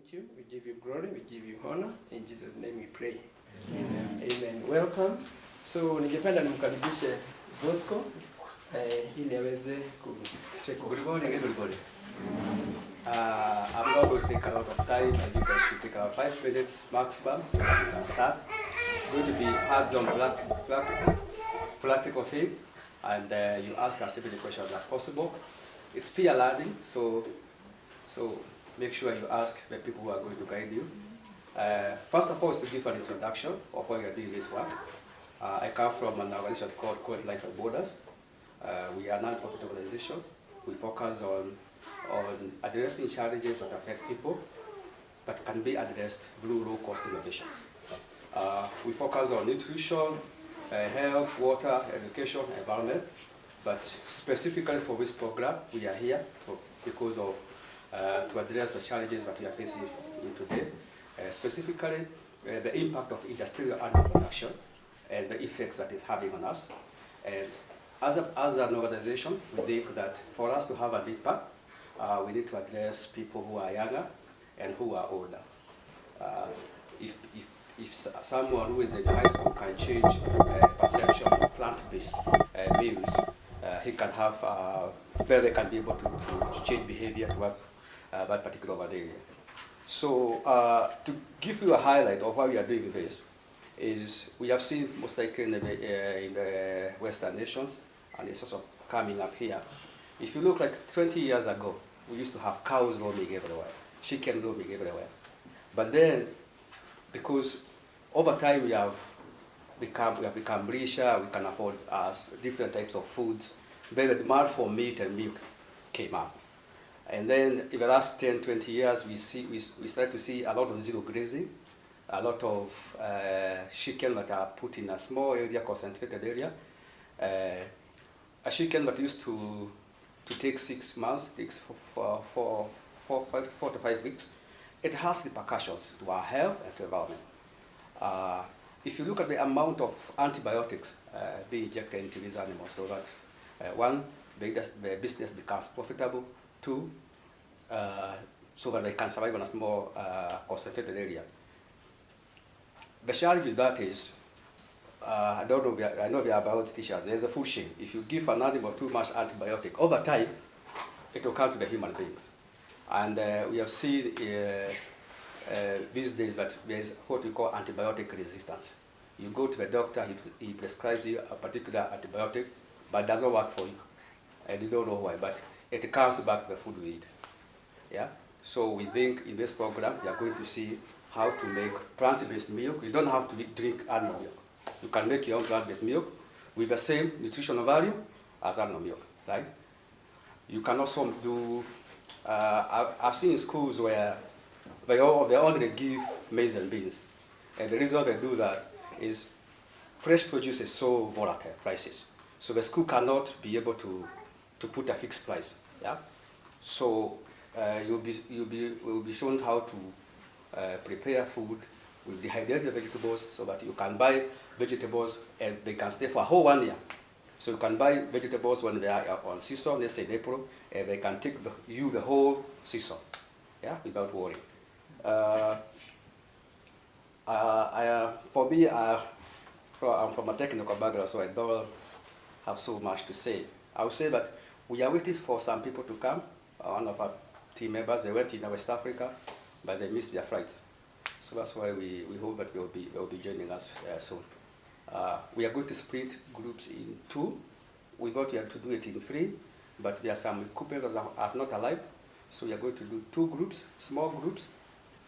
thank you. We give you glory. We give you honor. In Jesus' name we pray. Amen. Amen. Welcome. So ningependa nimkaribishe Bosco ili aweze kucheka. Good morning, everybody. I'm not going to take a lot of time. I think I should take about 5 minutes maximum so that we can start. It's going to be hands-on practical thing, and you ask as many questions as possible. It's peer learning, so make sure you ask the people who are going to guide you. First of all, is to give an introduction of why we are doing this work. I come from an organization called Culinary Borders. We are a non-profit organization. We focus on addressing challenges that affect people that can be addressed through low-cost innovations. We focus on nutrition, health, water, education, environment, but specifically for this program, we are here because of to address the challenges that we are facing today, specifically the impact of industrial animal production and the effects that it's having on us. And as an organization, we think that for us to have an impact, we need to address people who are younger and who are older. If someone who is in high school can change perception of plant-based meals, he can have, they can be able to change behavior towards that particular area. So to give you a highlight of why we are doing this, is we have seen most likely in the Western nations, and it's also coming up here. If you look like 20 years ago, we used to have cows roaming everywhere, chicken roaming everywhere. But then, because over time we have become richer, we can afford different types of foods, then the demand for meat and milk came up. And then in the last 10, 20 years, we start to see a lot of zero grazing, a lot of chicken that are put in a small area, concentrated area. A chicken that used to take 6 months, takes 4 to 5 weeks. It has repercussions to our health and to environment. If you look at the amount of antibiotics being injected into these animals, so that one, the business becomes profitable. Two, so that they can survive on a small concentrated area. The challenge with that is, I know we are biology teachers, there's a food chain. If you give an animal too much antibiotic, over time, it will come to the human beings. And we have seen these days that there's what we call antibiotic resistance. You go to the doctor, he prescribes you a particular antibiotic, but it doesn't work for you. And you don't know why, but it comes back to the food we eat. Yeah? So we think in this program, we are going to see how to make plant-based milk. You don't have to drink animal milk. You can make your own plant-based milk with the same nutritional value as animal milk, right? You can also do, I've seen schools where they already give maize and beans. And the reason they do that is fresh produce is so volatile prices. So the school cannot be able to put a fixed price. Yeah? So you'll be shown how to prepare food with dehydrated vegetables so that you can buy vegetables and they can stay for a whole 1 year. So you can buy vegetables when they are on season, let's say in April, and they can take you the whole season, yeah, without worry. For me, I'm from a technical background, so I don't have so much to say. I would say that we are waiting for some people to come. One of our team members, they went in West Africa, but they missed their flight. So that's why we hope that they'll be joining us soon. We are going to split groups in 2. We thought we had to do it in 3, but there are some couples that are not alive. So we are going to do 2 groups, small groups.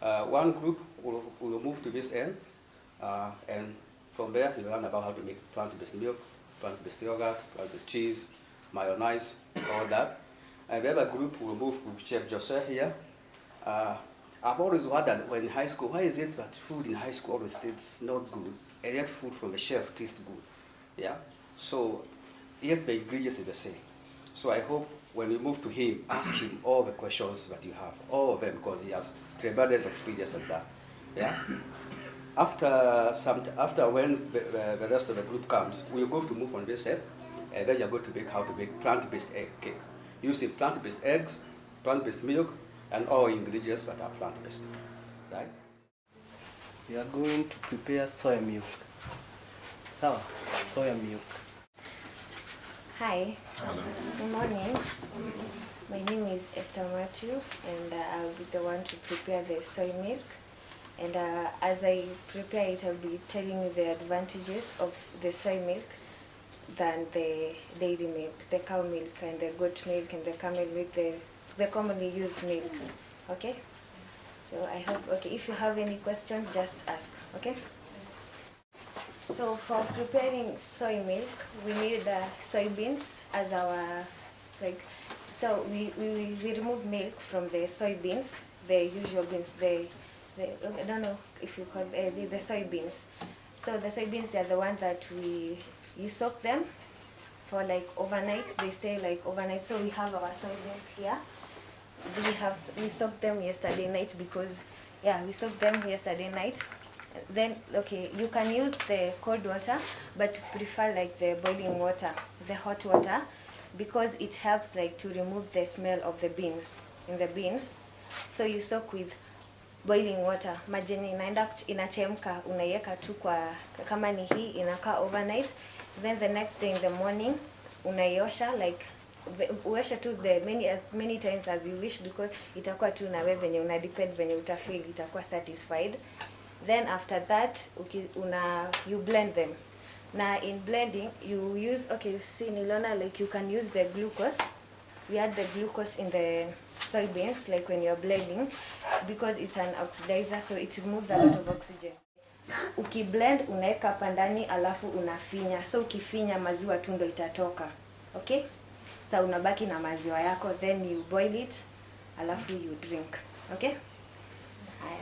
One group will move to this end, and from there you learn about how to make plant-based milk, plant-based yogurt, plant-based cheese, mayonnaise, all that. And the other group will move with Chef Jose here. I've always wondered when in high school, why is it that food in high school always tastes not good, and yet food from the chef tastes good? Yeah? So, yet the ingredients are the same. So I hope when you move to him, ask him all the questions that you have, all of them, because he has tremendous experience at that. Yeah? After when the rest of the group comes, we're going to move on this step, and then you're going to make how to make plant-based egg cake. Using plant-based eggs, plant-based milk, and all ingredients that are plant-based, right? We are going to prepare soya milk. Sawa, soya milk. Hi. Hello. Good morning. My name is Esther Matthew, and I'll be the one to prepare the soy milk. And as I prepare it, I'll be telling you the advantages of the soy milk than the dairy milk, the cow milk and the goat milk and the camel milk, the commonly used milk. Okay? So I hope, okay, if you have any questions, just ask, okay? So for preparing soy milk, we need soybeans as our, so we remove milk from the soybeans, the usual beans, I don't know if you call the soybeans. So the soybeans, they are the ones that you soak them for like overnight. They stay like overnight. So we have our soybeans here. We soaked them yesterday night because, yeah, we soaked them yesterday night. Then, okay, you can use the cold water, but prefer like the boiling water, the hot water, because it helps like to remove the smell of the beans in the beans. So you soak with boiling water, maji inaenda inachemka, unaiweka tu kwa, kama ni hii inakaa overnight. Then the next day in the morning unaiosha, like uosha tu as many times as you wish, because itakuwa tu na wewe venye una depend venye utafeel itakuwa satisfied. Then after that you blend them. Now in blending you use, okay, see niliona like you can use the glucose. We add the glucose in the soybeans like when you're blending, because it's an oxidizer, so it removes a lot of oxygen. Ukiblend unaweka hapa ndani alafu unafinya. So ukifinya maziwa tu ndo itatoka. Okay? So unabaki na maziwa yako, then you boil it alafu you drink. Okay?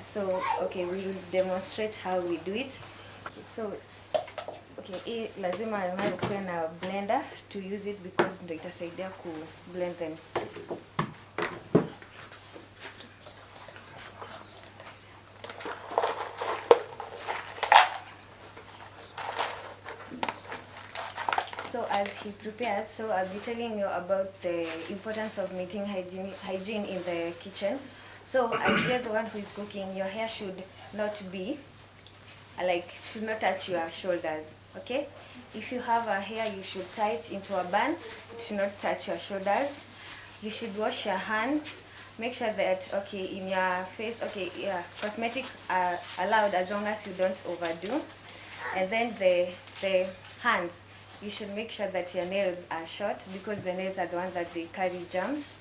So okay, we will demonstrate how we do it. So okay, lazima nayo kuwe na blender to use it, because ndo itasaidia ku blend them. So as he prepares, so I'll be telling you about the importance of maintaining hygiene in the kitchen. So as you're the one who is cooking, your hair should not touch your shoulders, okay? If you have a hair, you should tie it into a bun. It should not touch your shoulders. You should wash your hands. Make sure that, okay, in your face, okay, yeah, cosmetics are allowed as long as you don't overdo. And then the hands, you should make sure that your nails are short, because the nails are the ones that they carry germs.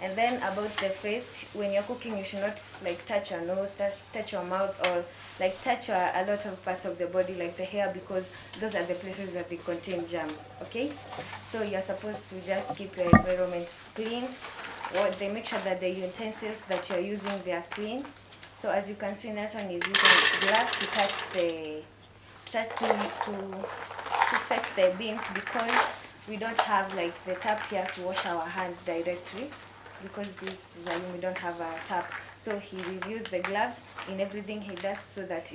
And then about the face, when you're cooking, you should not like touch your nose, touch your mouth, or like touch a lot of parts of the body like the hair, because those are the places that they contain germs, okay? So you're supposed to just keep your environment clean. They make sure that the utensils that you're using, they are clean. So as you can see, Nelson is using gloves to affect the beans, because we don't have like the tap here to wash our hands directly, because we don't have a tap. So he will use the gloves in everything he does, so that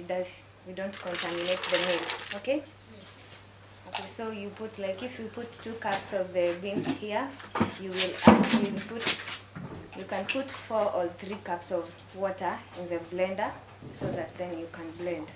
we don't contaminate the milk. Okay? Okay, so you put like, if you put 2 cups of the beans here, you can put 4 or 3 cups of water in the blender, so that then you can blend.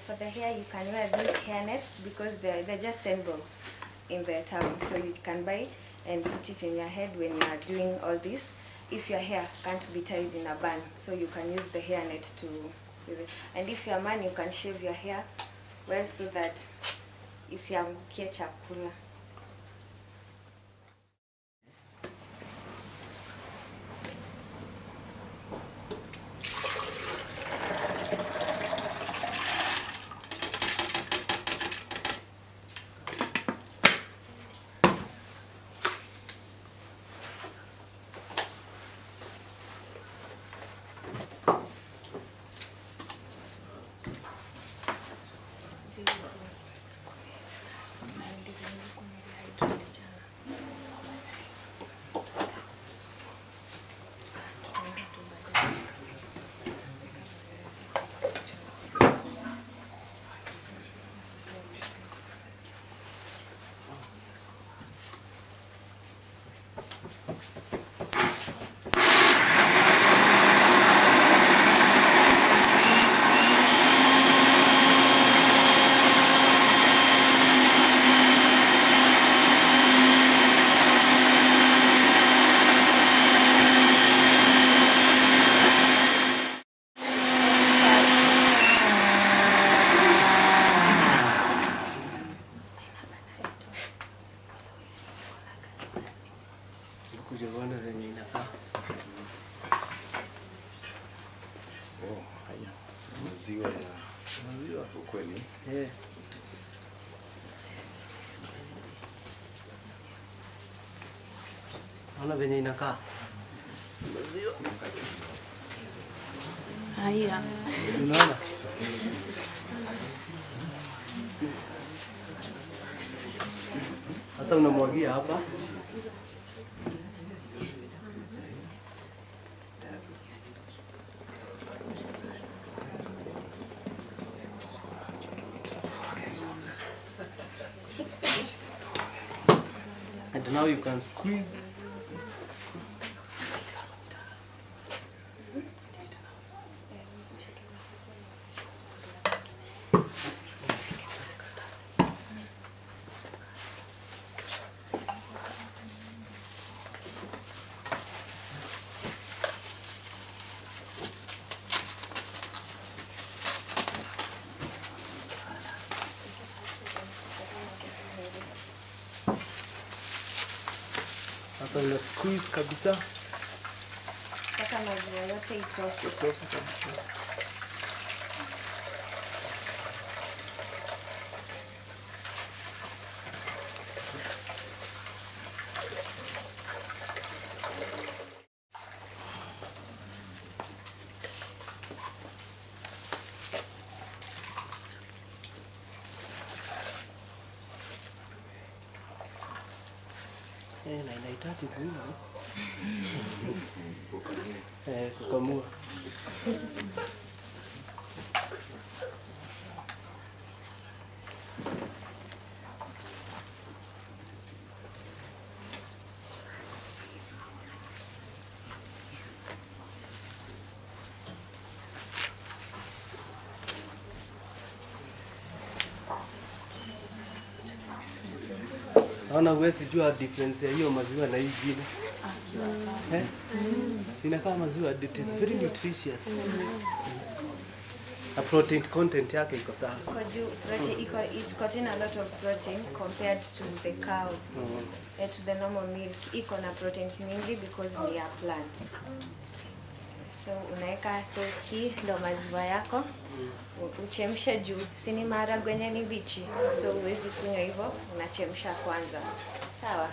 For the hair, you can wear these hair nets, because they're just 10 bob in the town. So you can buy and put it in your head when you are doing all this. If your hair can't be tied in a bun, so you can use the hair net to do it. And if you're a man, you can shave your hair well, so that isiangukie chakula. Kuja kuona venye inakaa. Oh, haya. Maziwa ya Maziwa. ukweli. Naona venye inakaa. Maziwa. Haya. Unaona? Sasa unamwagia hapa. And now you can squeeze. Sasa una squeeze kabisa. Sasa maziwa yote itoke. Na inahitaji kuuma. Kukamua. Naona huwezi jua difference ya hiyo maziwa na hii ingine. Inakaa maziwa, it is very nutritious. A protein content yake iko sawa. It contain a lot of protein compared to the cow, to the normal milk. Iko na protein nyingi because ni ya plant. So unaweka hii ndo maziwa yako, uchemshe juu. Si ni maharagwe yenye ni bichi, so huwezi kunywa hivyo, unachemsha kwanza. Sawa?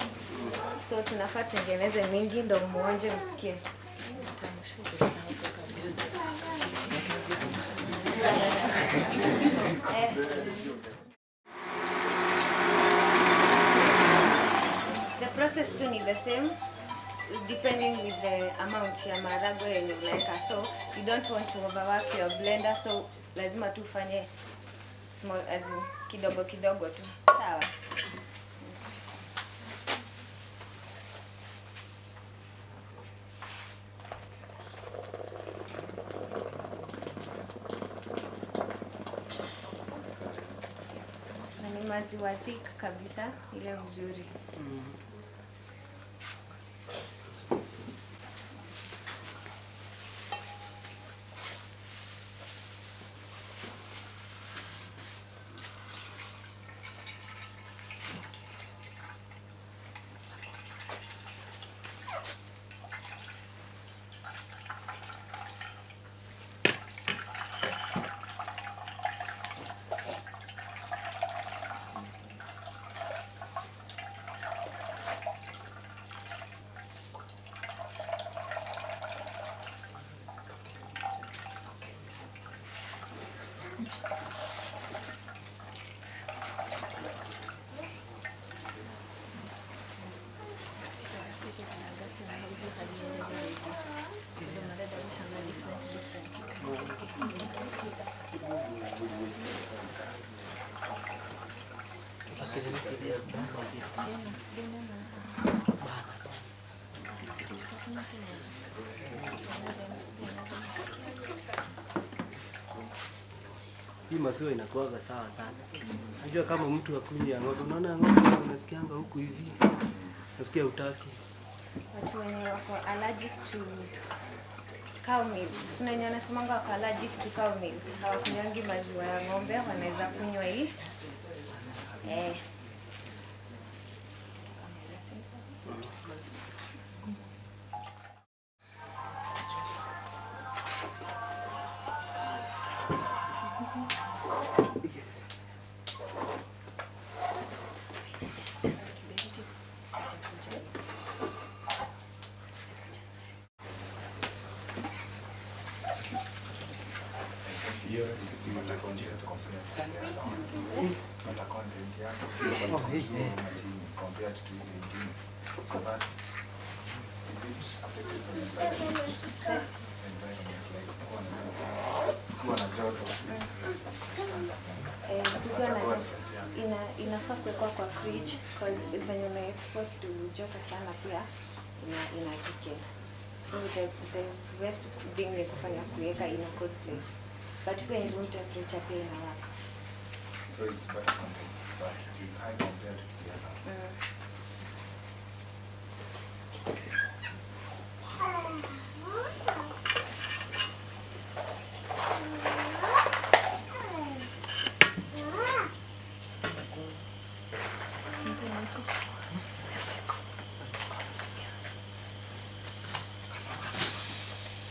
So tunafaa tengeneze mingi ndo muonje msikie. The process too ni the same, depending with the amount ya maharagwe yenye unaweka. So you don't want to overwork your blender, so lazima tu ufanye small, as in kidogo kidogo tu. Sawa? Na ni maziwa thick kabisa, ile mzuri. Hii maziwa inakuwaga sawa sana. Najua kama mtu akunywi ya ng'ombe, unaona ng'ombe unasikianga huku hivi. Nasikia utaki. Watu wenye wako allergic to cow milk. Kuna wenye wanasemanga wako allergic to cow milk. Hawakunywangi maziwa ya ng'ombe, wanaweza kunywa hii. Inafaa kuwekwa kwa fridge because when you're exposed to joto sana pia inakike. So the best thing ni kufanya kuweka in a cold place. But pia in room temperature pia inawaka. So it's bad content, but it is high compared to the other.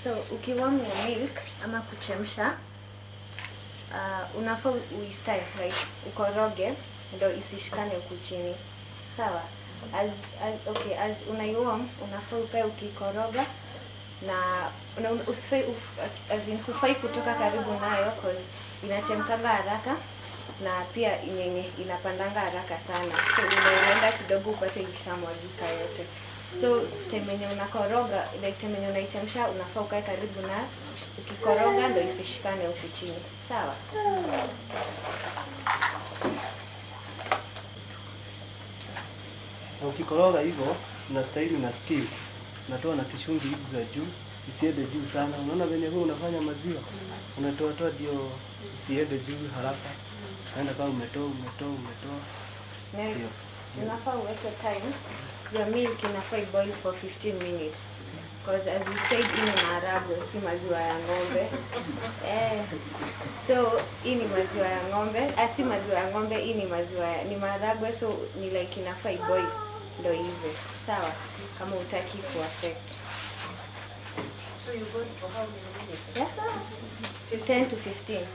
So ukiwarm your milk ama kuchemsha, unafaa uistir, right? Ukoroge ndio isishikane huku chini. Sawa? As unaiwarm, unafaa ukae ukikoroga na hufai kutoka karibu nayo because inachemkanga haraka na pia yenye inapandanga haraka sana. So unaenda kidogo upate ishamwagika yote. So temenye unakoroga, like temenye unaichemsha, unafaa ukae karibu na ukikoroga ndio isishikane huku chini. Sawa? Ukikoroga hivyo, unastahili na skill. Unatoa na kishungi hizi za juu, isiende juu sana. Unaona venye wewe unafanya maziwa, unatoa ndio isiende juu haraka. Naenda kama umetoa. Ndio. Unafaa uweke time. Your milk inafaa boil for 15 minutes. Because as you said, ina maharagwe, si maziwa ya ng'ombe. So hii ni maziwa ya ng'ombe, si maziwa ya ng'ombe, hii ni maziwa ni maharagwe, so ni like inafaa boil ndio hivyo. Sawa? Kama utaki ku affect. So you go for how many minutes? Yeah? 10 to 15.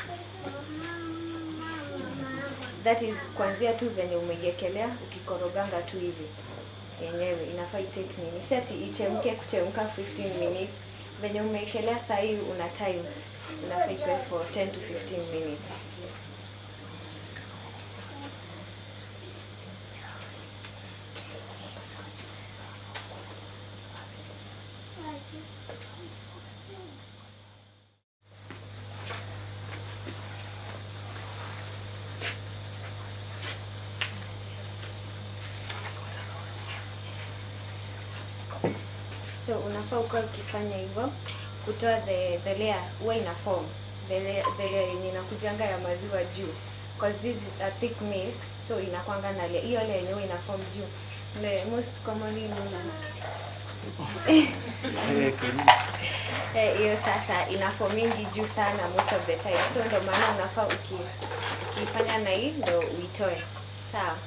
That is kuanzia tu venye umejekelea ukikoroganga tu hivi. Yenyewe inafaa take nini? Seti ichemke kuchemka 15 minutes. Venye umeekelea saa hii una time. Inafaa ikae for 10 to 15 minutes. So unafaa ukae ukifanya hivyo kutoa the layer huwa ina form the layer yenye inakujanga ya maziwa juu because this is a thick milk, so inakwanga na layer hiyo layer yenyewe ina form juu. The most commonly known hiyo sasa ina form mingi juu sana most of the time, so ndio maana unafaa ukifanya na hii ndio uitoe. Sawa?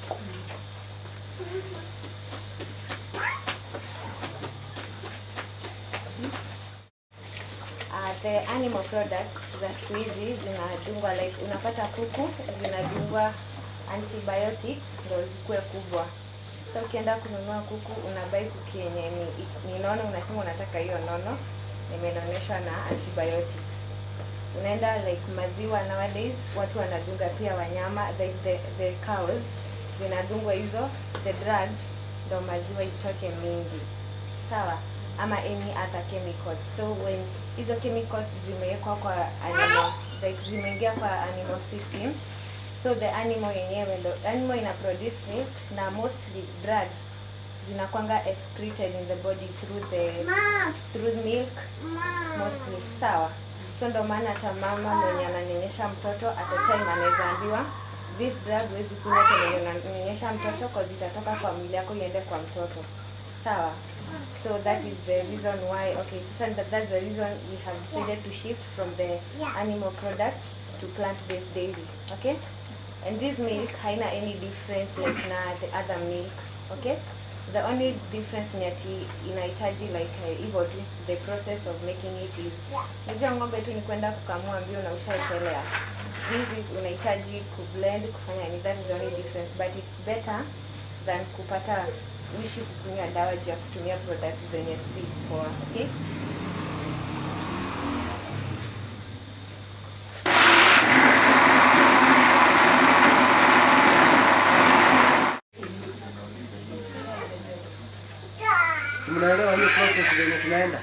The animal products za siku hizi zinadungwa like unapata kuku zinadungwa antibiotics ndio zikuwe kubwa. So ukienda kununua kuku unabai kuku yenye ni nono, unasema unataka hiyo nono imenoneshwa na antibiotics. Unaenda like maziwa nowadays watu wanadunga pia wanyama like the cows zinadungwa hizo the drugs ndio maziwa itoke mingi. Sawa? Ama any other chemicals. So when hizo chemicals zimewekwa kwa animal, like zimeingia kwa animal system, So the animal yenyewe ndo animal ina produce milk, na mostly drugs zinakwanga excreted in the body through milk mostly. Sawa. So ndo maana hata mama mwenye ananyonyesha mtoto at the time anaweza ambiwa this drug huwezi kunywa kwenye unanyonyesha mtoto kwa zitatoka kwa mwili yako iende kwa mtoto. Sawa. So that is the reason why, okay, so that's the reason we have decided to shift from the animal products to plant-based dairy. Okay? And this milk haina any difference like na the other milk. Okay? The only difference ni ati inahitaji like hivyo tu, the process of making it is unajua ng'ombe tu ni kwenda kukamua mbio na ushaitelea. This is unahitaji kublend kufanya ni, that is the only difference, but it's better than kupata wishi kutumia dawa ya kutumia products zenye si poa. Okay? Mnaelewa hiyo process venye tunaenda?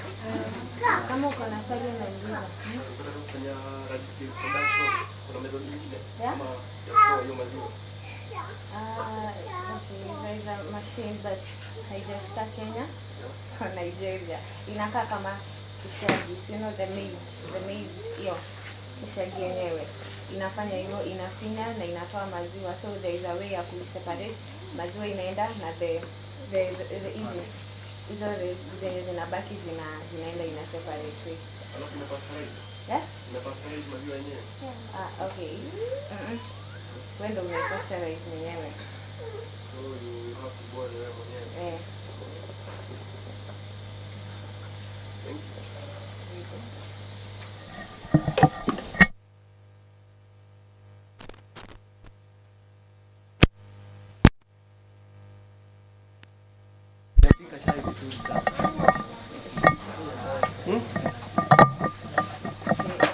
Kama uko na swali unauliza. Kufanya rice cake production kuna method nyingine kama ya kutoa hiyo maziwa. Okay, there is a machine that haijafika Kenya or Nigeria. Inakaa kama kishagi, you know the maize hiyo kishagi yenyewe. Inafanya hivyo, inafinya na inatoa maziwa. So there is a way ya kuseparate maziwa inaenda na the easy. Hizo zenye zinabaki zinaenda ina separate way. Alafu inapasteurize. Yeah? Inapasteurize maziwa yenyewe. Okay. Wewe ndio unapasteurize mwenyewe. So you have to boil wewe mwenyewe. Thank you. Chai vizuri sasa.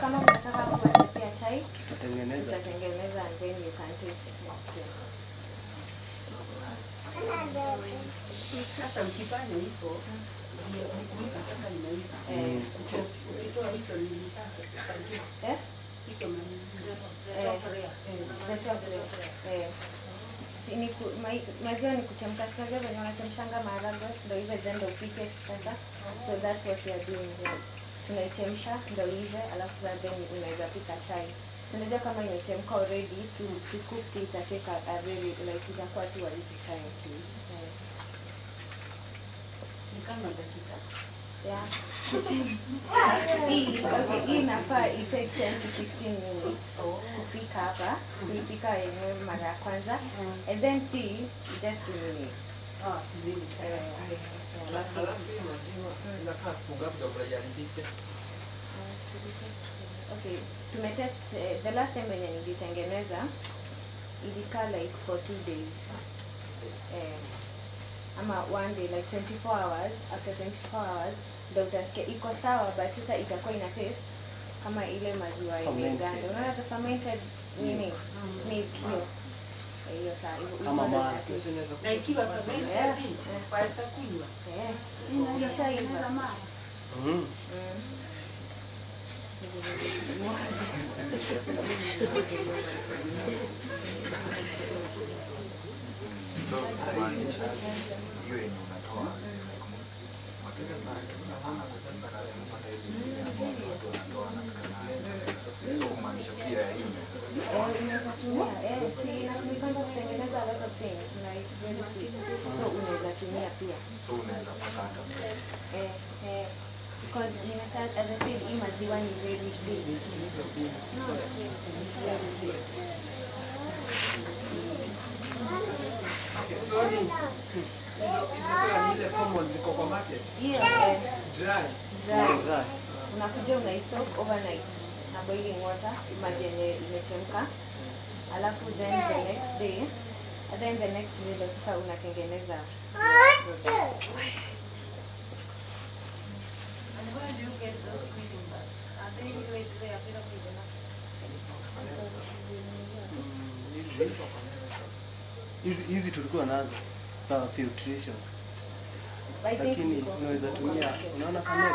Kama unataka kuweka chai, tutatengeneza and then you can taste it. Sasa ukifanya hivyo, nikuiva sasa inaiva. Ukitoa hizo ni sasa. Hizo maziwa ni kuchemka. Sasa venye wanachemshanga maharagwe ndio ive then ndio upike sasa. So that's what we are doing here. Tunaichemsha ndio ive, alafu then unaweza pika chai. So unajua kama imechemka already to cook it take a very like itakuwa tu a little time to ni kama dakika. Yeah. Hii inafaa it take 10 to 15 minutes kupika hapa, kuipika yenyewe mara ya kwanza, and then tea just 2 minutes. Alafu maziwa inakaa siku ngapi kabla iharibike? Okay, tumetest the last time when nilitengeneza ilikaa like for 2 days. Ama 1 day like 24 hours. After 24 hours ndio utasikia iko sawa, but sasa itakuwa ina taste kama ile maziwa imeganda. Unaona the fermented nini? Milk hiyo saa hivyo. Na ikiwa fermented kwa kunywa. Inashaiva. So kumaanisha hiyo yenye unatoa so kumaanisha pia hiyo kutengeneza a lot of things na it's very sweet. So unaweza tumia pia. So unaweza paka hata because as I said, hii maziwa ni very big. Sorry. Hizo ile common ziko kwa market. Yeah. Dry. Unakuja unaisoak overnight na boiling water, maji yenye imechemka. Alafu then the next day ndio sasa unatengeneza. And where do you get those squeezing bags? Are they readily available enough? Hizi tulikuwa nazo sawa filtration. Lakini unaweza tumia, unaona kama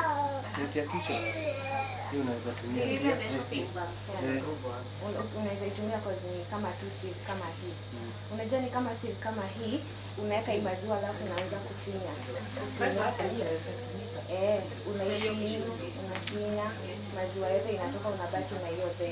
net ya kisho Hiyo unaweza tumia. Even the shopping bags. Unaweza itumia kwa ni kama tu sieve kama hii. Unajua ni kama sieve kama hii, unaweka hii maziwa alafu unaanza kufinya. Unafinya maziwa yote inatoka, unabaki na hiyo the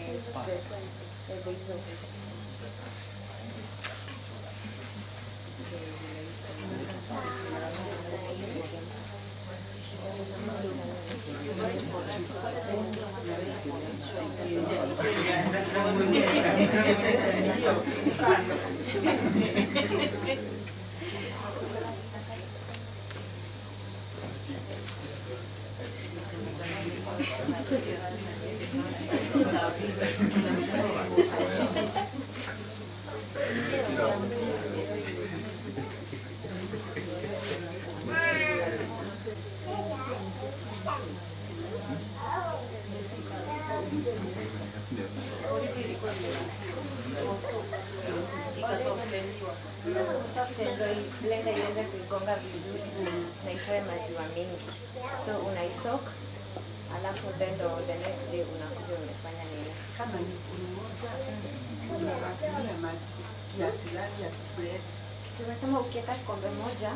blender iweze kuigonga vizuri na itoe maziwa mengi. So unaisoak, alafu then the next day unakuja unafanya nini? Kama ni moja, unatumia maji kiasi gani ya spread? Tumesema ukiweka kikombe moja,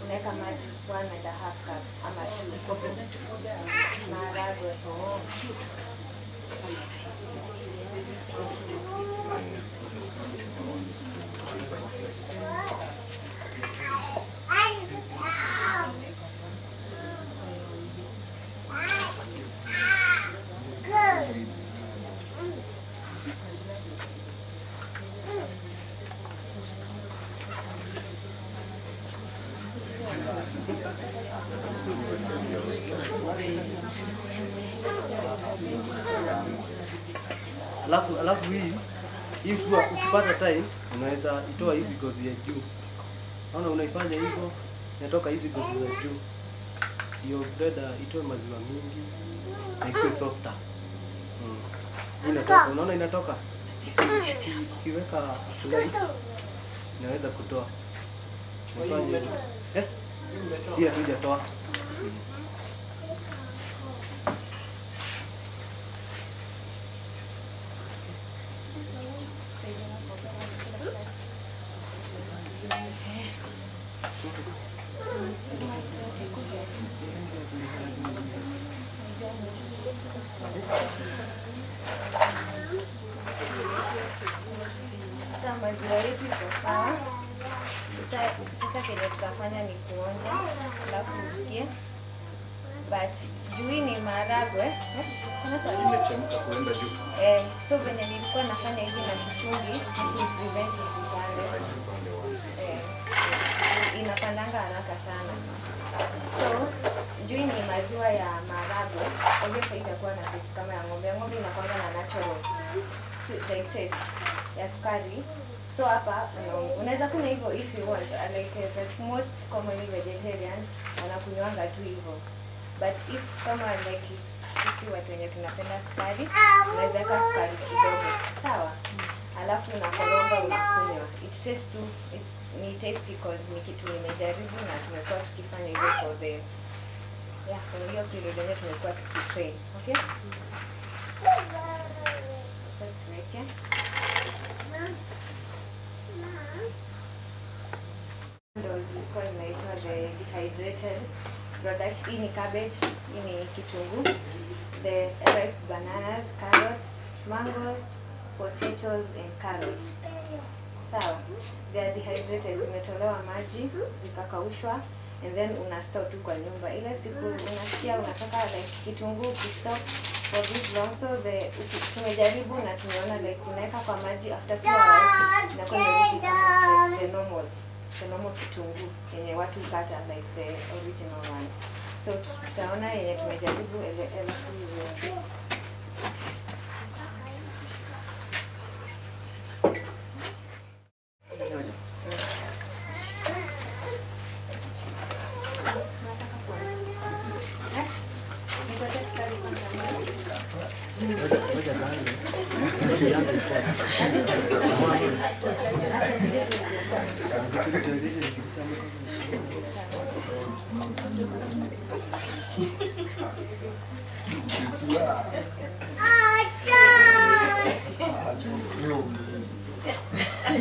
unaweka maji 1.5 cup ama 2 Kikombe moja maharagwe. Alafu hii kwa ukipata time unaweza itoa hizi gozi ya juu. Naona unaifanya hivyo, inatoka hizi gozi za juu. Hiyo bread itoe maziwa mingi na ikuwe softer. Inatoka, unaona inatoka. Ukiweka light inaweza kutoa. Unafanya hii hatujatoa. Sasa maziwa yetu iko sawa. Sasa kile tutafanya ni kuonja, alafu usikie. But juu ni maharagwe, Imechemka kuenda juu. so venye nilikuwa nafanya hivi na kichungi, ili prevent isipande. Inapandanga haraka sana. So juu ni maziwa ya maharagwe, obviously itakuwa na taste kama ya ng'ombe. Ng'ombe inakuwa na natural like taste ya sukari. So hapa unaweza kunywa hivyo if you want, like the most commonly vegetarian wanakunywanga tu hivyo. But if kama like sisi watu wenye tunapenda sukari, unaweza weka sukari kidogo, sawa? Alafu unakoroga unakunywa. It tastes too, ni tasty cause ni kitu nimejaribu na tumekuwa tukifanya hivyo for the kwa hiyo period yenyewe tumekuwa tukitrain. Okay? So tuweke. Ndio ziko inaitwa the dehydrated product. Hii ni cabbage, hii ni kitunguu, the ripe bananas, carrots, mango, potatoes and carrots. Sawa? They are dehydrated, zimetolewa maji, zikakaushwa, and then una store tu kwa nyumba. Ile siku unasikia unataka like kitunguu kistop for this long, so tumejaribu na tumeona like unaweka kwa maji after 2 hours inakuwa imerudi kama the normal kitunguu yenye watu kata like the original one. So tutaona yenye tumejaribu alafu Yeah. Ani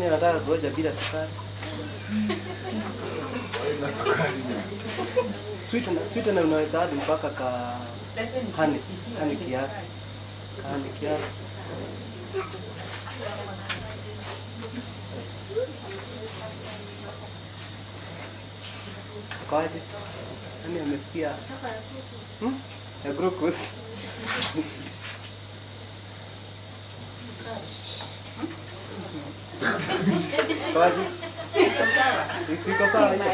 anataka kuoja bila sukari. Na sukari. Sweet na unaweza hadi mpaka ka honey kiasi. Honey kiasi. Kwaje? Ani amesikia? Ya glucose. Kwaje? Isiko sawa hiyo.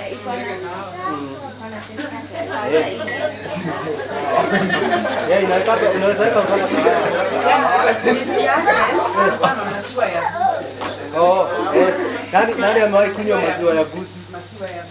Unaweza weka kama nani amewahi kunywa maziwa ya mbuzi? Maziwa ya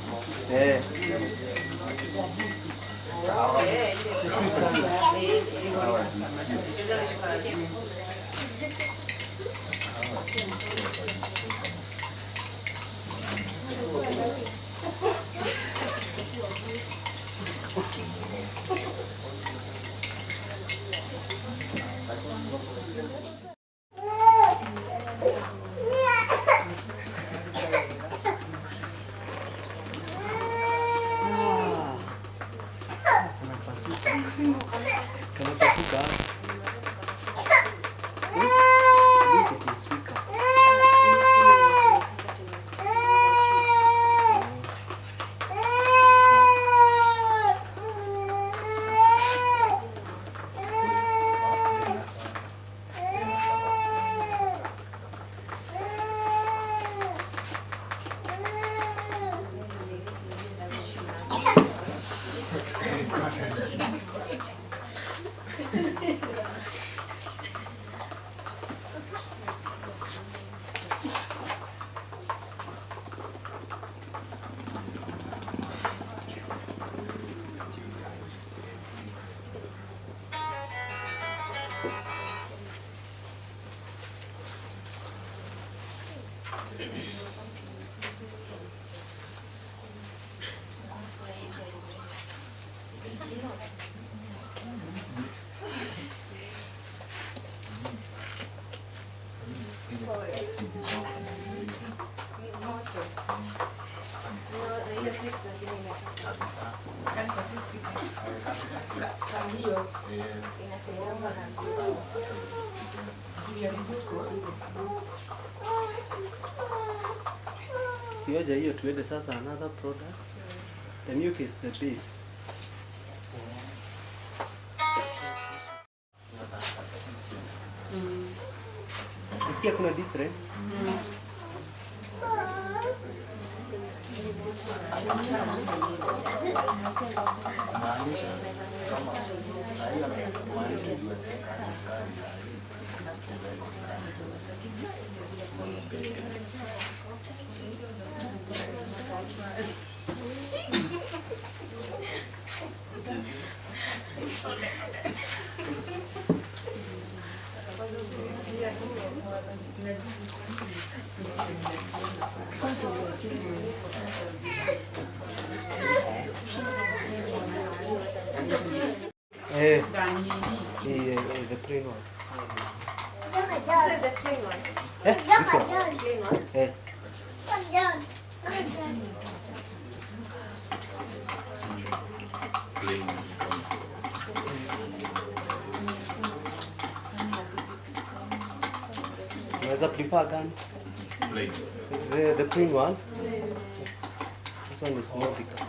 Kioja hiyo tuende sasa another product. The milk is the base. Isikia kuna difference? The plain one. This one. Unaweza prefer gani? Plain. The plain one. This one is more thicker.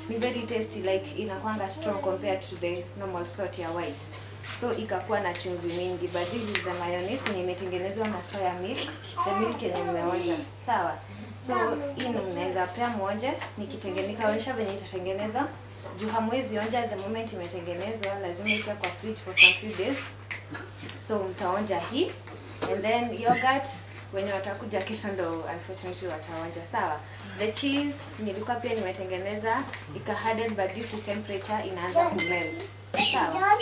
Ni very tasty, like inakwanga strong compared to the normal sort ya white. so ikakuwa na chumvi mingi. But this is the mayonnaise yenye imetengenezwa na soya milk, the milk yenye umeonja. Sawa. So hii mnaweza pia muonje nikitengeneza venye itatengenezwa. Juu hamwezi onja the moment imetengenezwa, lazima ikae kwa fridge for some few days. So mtaonja hii, and then yogurt wenye watakuja kesho ndo unfortunately wataonja. Sawa. The cheese nilikuwa pia nimetengeneza ika harden, but due to temperature inaanza kumelt. Sawa.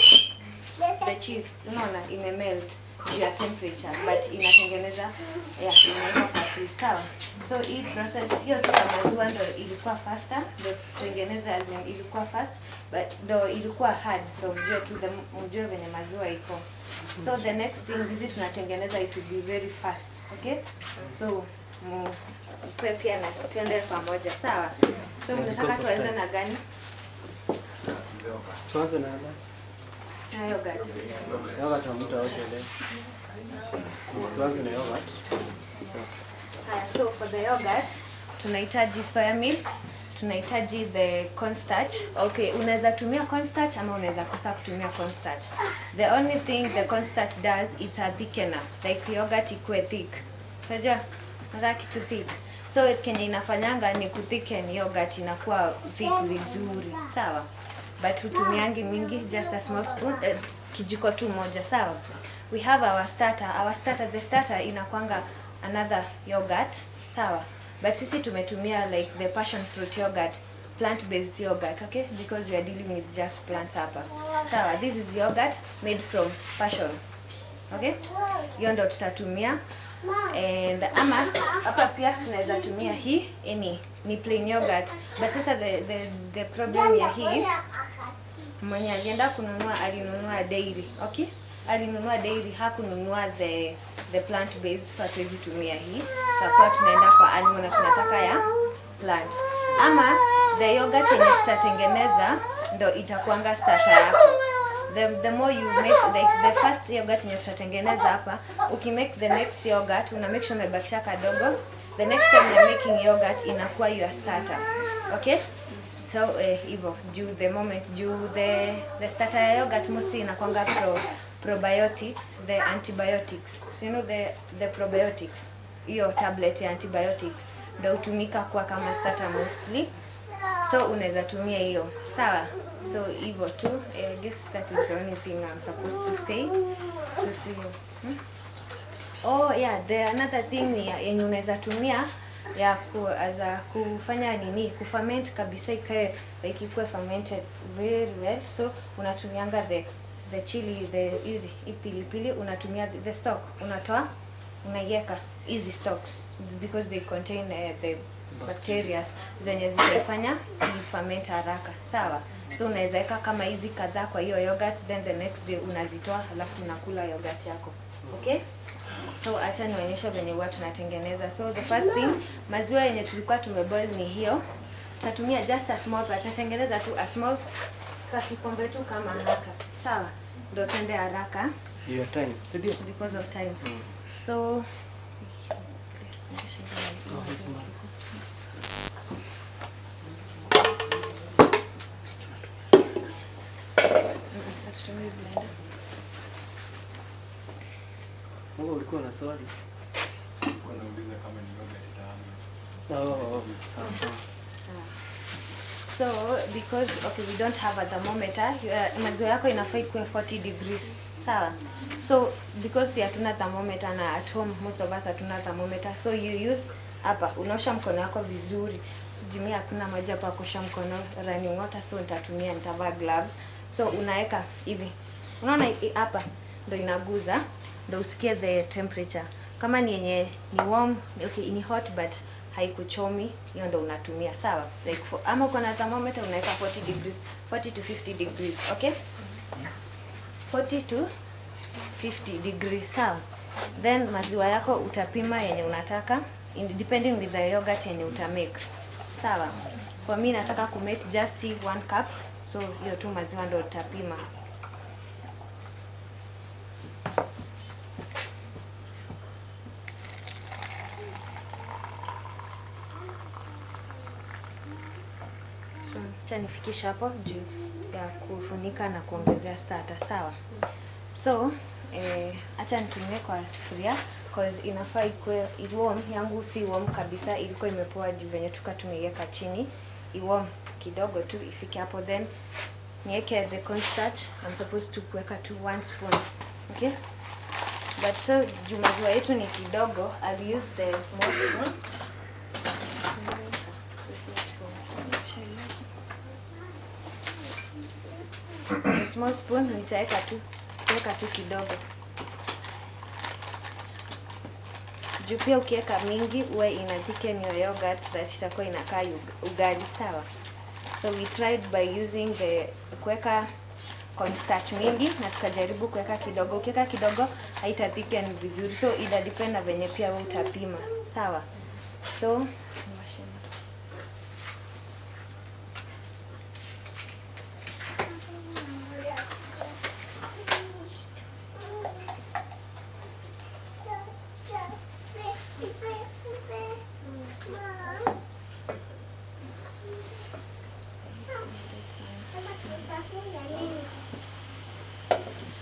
The cheese unaona imemelt due to temperature, but inatengeneza inaweka kwa fridge. Sawa. So hii process hiyo tu kama maziwa ndo ilikuwa faster, ndo tengeneza as in ilikuwa fast, but ndo ilikuwa hard, ndo mjue venye maziwa iko. So the next thing hizi tunatengeneza it will be very fast. Okay? So pia na tuende pamoja. Sawa. So mnataka tuanze na gani? Tuanze na nani? Na yogurt. Yogurt mtaogelea. Tuanze na yogurt. Haya, so for the yogurt tunahitaji soya milk, tunahitaji the cornstarch. Okay, unaweza tumia cornstarch ama unaweza kosa kutumia cornstarch. The only thing the cornstarch does, it's a thickener, like yogurt ikuwe thick. Unajua nataka kitu thick. So kenye inafanyanga ni kuthicken yogurt inakuwa thick vizuri. Sawa. But hutumiangi mingi, just a small spoon, kijiko tu moja. Sawa. We have our starter. The starter inakwanga another yogurt. Sawa. But sisi tumetumia like the passion fruit yogurt, plant-based yogurt, okay? Because we are dealing with just plants hapa. Sawa. This is yogurt made from passion. Okay? Hiyo ndo tutatumia. And ama hapa pia tunaweza tumia hii ni plain yogurt. But sasa the problem ya hii, mwenye alienda kununua alinunua dairy. Okay? Alinunua dairy, hakununua the plant based, so hatuwezi tumia hii. Tutakuwa tunaenda kwa animal na tunataka ya plant. Ama the yogurt yenye tutatengeneza ndo itakuanga starter yako. The more you make the first yogurt yenye tutatengeneza hapa, ukimake the next yogurt una make sure umebakisha kadogo. The next time you're making yogurt inakuwa your starter. Okay? So hivyo the starter ya yogurt mostly inakuanga probiotics, the antibiotics. So you know the probiotics, hiyo tablet ya antibiotic ndio hutumika kwa kama starter mostly. So unaweza tumia hiyo. Sawa. So hivyo tu. I guess that is the only thing I'm supposed to say. So see you. Oh yeah, the another thing yenye unaweza tumia ya kufanya kuferment kabisa ikae like ikuwe fermented very well. So unatumianga the chili, the pilipili, unatumia the stock, unatoa unaiweka hizi stocks because they contain the bacteria zenye zitafanya ferment haraka. Sawa. So unaweza weka kama hizi kadhaa kwa hiyo yogurt, then the next day unazitoa alafu unakula yogurt yako. Okay? So acha nionyeshe venye huwa tunatengeneza. So the first thing, maziwa yenye tulikuwa tumeboil ni hiyo. Tutatumia just a small part. Tutatengeneza tu a small kikombe tu kama haraka. Sawa? Ndio tende haraka. Your time. Sidia. Because of time. So ulikuwa na swali? Wanauliza kama ni yogurt itaanza. So because we don't have a thermometer, maziwa yako inafaa ikuwe 40 degrees. Sawa. So because hatuna thermometer na at home most of us hatuna thermometer, so you use hapa, unaosha mkono wako vizuri. Sijimi hakuna maji hapa kuosha mkono, running water, so nitavaa gloves. So unaweka hivi. Unaona hapa ndio inaguza, ndio usikie the temperature. Kama ni yenye ni warm, okay, ni hot but haikuchomi, hiyo ndio unatumia. Sawa? Like ama uko na thermometer unaweka 40 degrees, 40 to 50 degrees, okay? 40 to 50 degrees. Sawa? Then maziwa yako utapima yenye unataka, depending with the yogurt yenye utamake. Sawa? For me nataka kumake just 1 cup, so hiyo tu maziwa ndio utapima. So acha nifikisha hapo juu ya kufunika na kuongezea starter. Sawa? So acha nitumie kwa sufuria cause inafaa ikue warm. Yangu si warm kabisa, ilikuwa imepoa juu venye tumeiweka chini. Warm kidogo tu ifike hapo, then niweke the cornstarch. I'm supposed to kuweka tu 1 spoon. Okay? But so juu maziwa yetu ni kidogo, I'll use the small spoon. The small spoon nitaweka tu kidogo. Juu pia ukiweka mingi uwe ina thicken your yogurt that itakuwa inakaa ugali, sawa? So we tried by using kuweka cornstarch mingi na tukajaribu kuweka kidogo. Ukiweka kidogo haita thicken vizuri, so ina depend na venye pia wewe utapima, sawa? So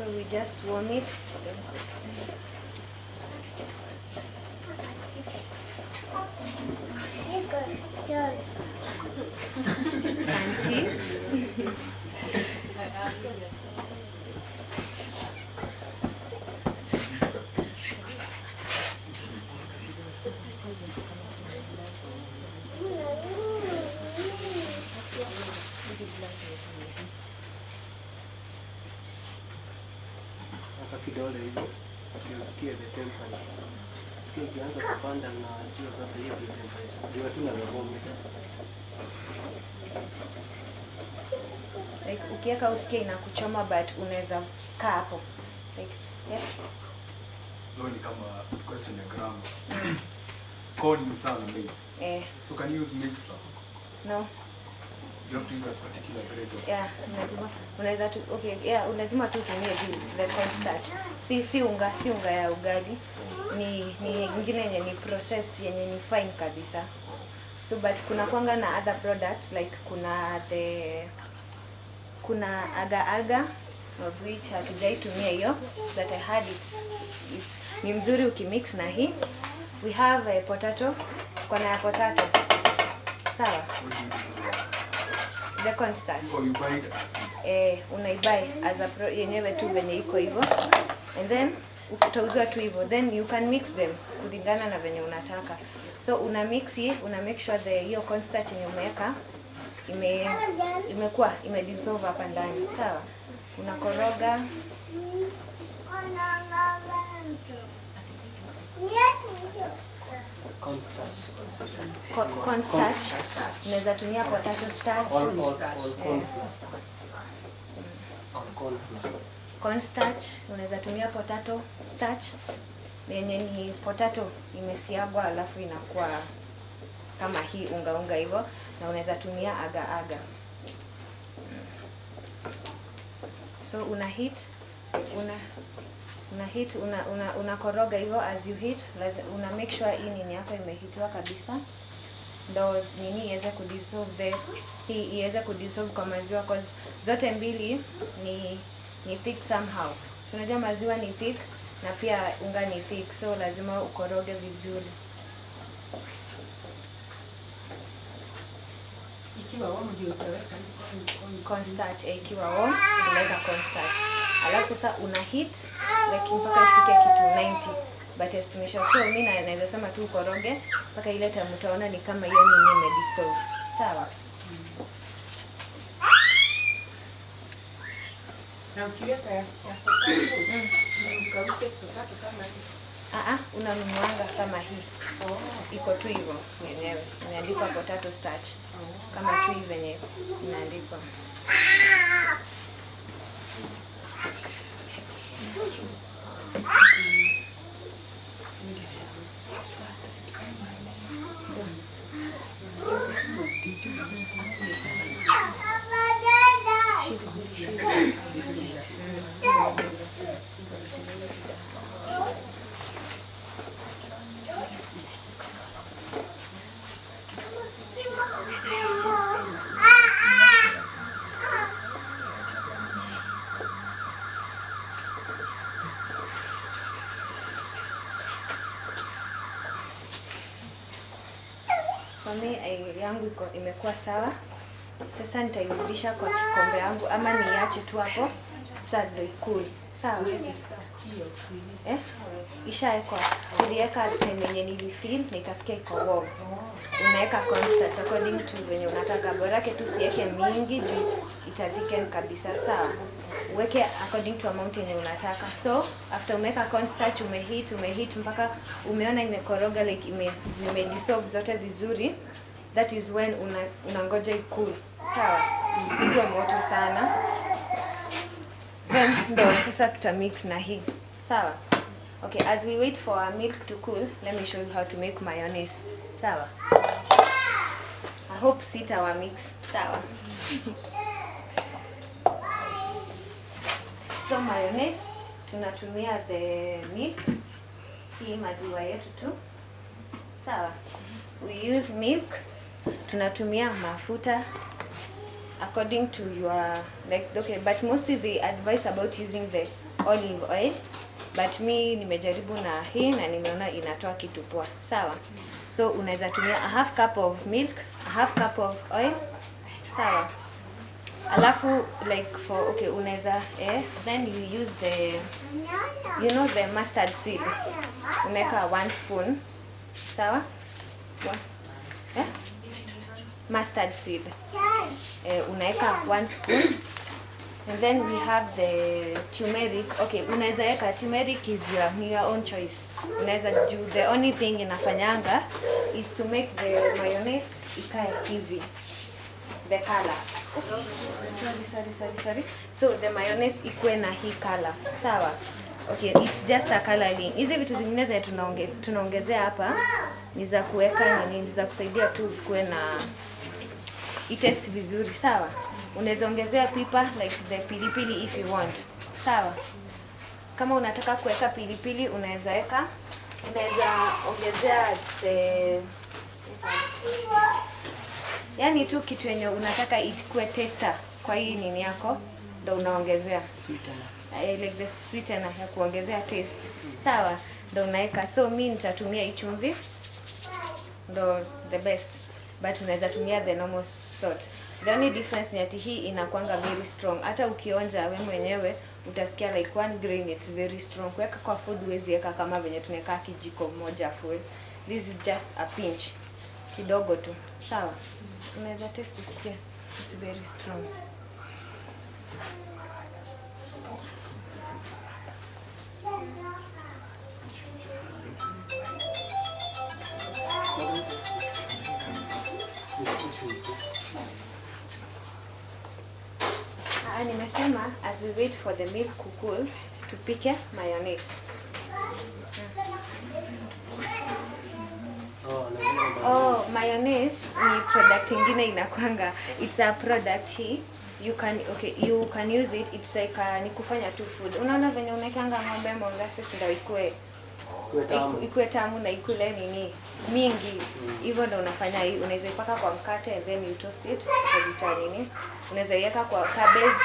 we just warm it. Auntie. Kidole hivi usikie the temperature. Sikia ikianza kupanda na jua sasa, hiyo ndio temperature. Jua tu na thermometer. Like ukiweka usikie inakuchoma, but unaweza kaa hapo. Like Though ni kama question ya grammar. Corn ni sawa na maize. So can you use maize flour? No. You have to use a particular grade of... Yeah, unaweza tu, okay, yeah, unazima tu tumie the cornstarch. Si unga ya ugali. Ni nyingine yenye ni processed, yenye ni fine kabisa. So but kuna kwanga na other products like kuna agar of which hatujaitumia hiyo, that I had it's ni mzuri ukimix na hii. We have a potato, kuna potato. Sawa? The cornstarch. So you buy it as is? Unaibuy as a yenyewe tu venye iko hivyo. And then utauza tu hivyo. Then you can mix them kulingana na venye unataka. So una make sure hiyo cornstarch yenye umeweka imekuwa dissolve hapa ndani. Sawa? Unakoroga. Cornstarch. Unaweza tumia potato starch. Cornstarch, unaweza tumia potato starch. Yenye ni potato imesiagwa alafu inakuwa kama hii unga hivyo, na unaweza tumia agar. So una unakoroga hivyo. As you heat, una make sure hii nini yako imehitiwa kabisa, ndo nini iweze kudissolve hii iweze kudissolve kwa maziwa, cause zote mbili ni thick somehow. Tunajua maziwa ni thick na pia unga ni thick, so lazima ukoroge vizuri. Ikiwa warm ndio utaweka cornstarch. Ikiwa warm unaweka cornstarch. Alafu sasa una heat like mpaka ifike kitu 90, but estimation. So mimi naweza sema tu ukoroge mpaka ile time utaona ni kama hiyo nini imedissolve. Sawa? na ukiweka ya ukaushe potato kama hii. Unanunuanga kama hii. Iko tu hivyo yenyewe. Imeandikwa potato starch. Kama tu hivi venye inaandikwa. For me yangu imekuwa sawa. Sasa nitairudisha kwa kikombe yangu ama niache tu hapo sasa ndio ikue. Sawa. Ishaekwa. Niliweka time yenye nilifill nikasikia iko warm. Unaweka constant according to venye unataka. Borake tu siweke mingi juu itathicen kabisa. Sawa. Uweke according to amount yenye unataka. So after umeweka constant umeheat mpaka umeona imekoroga like imedissolve zote vizuri. That is when unangoja cool. Sawa. Isiwe moto sana. Then ndo sasa tutamix na hii. Sawa. Okay, as we wait for our milk to cool, let me show you how to make mayonnaise. Sawa. I hope sitawa mix. Sawa. So mayonnaise tunatumia the milk. Hii maziwa yetu tu. Sawa. We use milk. Tunatumia mafuta according to your okay, but mostly they advise about using the olive oil, but me nimejaribu na hii na nimeona inatoa kitu poa. Sawa. So unaweza tumia a half cup of milk, a half cup of oil. Sawa. Alafu like for okay unaweza then you use the the mustard seed. Unaweka 1 spoon. Sawa? Mustard seed. Unaweka 1 spoon. And then we have the turmeric. Okay, unaweza weka turmeric is your own choice. Unaweza do the only thing inafanyanga is to make the mayonnaise ikae hivi. The color. Sorry. So the mayonnaise ikue na hii color. Sawa? Okay, it's just a coloring. Hizi vitu zingine za tunaongezea hapa ni za kuweka nini, za kusaidia tu kuwe na taste vizuri. Sawa. Unaweza ongezea pepper like the pilipili if you want. Sawa. Kama unataka kuweka pilipili unaweza ongezea the yani tu kitu yenye unataka ikue taster kwa hii nini yako ndio unaongezea sweetener. Like the sweetener ya kuongezea taste. Sawa. Ndio unaweka. So mimi nitatumia hii chumvi. Ndio the best. But unaweza tumia the normal salt. The only difference ni ati hii inakuanga very strong. Hata ukionja wewe mwenyewe utasikia like 1 grain it's very strong. Kuweka kwa food huwezi weka kama venye tunaweka kijiko moja full. This is just a pinch. Kidogo tu. Sawa. Unaweza taste usikie. It's very strong. Nimesema as we wait for the milk to cool tupike mayonnaise. Mayonnaise ni product ingine inakwanga. It's a product hii. You can use it. It's like ni kufanya tu food. Unaona venye unawekanga ng'ombe molasses ndio ikue tamu na ikule nini mingi. Hivyo ndio unafanya hii. Unaweza ipaka kwa mkate and then you toast it kwa nini. Unaweza iweka kwa cabbage,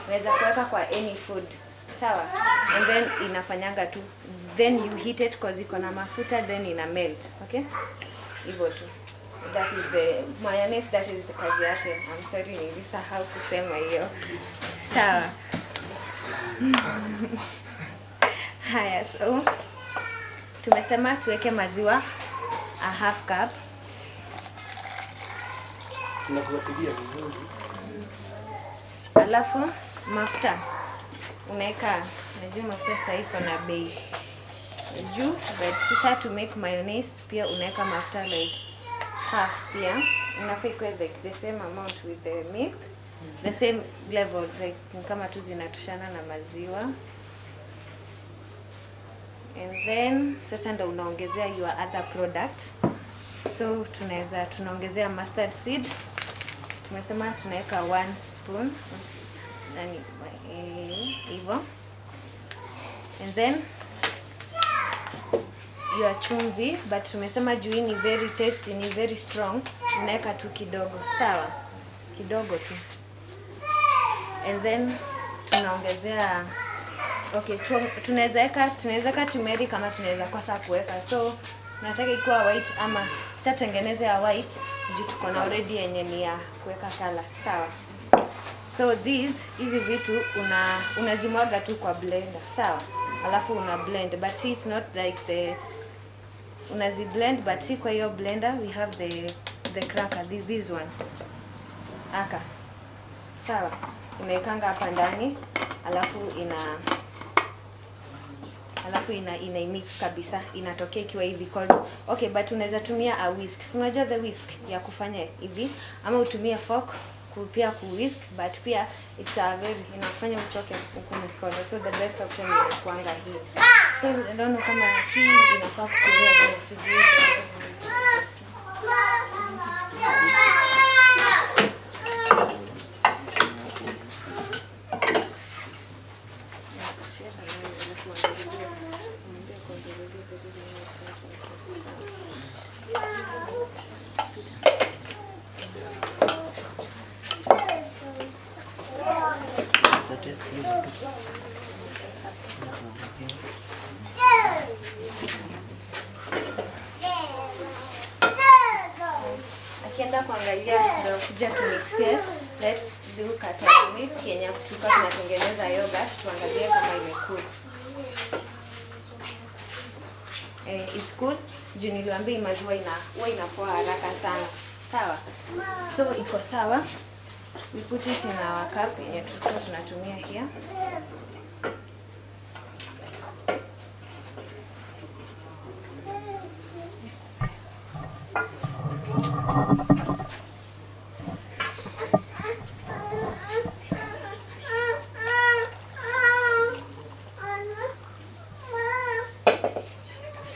unaweza kuweka kwa any food. Sawa? And then inafanyanga tu. Then you heat it cause iko na mafuta then ina melt. Okay? Hivyo tu. That is the mayonnaise, that is the kazi yake. I'm sorry nilisahau kusema hiyo. Sawa. Haya, so tumesema tuweke maziwa a half cup. Tunakuatilia vizuri. Alafu mafuta unaweka, najua mafuta sasa iko na bei juu, but sasa to make mayonnaise pia unaweka mafuta like half pia. Unafaa ikuwe like the same amount with the milk, the same level, like kama tu zinatoshana na maziwa. And then sasa ndo unaongezea your other products. So tunaongezea mustard seed. Tumesema tunaweka 1 spoon. Nani hivyo. And then your chumvi, but tumesema juu ni very tasty, ni very strong, tunaweka tu kidogo. Sawa? Kidogo tu. And then tunaongezea tunaweza weka turmeric kama tunaweza kosa kuweka. So nataka ikuwa white ama Acha tengeneze ya white juu tuko na already yenye ni ya kuweka color. Sawa. So hizi vitu unazimwaga tu kwa blender. Sawa. Alafu una blend, but see it's not like the unazi blend, but see kwa hiyo blender we have the cracker, this one. Aka. Sawa. Unaikanga hapa ndani, alafu ina mix kabisa, inatokea ikiwa hivi because okay, but unaweza tumia a whisk. Si unajua the whisk ya kufanya hivi, ama utumie fork pia ku whisk, but pia it's a very inafanya uchoke huko mikono. So the best option ni kuanga hii. So I don't know kama hii inafaa kutumia kwa sijui. Akienda kuangalia ndio kuja to mix it. Let's look at our milk yenye tulikuwa tunatengeneza yogurt, tuangalie kama imekula. It's cool. Juu niliwaambia maziwa inapoa haraka sana. Sawa? So iko sawa. We put it in our cup yenye tulikuwa tunatumia here.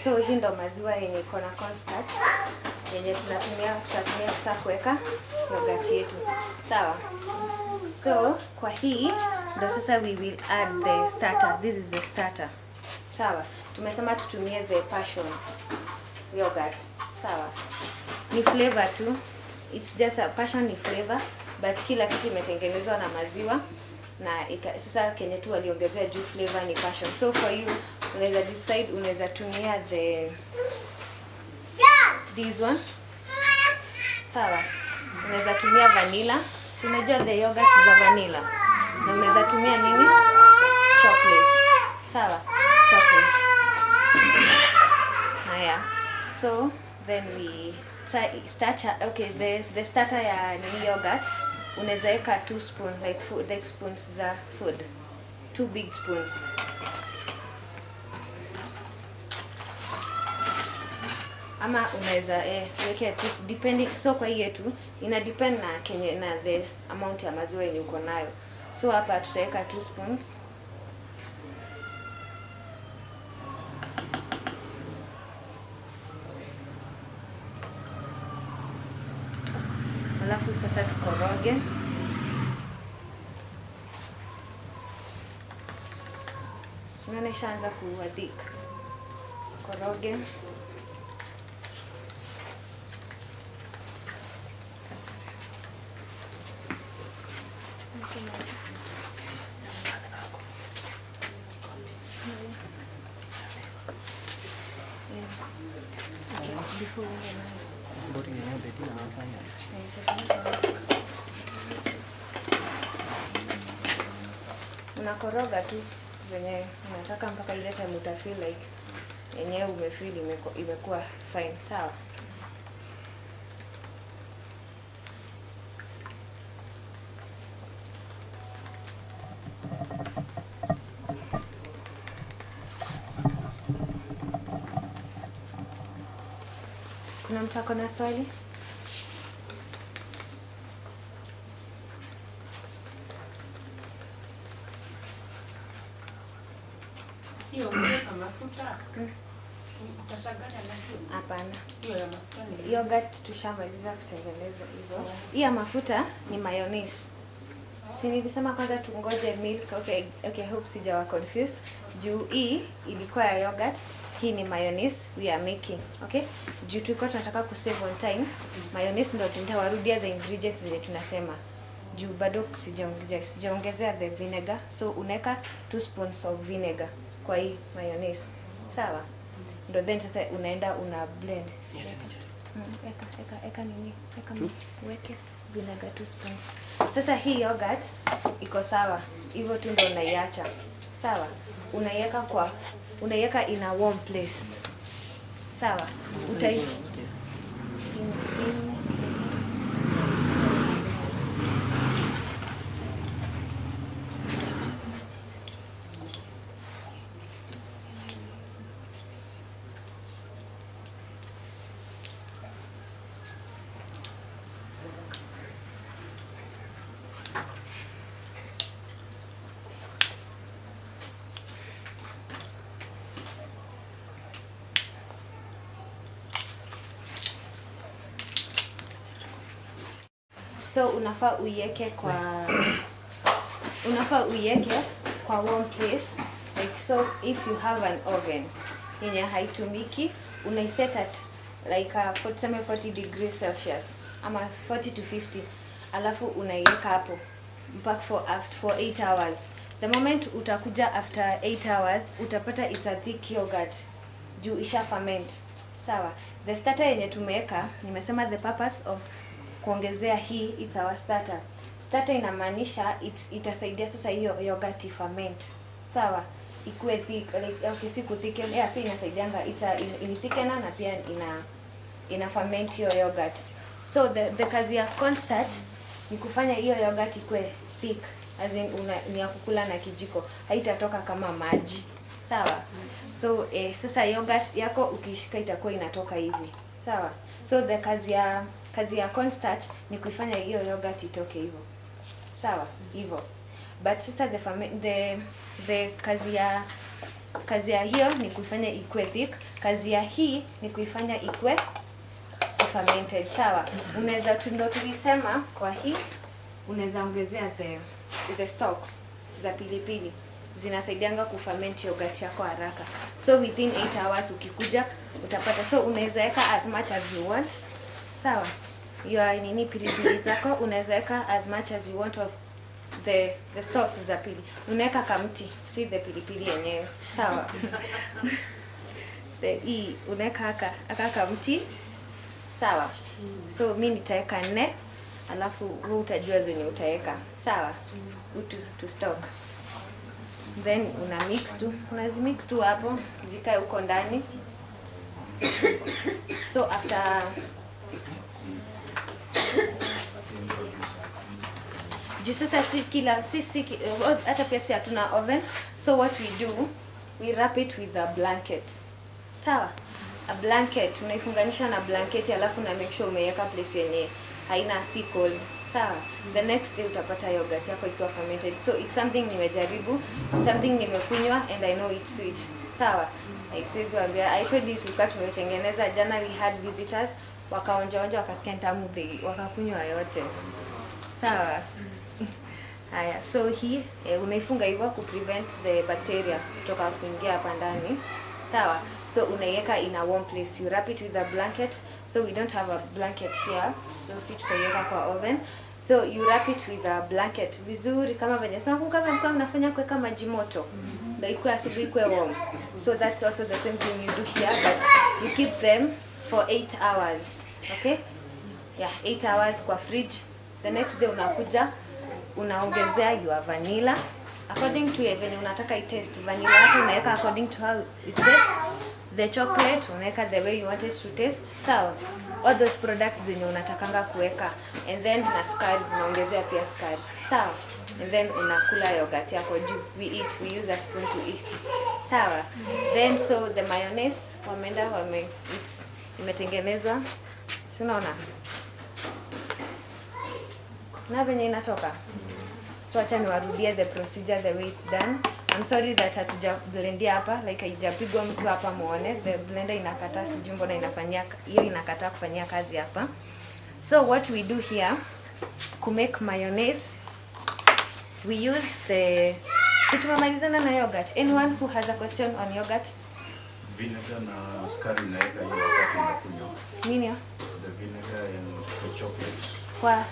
So hii ndo maziwa yenye iko na cornstarch yenye tutatumia sasa kuweka yogurt yetu. Sawa? So kwa hii ndo sasa we will add the starter. This is the starter. Sawa? Tumesema tutumie the passion yogurt. Sawa? Ni flavor tu. It's just a passion ni flavor, but kila kitu imetengenezwa na maziwa na sasa kenye tu waliongezea juu flavor ni passion. So for you unaweza decide unaweza tumia this one. Sawa? Unaweza tumia vanilla. Si unajua the yogurt za vanilla. Na unaweza tumia nini? Chocolate. Sawa? Chocolate. Haya. So then we start. Okay, the starter ya nini yogurt unaweza weka 2 spoons like spoons za food. 2 big spoons. Ama unaweza weke tu depending. So kwa hii yetu ina depend na kenye na the amount ya maziwa yenye uko nayo. So hapa tutaweka 2 spoons. Alafu sasa tukoroge. Unaona ishaanza kuwadik. Koroge. Unakoroga tu venye unataka mpaka ile time uta feel like yenyewe umefeel imekuwa fine. Sawa? Kuna mtu ako na swali? Hiyo mweka mafuta. Utasagana na hiyo. Hapana. Hiyo ya mafuta ni yogurt tushamaliza kutengeneza hivyo. Hii ya mafuta ni mayonnaise. Si nilisema kwanza tungoje milk. Okay, hope sijawa confused. Juu hii ilikuwa ya yogurt, hii ni mayonnaise we are making. Okay? Juu tuko tunataka ku save on time. Mayonnaise ndio nitawarudia the ingredients zenye tunasema. Juu bado sijaongezea the vinegar. So unaweka 2 spoons of vinegar kwa hii mayonnaise. Sawa? Ndio then sasa unaenda una blend. Eka nini? Weke vinegar 2 spoons. Sasa hii yogurt iko sawa. Hivyo tu ndio unaiacha. Sawa? Unaiweka in a warm place. Sawa? So unafaa uiweke kwa warm place. Like so if you have an oven yenye haitumiki, unaiset at like 40 degrees Celsius ama 40 to 50. Alafu unaiweka hapo mpaka for 8 hours. The moment utakuja after 8 hours utapata it's a thick yogurt juu isha ferment. Sawa? The starter yenye tumeweka, nimesema the purpose of kuongezea hii it's our starter. Starter inamaanisha itasaidia sasa hiyo yogurt ferment. Sawa? Ikuwe thick, like okay, si kuthicken, pia inasaidianga thickener na pia ina ferment hiyo yogurt. So the kazi ya cornstarch ni kufanya hiyo yogurt ikuwe thick, as in ni ya kukula na kijiko, haitatoka kama maji. Sawa? So sasa yogurt yako ukishika itakuwa inatoka hivi. Sawa? So the kazi ya cornstarch ni kuifanya hiyo yogurt itoke hivyo. Sawa? Hivyo. But sasa the kazi ya hiyo ni kuifanya ikue thick. Kazi ya hii ni kuifanya ikue fermented. Sawa? Unaweza tulisema kwa hii unaweza ongezea the stalks za pilipili. Zinasaidianga kuferment yogurt yako haraka. So within 8 hours ukikuja utapata. So unaweza weka as much as you want. Sawa? Pilipili zako unaweza weka as much as you want of the stalks za pili. Unaweka kamti, si the pilipili yenyewe. Sawa? Unaweka aka kamti. Sawa? So mimi nitaweka 4, alafu wewe utajua zenye utaweka. Sawa? To stock. Then unazimix tu hapo zikae huko ndani. So after sasa hata pia si hatuna oven, so what we do, we wrap it with a blanket. Sawa? A blanket unaifunganisha na blanket, alafu na make sure umeweka place yenye haina si cold. Sawa? The next day utapata yogurt yako ikiwa fermented. So it's something nimejaribu, something nimekunywa and I know it's sweet. Sawa? I told you tulikuwa tumetengeneza jana, we had visitors, wakaonja wakasikia tamu, wakakunywa yote. Sawa? Haya, so hii unaifunga hivyo ku prevent the bacteria kutoka kuingia hapa ndani. Sawa? So unaiweka in a warm place. You wrap it with a blanket. So we don't have a blanket here. So si tutaiweka kwa oven. So you wrap it with a blanket vizuri kama venye kama mnafanya kuweka maji moto. Ndio ikuwe asubuhi ikuwe warm. So that's also the same thing you do here, but you keep them for 8 hours. Okay? Yeah, 8 hours kwa fridge. The next day unakuja unaongezea your vanilla according to venye unataka i-taste. Vanilla yako unaweka according to how it tastes. The chocolate unaweka the way you want it to taste. Sawa? All those products zenye unatakanga kuweka, and then na sukari unaongezea pia sukari. Sawa? And then unakula yogurt yako juu. We use a spoon to eat. Sawa? Then so the mayonnaise imetengenezwa. Si unaona? Na venye inatoka. So acha niwarudie the procedure the way it's done. I'm sorry that hatuja blendia hapa, like haijapigwa mtu hapa muone. The blender inakataa, sijui mbona inakataa kufanyia kazi hapa. So what we do here, to make mayonnaise, we use tumemalizana na yogurt. Anyone who has a question on yogurt? Vinegar na sukari unaweka hiyo wakati unakunywa. Nini ya? The vinegar and the chocolate.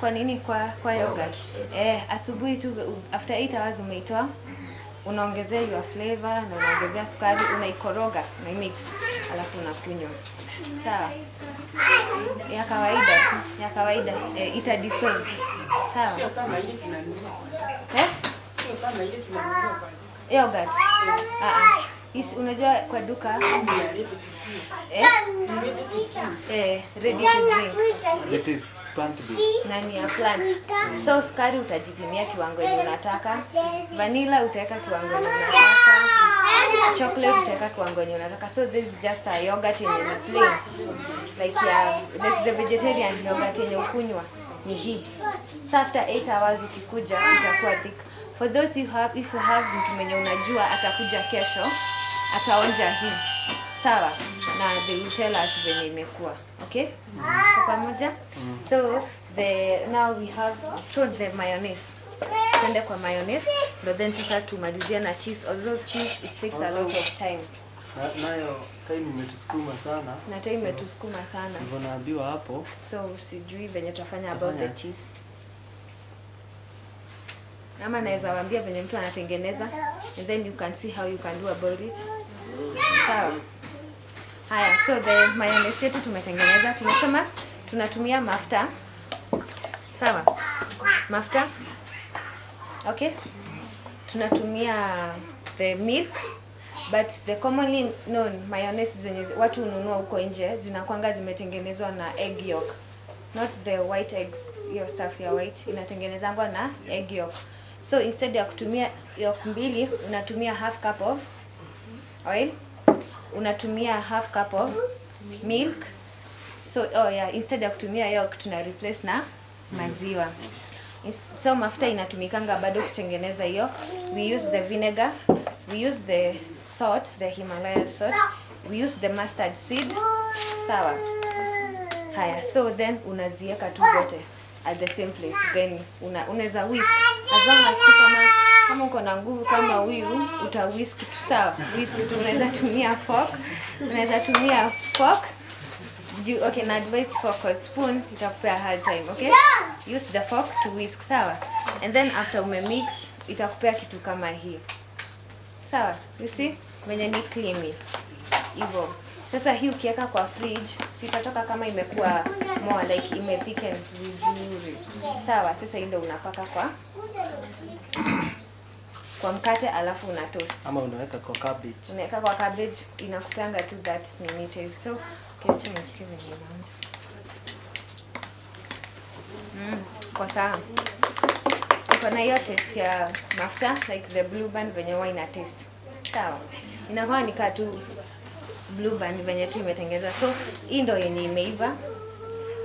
Kwa nini kwa yogurt? Asubuhi tu after 8 hours umeitoa, unaongezea your flavor na unaongezea sukari, unaikoroga, unaimix, alafu unakunywa. Sawa. Ya kawaida tu, ya kawaida. Ita dissolve. Sawa. Sio kama ile tunanunua. Sio kama ile tunanunua kwa yogurt. Unajua kwa duka ready to drink. It is plant-based. Nani ya plant. So sukari utajipimia kiwango yenye unataka. Vanilla utaweka kiwango yenye unataka. Chocolate utaweka kiwango yenye unataka. So this is just a yogurt yenye ni plain. Like the vegetarian yogurt yenye ukunywa ni hii. So after 8 hours ukikuja itakuwa thick. For those if you have mtu mwenye unajua atakuja kesho, ataonja hii. Sawa? Na they will tell us venye imekuwa. Okay? Kwa pamoja? So now we have the mayonnaise. Twende kwa mayonnaise. But then sasa tumalizia na cheese. Although cheese it takes a lot of time. Nayo time imetusukuma sana. Na time imetusukuma sana. Hivyo naambiwa hapo. So sijui venye tutafanya about the cheese. Ama naweza waambia venye mtu anatengeneza and then you can see how you can do about it. Sawa. Haya, so the mayonnaise yetu tumetengeneza. Tumesema tunatumia mafuta. Sawa. Mafuta. Okay? Tunatumia the milk, but the commonly known mayonnaise zenye watu hununua huko nje zinakuanga zimetengenezwa na egg yolk. Not the white eggs, hiyo stuff ya white inatengenezwa na egg yolk. So instead ya kutumia yolk mbili, unatumia half cup of oil, unatumia half cup of milk. So instead ya kutumia yolk tuna replace na maziwa. So mafuta inatumikanga bado kutengeneza hiyo. We use the vinegar, we use the salt, the Himalaya salt, we use the mustard seed. Sawa. Haya, so then unazieka tu zote at the same place, then unaweza whisk as long as kama uko na nguvu kama huyu uta whisk tu. Sawa, whisk tu. Unaweza tumia fork. Okay, na advice fork or spoon itakupea hard time. Okay, use the fork to whisk. Sawa, and then after umemix itakupea kitu kama hii. Sawa, you see venye ni creamy hivyo. Sasa hii ukiweka kwa fridge sitatoka kama imekuwa more like thicken vizuri. Sawa, sasa hii ndio unapaka kwa mkate alafu una toast. Ama unaweka kwa cabbage. Unaweka kwa cabbage inakupanga tu that nini taste. So kiacha nisikie vile inaonja. Kwa sawa. Iko na hiyo taste ya mafuta like the blue band venye huwa ina taste. Sawa. Inakuwa ni tu blue band venye tu imetengeneza. So hii ndio yenye imeiva.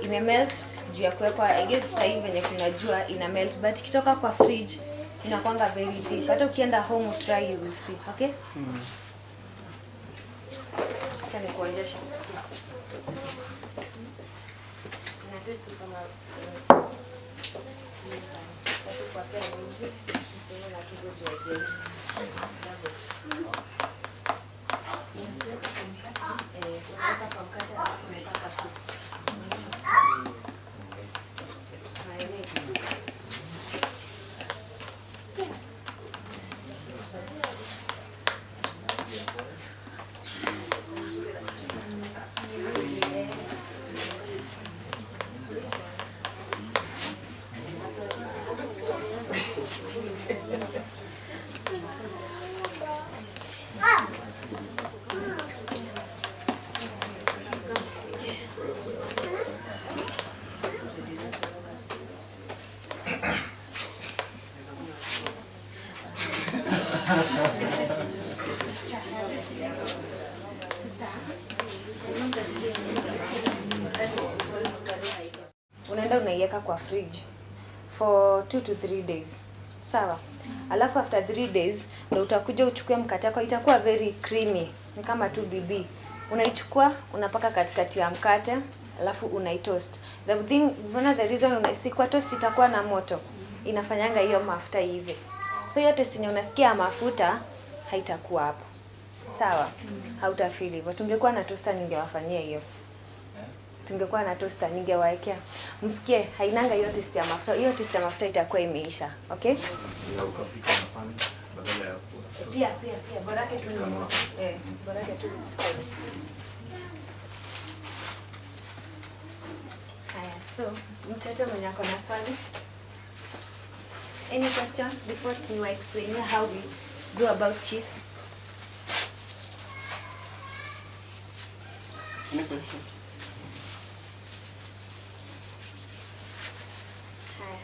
Ime melt juu ya kuwekwa. I guess sasa hivi venye tunajua ina melt, but ikitoka kwa fridge inakuanga very thick. Hata ukienda home try you will see. Okay? Acha nikuonyeshe. Ina taste kama kwa pia nyingi. Sio na kidogo ya jelly. Unaenda unaiweka kwa fridge for 2 to 3 days. Sawa. Alafu after 3 days ndio utakuja uchukue mkate wako, itakuwa very creamy. Ni kama tu bibi. Unaichukua, unapaka katikati ya mkate, alafu unaitoast. The reason unaisikwa toast itakuwa na moto. Inafanyanga hiyo mafuta hivi. So hiyo taste yenye unasikia mafuta haitakuwa hapo. Sawa? Hautafeel hivyo. Tungekuwa na toaster ningewafanyia hiyo. Tungekuwa na toaster ningewaekea. Msikie hainanga hiyo taste ya mafuta. Hiyo taste ya mafuta itakuwa imeisha. Okay? Ukapika na pani badala ya Pia. Borake tu ni moto. Borake tu. So, mtoto mwenye ako na swali? Any question before we explain how we go about cheese? Any question?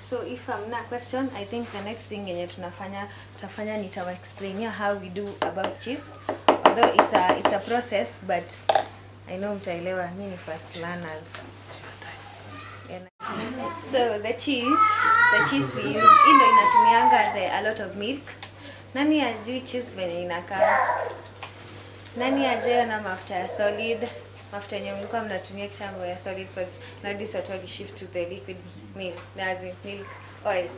So if I'm not question, I think the next thing yenye tutafanya nitawa-explainia how we do about cheese. Although it's a process, but I know mtaelewa, mimi ni first learners. So the cheese we use, ndo inatumianga a lot of milk. Nani ajui cheese venye inakaa? Nani ajui na mafuta ya solid? Mafuta yenye mlikuwa mnatumia kitambo ya solid, because now this totally shift to the liquid milk, that's milk oil.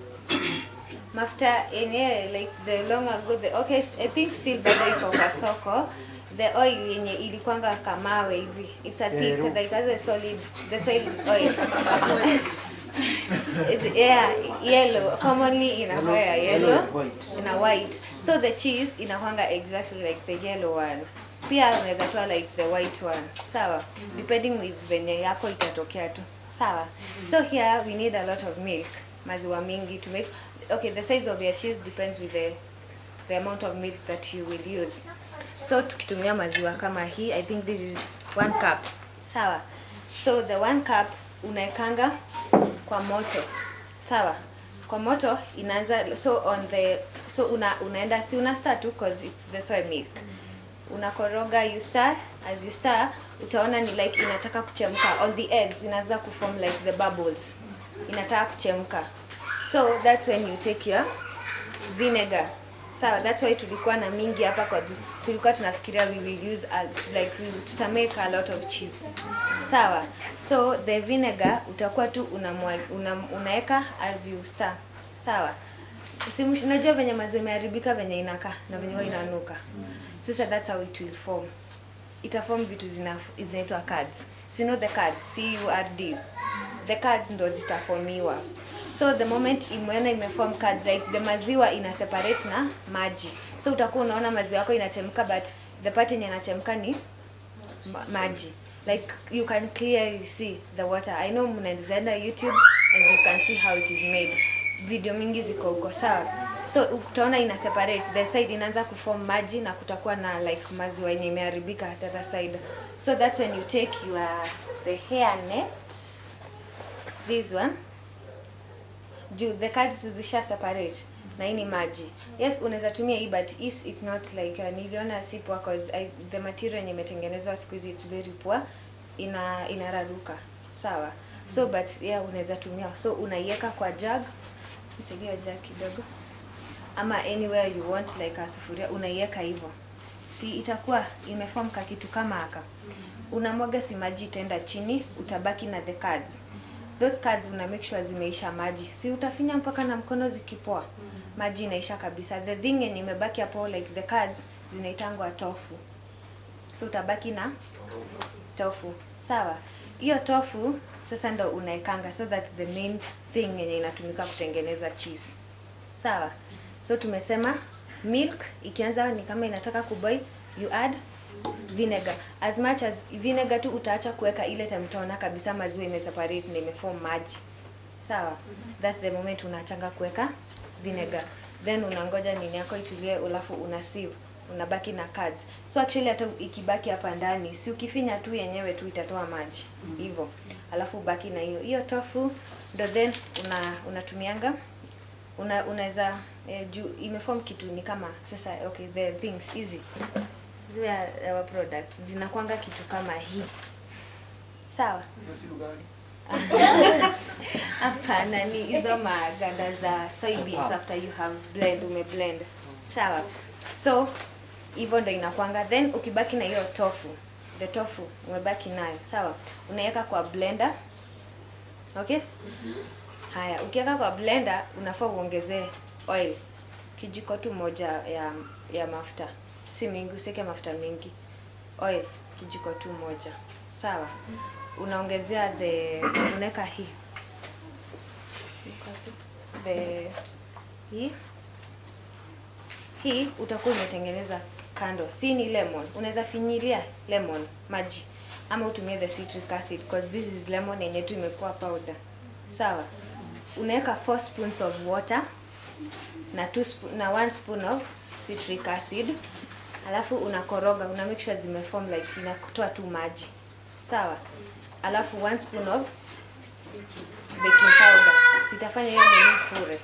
Mafuta yenye like the long ago, okay, I think still bado iko kwa soko. The oil yenye ilikuanga kamawe hivi, it's a thick like the solid oil. It's yellow, commonly inakuwa yellow na white. So the cheese inakuanga exactly like the yellow one. Pia unaweza toa like the white one. Sawa? Depending with venye yako itatokea tu. Sawa? So here we need a lot of milk. Maziwa mingi to make. Okay, the size of your cheese depends with the amount of milk that you will use. So tukitumia maziwa kama hii, I think this is 1 cup. Sawa? So the 1 cup unaekanga kwa moto. Sawa? Kwa moto inaanza, so unaenda si una start tu because it's the soy milk. Unakoroga, you stir. As you stir, utaona ni like inataka kuchemka. On the eggs inaanza kuform like the bubbles. Inataka kuchemka. So that's when you take your vinegar. Sawa, that's why tulikuwa na mingi hapa kwa tulikuwa tunafikiria we will use tuta make a lot of cheese. Sawa. So the vinegar utakuwa tu unaeka as you stir. Sawa. Unajua venye maziwa imeharibika venye inakaa na venye inanuka. Sasa that's how it will form. Ita form vitu zinaitwa curds. So you know the curds, C-U-R-D. The curds ndo zitaformiwa. So the moment imeform curds, like the maziwa ina separate na maji. So utakuwa unaona maziwa yako inachemka, but the part yenye inachemka ni maji. Like you can clearly see the water. I know mnaenda YouTube and you can see how it is made. Video mingi ziko huko, sawa. So utaona ina separate, the side inaanza kuform maji na kutakuwa na like maziwa yenye imeharibika the other side. So that's when you take the hair net, this one. The curds zisha separate na hii ni maji. Yes, unaweza tumia hii, but it's not like niliona si poa because the material yenye imetengenezwa siku hizi it's very poor, inararuka. Sawa. So but yeah, unaweza tumia. So unaiweka kwa jug. Nisaidie jug kidogo. Ama anywhere you want, like a sufuria, unaiweka hivyo. Si itakuwa imeform kitu kama haka. Unamwaga si maji itaenda chini, utabaki na the curds. Those curds una make sure zimeisha maji. Si utafinya mpaka na mkono zikipoa. Maji inaisha kabisa. The thing yenye imebaki hapo like the curds zinaitangwa tofu. So utabaki na tofu. Sawa. Hiyo tofu sasa ndo unaekanga, so that the main thing yenye inatumika kutengeneza cheese. Sawa. So tumesema milk ikianza ni kama inataka kuboil, you add vinegar. As much as vinegar tu utaacha kuweka ile time utaona kabisa maziwa imeseparate na imeform maji. Sawa? That's the moment unaachanga kuweka vinegar. Then unangoja nini yako itulie, alafu una sieve. Unabaki na curds. So actually hata ikibaki hapa ndani, si ukifinya tu yenyewe tu itatoa maji. Hivyo. Alafu baki na hiyo tofu, ndo then unatumianga unaweza juu imeform kitu ni kama sasa, okay, the things easy. Our products zinakuanga kitu kama hii. Sawa? Hapana, ni hizo maganda za soybeans after you have umeblend. Sawa? So hivyo ndo inakuanga. Then ukibaki na hiyo tofu, the tofu umebaki nayo, sawa? Unaweka kwa blender. Okay? Haya, ukiweka kwa blender unafaa uongezee oil. Kijiko tu moja ya mafuta. Si mingi, useke mafuta mingi. Oil kijiko tu moja. Sawa? Unaongezea unaweka hii. Hii utakuwa umetengeneza kando. Si ni lemon. Unaweza finyilia lemon maji. ama utumie the citric acid because this is lemon yenye tu imekuwa powder. Sawa? Unaweka 4 spoons of water na 1 spoon of citric acid. Alafu unakoroga, una make sure zimeform like inakutoa tu maji. Sawa? Alafu 1 spoon of baking powder. Sitafanya hiyo nini fure.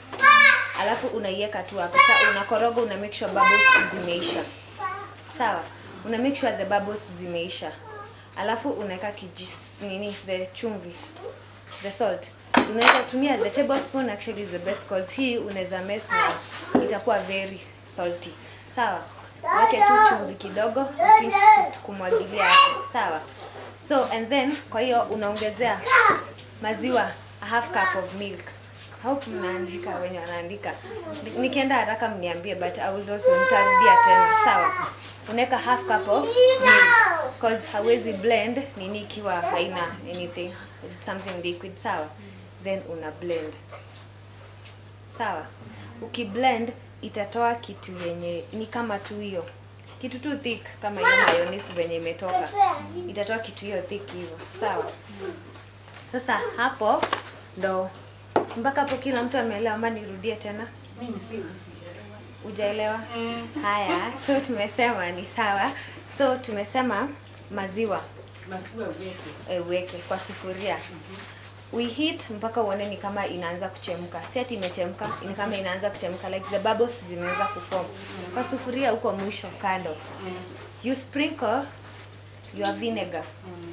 Alafu unaiweka tu hapo. Sasa unakoroga, una make sure bubbles zimeisha. Sawa? Una make sure the bubbles zimeisha. Alafu unaweka the chumvi, the salt. Unaweza tumia the tablespoon, actually is the best because hii unaweza mess na itakuwa very salty. Sawa? Weke tu chumvi kidogo, pinch kumwagilia hapo. Sawa? So and then kwa hiyo unaongezea maziwa, a half cup of milk. Hope mnaandika wenye wanaandika. Nikienda haraka mniambie, but I will also nitarudia tena. Sawa? Unaweka half cup of milk because hawezi blend nini ikiwa haina anything, something liquid. Sawa? Then una blend. Sawa? Ukiblend itatoa kitu yenye ni kama tu hiyo kitu tu thick, kama hiyo mayonnaise venye imetoka, itatoa kitu hiyo thick hivyo. Sawa? Sasa hapo ndo mpaka hapo kila mtu ameelewa ama nirudie tena? Mimi sielewa. Ujaelewa? Haya, so tumesema ni sawa. So tumesema maziwa uweke kwa sufuria. We heat mpaka uone ni kama inaanza kuchemka. Si ati imechemka, ni kama inaanza kuchemka, like the bubbles zimeanza kuform. Kwa sufuria huko mwisho kando. You sprinkle your vinegar.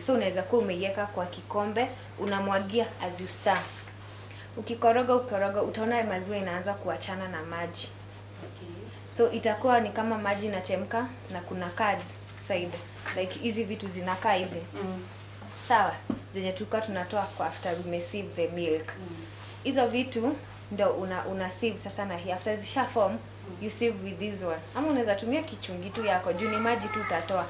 So unaweza kuwa umeiweka kwa kikombe, unamwagia as you stir. Ukikoroga utaona maziwa inaanza kuachana na maji. So itakuwa ni kama maji inachemka na kuna curds side. Like hizi vitu zinakaa hivi. Sawa? Zenye tunatoa kwa after we sieve the milk. Hizo vitu ndio una sieve sasa, na hii after zisha form you sieve with this one. Ama unaweza tumia kichungi tu yako, juu ni maji tu utatoa.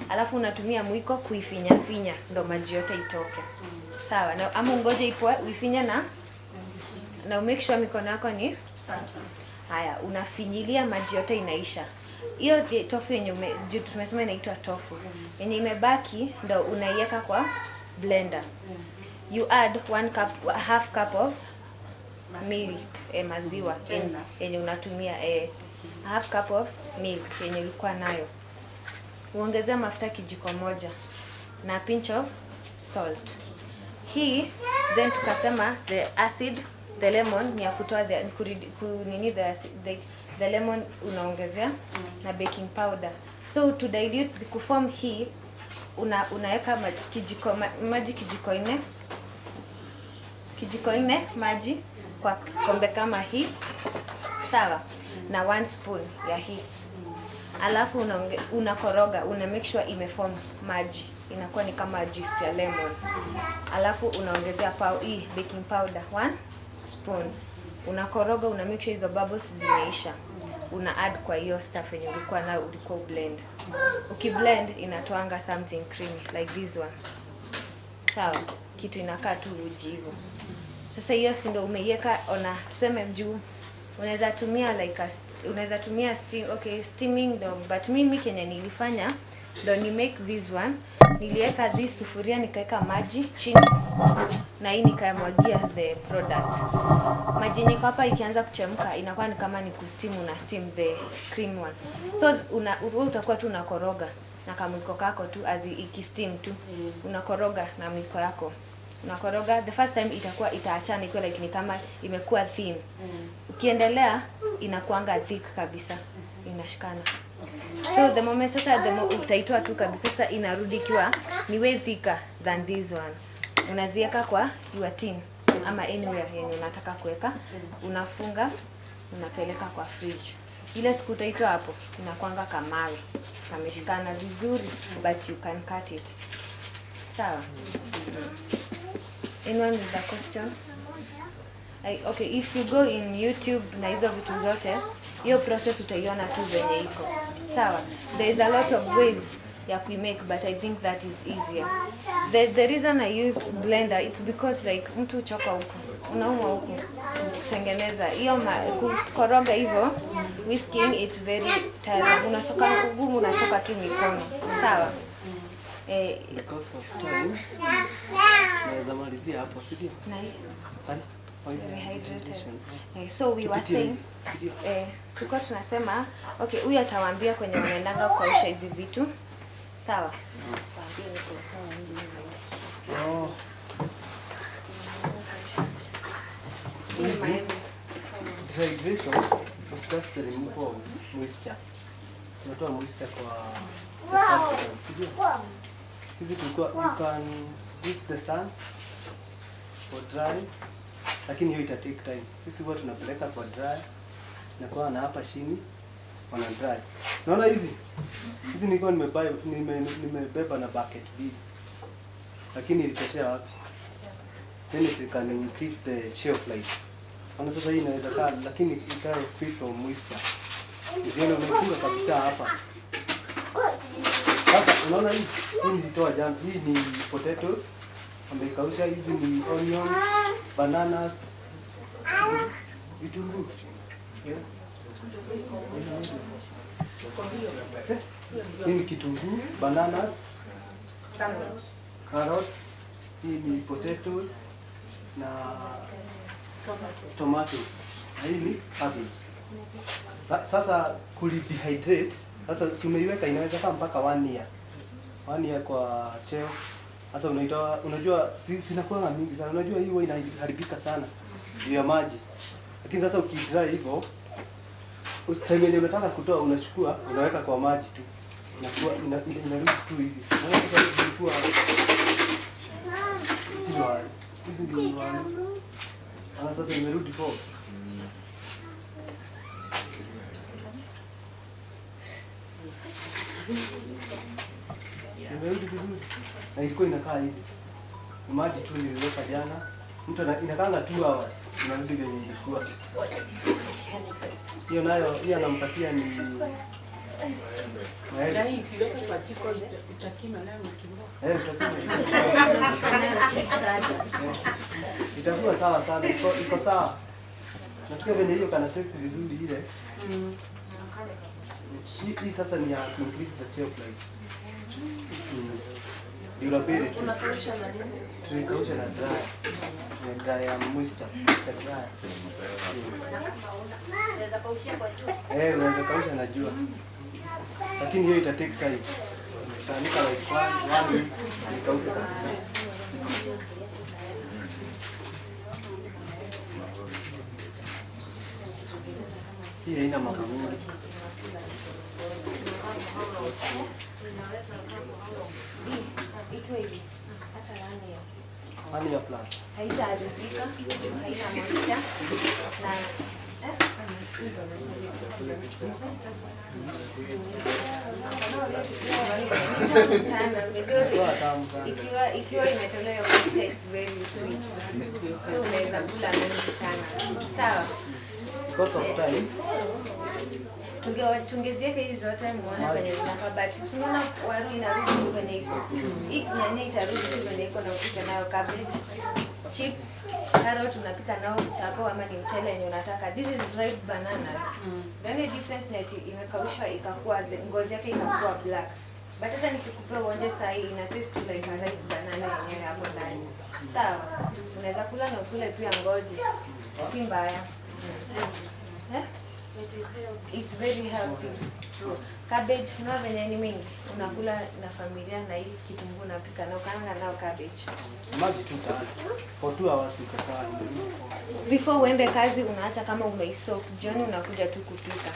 Alafu unatumia mwiko kuifinya ndio maji yote itoke. Sawa? Na ama ungoje ipoe uifinya na make sure mikono yako ni safi. Haya, unafinyilia maji yote inaisha. Hiyo tofu yenye tumesema inaitwa tofu. Yenye imebaki ndio unaiweka kwa blender. You add half cup of milk, maziwa yenye unatumia, half cup of milk yenye ulikuwa nayo. Uongezea mafuta kijiko moja na pinch of salt. Hii then tukasema the acid, the lemon ni ya kutoa the lemon unaongezea na baking powder. So to dilute the kuform hii unaweka maji kijiko nne maji kwa kombe kama hii. Sawa? Na 1 spoon ya hii. Alafu unakoroga, una make sure imeform maji. Inakuwa ni kama juice ya lemon. Alafu unaongezea hii baking powder 1 spoon. Unakoroga, una make sure hizo bubbles zimeisha. Una add kwa hiyo stuff yenye ulikuwa blend. Ukiblend inatoanga something creamy like this one. Sawa? Kitu inakaa tu uji hivyo. Sasa hiyo si ndio umeiweka tuseme juu. Unaweza tumia steaming though, but mimi kenye nilifanya ndio ni make this one. Niliweka this sufuria nikaweka maji chini na hii nikamwagia the product. Maji yenye hapa ikianza kuchemka inakuwa ni kama ni kusteam, una steam the cream one. So utakuwa tu unakoroga na kamwiko kako tu as ikisteam tu. Unakoroga na mwiko yako. Unakoroga, the first time itaachana ikiwa like ni kama imekuwa thin. Ukiendelea inakuanga thick kabisa. Inashikana. So the moment utaitoa tu kabisa, sasa inarudi ikiwa ni way thicker than this one. Unaziweka kwa your tin ama anywhere yenye unataka kuweka. Unafunga, unapeleka kwa fridge. Ile siku utaitoa hapo inakuanga kamawe. Kameshikana vizuri, but you can cut it. Sawa? Anyone with a question? Okay, if you go in YouTube na hizo vitu zote, hiyo process utaiona tu venye iko. Sawa? There is a lot of ways ya kuimake, but I think that is easier. The reason I use blender, it's because like mtu uchoka huko, unauma huko kutengeneza hiyo kukoroga hivyo, whisking it's very tiring. Unasoka ngumu, unachoka tu mikono. Sawa? Because of time, naweza malizia hapo, si ndio? So we were saying, tulikuwa tunasema, okay, huyu atawaambia kwenye wanaendanga kukausha hizi vitu. Sawa? Dehydration is just the removal of moisture. Tunatoa moisture kwa substance, sio? Hizi tulikuwa you can use the sun for dry, lakini hiyo ita take time. Sisi huwa tunapeleka kwa dry na kwa na hapa chini wana dry. Naona hizi nilikuwa nimebeba na bucket mbili. Lakini ilitoshea wapi? Then it can increase the shelf life. Ana sasa hii inaweza kaa lakini ikae free from moisture. Usione umefunga kabisa hapa. Sasa unaona hii nilitoa jana. Hii ni potatoes. Amekausha. Hizi ni onions, bananas, vitunguu. Yes. Hii ni kitunguu, bananas, carrots. Hii ni potatoes na tomatoes. Na hii ni cabbage. Sasa kulidehydrate, sasa umeiweka inaweza kama mpaka 1 year. 1 year kwa shelf. Sasa unajua zinakuwa mingi sana. Unajua hii huwa inaharibika sana juu ya maji. Lakini sasa ukidry hivyo, time yenye unataka kutoa unachukua, unaweka kwa maji tu. Inakuwa inarudi tu hivi. Unaweza kuchukua hizi ndio ana sasa imerudi kwa imerudi vizuri na ilikuwa inakaa hivi. Maji tu niliweka jana, mtu inakaanga 2 hours inarudi venye ilikuwa. Hiyo nayo anampatia ni Na hii kidogo kwa jiko utakima nayo mkimo. Itakuwa sawa sana, iko sawa. Nasikia venye hiyo kana taste vizuri ile. Hii sasa ni ya increase the shelf life. Durability. Unakausha na nini? Tunakausha na dry. Na dry ya moisture. Dry. Unaweza kaushia kwa jua. Unaweza kausha na jua. Lakini hiyo ita take time. Itanika like 1 week ikauke kabisa. Hii haina mambo mengi. Ikiwa hivi, hata nani ya? Honey plus. Haitaharibika, haina moisture na ikiwa imetolewa moisture, it's very sweet. So unaweza kula mengi sana. Sawa? Because of time. Tungeziweka hizi zote muone kwenye zinakaa, but tunaona waru inarudi tu kwenye iko. Hii nyanya itarudi tu kwenye iko na upika nayo cabbage, chips, carrot unapika nao chapo ama ni mchele yenye unataka. This is dried banana. The only difference ni ati imekaushwa ikakuwa ngozi yake ikakuwa black. But hata nikikupea uonje saa hii ina taste like a dried banana yenyewe hapo ndani. Sawa? Unaweza kula na ukule pia ngozi. Si mbaya. It's very healthy. True. Cabbage, na venye ni mingi, unakula na familia na hii kitunguu unapika na ukaanga nao cabbage. Maji tu tayari. For 2 hours iko sawa. Before uende kazi unaacha kama umeisoak, jioni unakuja tu kupika.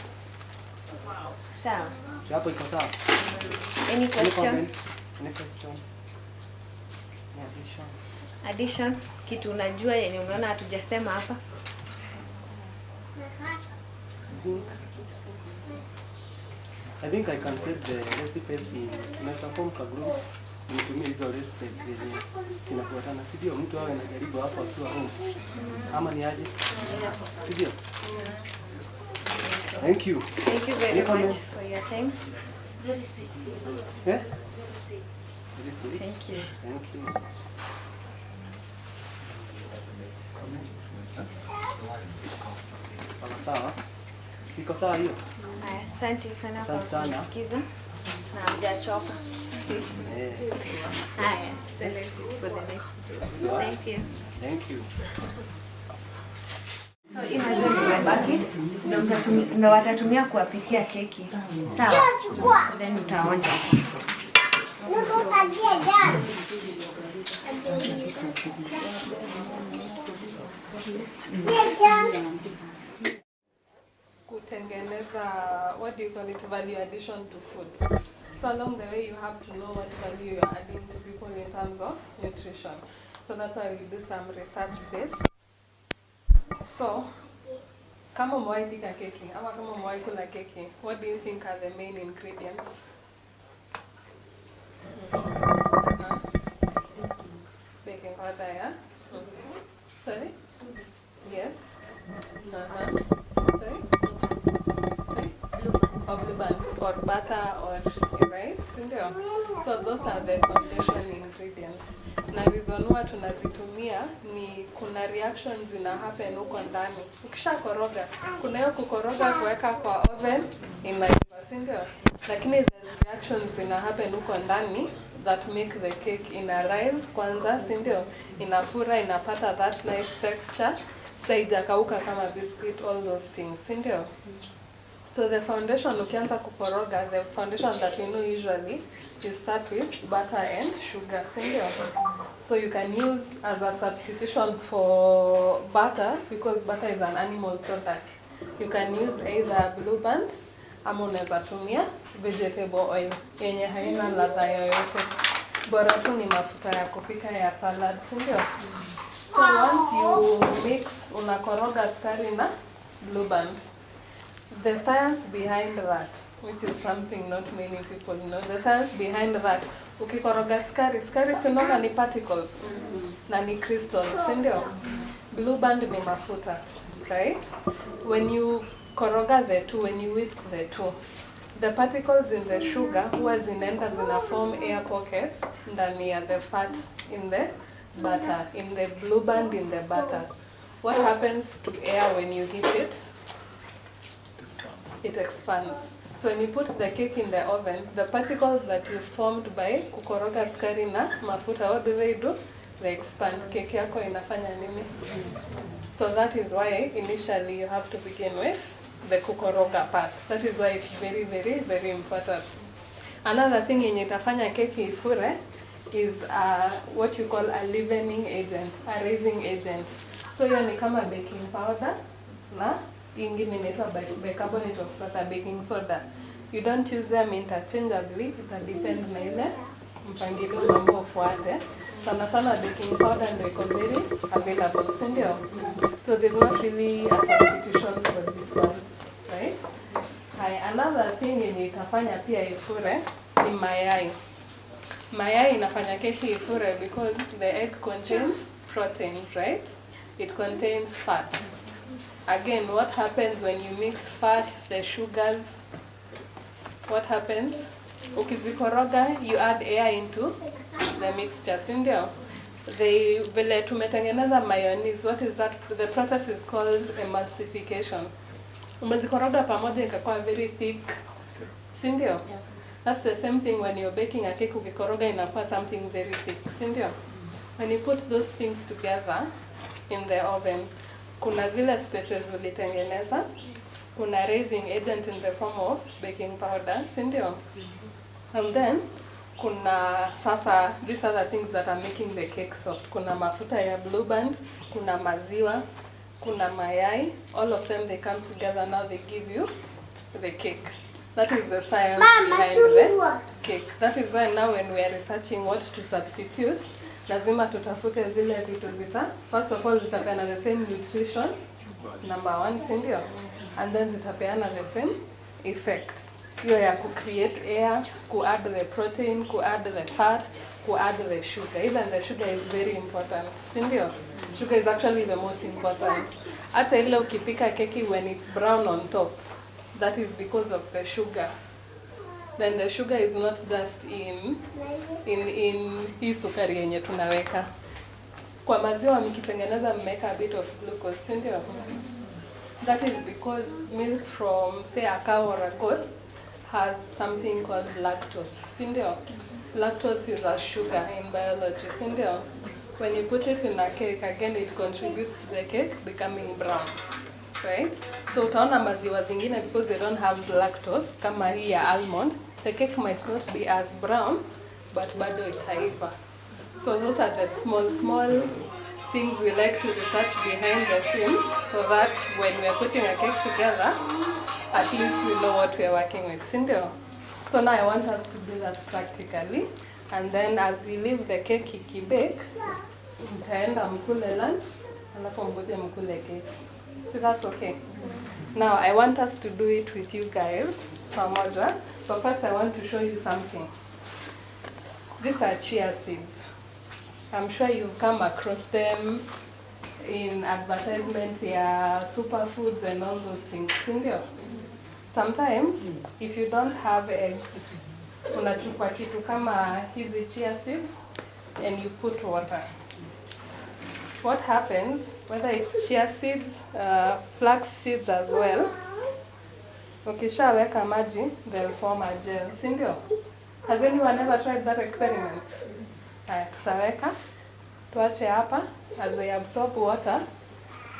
Sawa? Si hapo iko sawa? Any question? Any question? Addition, kitu unajua yenye umeona hatujasema hapa? I think I can set the recipes in Mesaform ka group. Nitumie hizo recipes vile zinafuatana. Si ndio mtu awe anajaribu hapo akiwa home. Ama ni aje? Si ndio? Thank you. Thank you very much for your time. Very sweet. Yeah? Very sweet. Very sweet. Thank you. Thank you. Sawa. Siko sawa hiyo? Asante sana kwa Asante sana. kunisikiza na hamjachoka. Haya, so let's go for the next group. Thank you. Thank you. So hii maziwa imebaki ndio watatumia kuwapikia keki. Sawa? Then utaonja. Kutengeneza, what do you call it, value addition to food. So along the way you have to know what value you're adding to people in terms of nutrition. So that's why we do some research based. So kama umewahi pika keki ama kama umewahi kula keki, what do you think are the main ingredients? Baking powder, yeah? Sorry? Yes. Sorry? Or blue band, or butter, or right? So those are the foundation ingredients. Na reason why tunazitumia ni kuna reactions zina happen huko ndani. Ukisha koroga, kuna hiyo kukoroga kuweka kwa oven inaiva, si ndio? Lakini there's reactions zina happen huko ndani that make the cake ina rise kwanza, si ndio? Inafura, inapata that nice texture, haijakauka kama biscuit, all those things, si ndio? So the foundation, ukianza kukoroga, the foundation that we know usually, you start with butter and sugar, si ndio? So you can use as a substitution for butter, because butter is an animal product. You can use either blue band ama unaweza tumia vegetable oil yenye haina ladha yoyote, bora tu ni mafuta ya kupika ya salad, si ndio? So once you mix, unakoroga sukari na blue band. The science behind that, which is something not many people know, the science behind that, ukikoroga sukari sinaona ni particles na ni crystals, si ndio? Blue band ni mafuta, right? When you koroga the two, when you whisk the two, the particles in the sugar huwa zinaenda zina form air pockets ndani ya the fat in the butter, in the blue band in the butter. What happens to air when you heat it? It expands. So when you put the cake in the oven, the particles that you formed by kukoroga sukari na mafuta, what do? They expand. Cake yako inafanya nini? So that is why initially you have to begin with the kukoroga part. That is why it's very, very, very important. Another thing yenye itafanya keki ifure is what you call a leavening agent, a raising agent. So hiyo ni kama baking powder na ingine inaitwa bicarbonate of soda, baking soda. You don't use them interchangeably, it depends na ile mpangilio ambao ufuate. Sana sana baking powder ndio iko very available, si ndio? So there's not really a substitution for this one, right? Another thing yenye itafanya pia ifure ni mayai. Mayai inafanya keki ifure because the egg contains protein, right? It contains fat. Again, what happens when you mix fat, the sugars? What happens? Ukizikoroga, you add air into the mixture, si ndio? Vile tumetengeneza mayonnaise, what is that? The process is called emulsification. Umezikoroga pamoja ikakuwa very thick, si ndio? Yeah. That's the same thing when you're baking a cake, ukikoroga inakuwa something very thick, si ndio? When you put those things together in the oven, kuna zile spaces ulitengeneza, kuna raising agent in the form of baking powder, si ndio? And then kuna sasa these are the things that are making the cake soft. Kuna mafuta ya blue band, kuna maziwa, kuna mayai, all of them they come together, now they give you the cake. That is the science behind the cake. That is why now when we are researching what to substitute, lazima tutafute zile vitu first of all zitapeana the same nutrition, number one, si ndio? And then zitapeana the same effect. Hiyo ya create air, add the protein, add the fat, add the sugar. Even the sugar is very important, si ndio? Sugar is actually the most important. Hata ile ukipika keki when it's brown on top, that is because of the sugar. Then the sugar is not just in hii sukari yenye tunaweka. Kwa maziwa mkitengeneza mmeka a bit of glucose, si ndio? That is because milk from say a cow or a goat has something called lactose, si ndio? lactose is a sugar in biology, sindio? When you put it in a cake, again it contributes to the cake becoming brown, right? So utaona maziwa zingine, because they don't have lactose, kama hii ya almond, the cake might not be as brown, but bado itaiva. So those are the small things we like to research behind the scenes, so that when we are putting a cake together, at least we know what we are working with, sindio? So now I want us to do that practically, and then as we leave the cake ikibake, mtaenda mkule lunch, alafu mkuje mkule cake. So that's okay. Now I want us to do it with you guys, pamoja, but first I want to show you something. These are chia seeds. I'm sure you've come across them in advertisements, superfoods and all those things, sindio? Sometimes, if you don't have eggs, unachukua kitu kama hizi chia seeds and you put water. What happens, whether it's chia seeds, flax seeds as well, ukishaweka maji, they'll form a gel, sindio? Has anyone ever tried that experiment? Haya, tutaweka, tuache hapa, as they absorb water,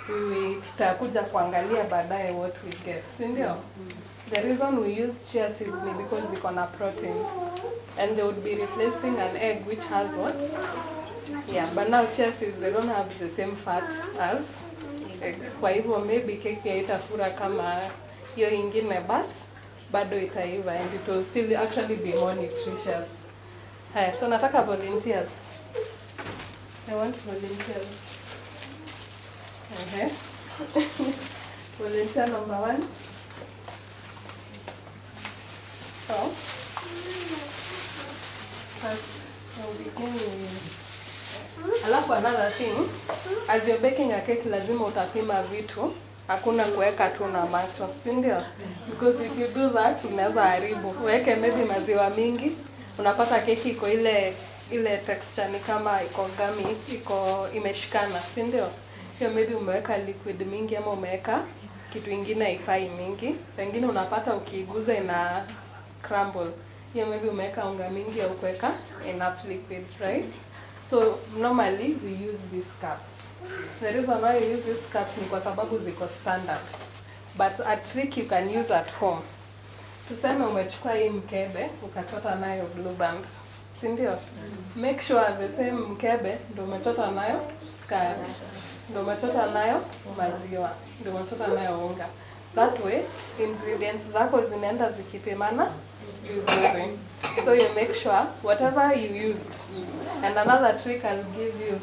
tutakuja kuangalia baadaye what we get, sindio? The reason we use chia seeds is because they contain protein, and they would be replacing an egg which has what? Yeah, but now chia seeds, they don't have the same fat as eggs. Kwa hivyo maybe keki haitafura kama hiyo ingine, but bado itaiva, and it will still actually be more nutritious. Haya, so nataka volunteers. I want volunteers. Okay. Volunteer number 1. So, first we'll begin with... Alafu another thing, as you're baking a cake, lazima utapima vitu, hakuna kuweka tu na macho, sindio? Because if you do that, unaweza haribu. Uweke maybe maziwa mingi, unapata keki iko ile texture ni kama iko gummy, iko imeshikana, sindio? Hiyo maybe umeweka liquid mingi ama umeweka kitu ingine haifai mingi. Saa ingine unapata ukiiguza ina crumble. Hiyo maybe umeweka unga mingi au kuweka enough liquid, right? So normally we use these cups. The reason why we use these cups ni kwa sababu ziko standard. But a trick you can use at home. Tuseme umechukua hii mkebe, ukachota nayo blue band, sindio? Make sure the same mkebe ndio umechota nayo sukari, ndio umechota nayo maziwa, ndio umechota nayo unga. That way, ingredients zako zinaenda zikipimana vizuri. So you make sure whatever you used. And another trick I'll give you.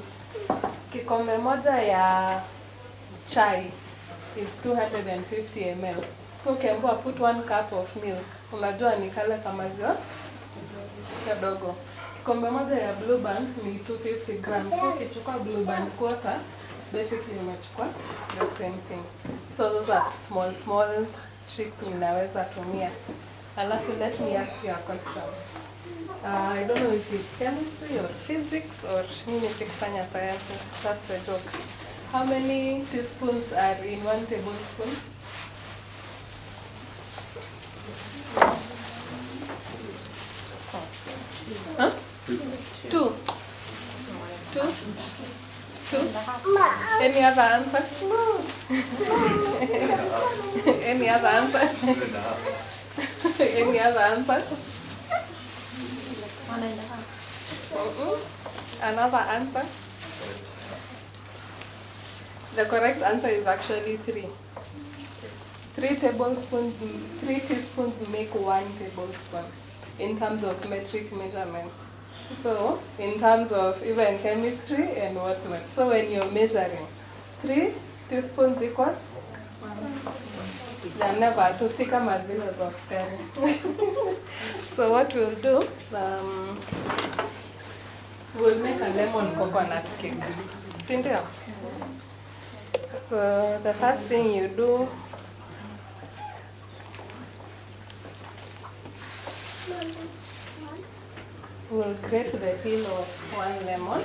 Kikombe moja ya chai is 250 ml. So ukiambiwa put 1 cup of milk, unajua ni kale kama maziwa kidogo. Kikombe moja ya blue band ni 250 grams. So ukichukua blue band quarter, basically umechukua the same thing. So those are small tricks unaweza tumia. Alafu let me ask you a question. I don't know if it's chemistry or physics or nini sikufanya science. That's the joke. How many teaspoons are in 1 tablespoon? Huh? 2. 2? Any other answer? Any other answer? Any other answer? 1.5. Another answer? The correct answer is actually 3. 3 tablespoons, 3 teaspoons make 1 tablespoon in terms of metric measurement. So, in terms of even chemistry and whatnot. So when you're measuring, 3 teaspoons equals? They're never to see kama zile za sukari. So what we'll do, we'll make a lemon coconut cake. Cynthia? So the first thing you do, we'll grate the peel of 1 lemon.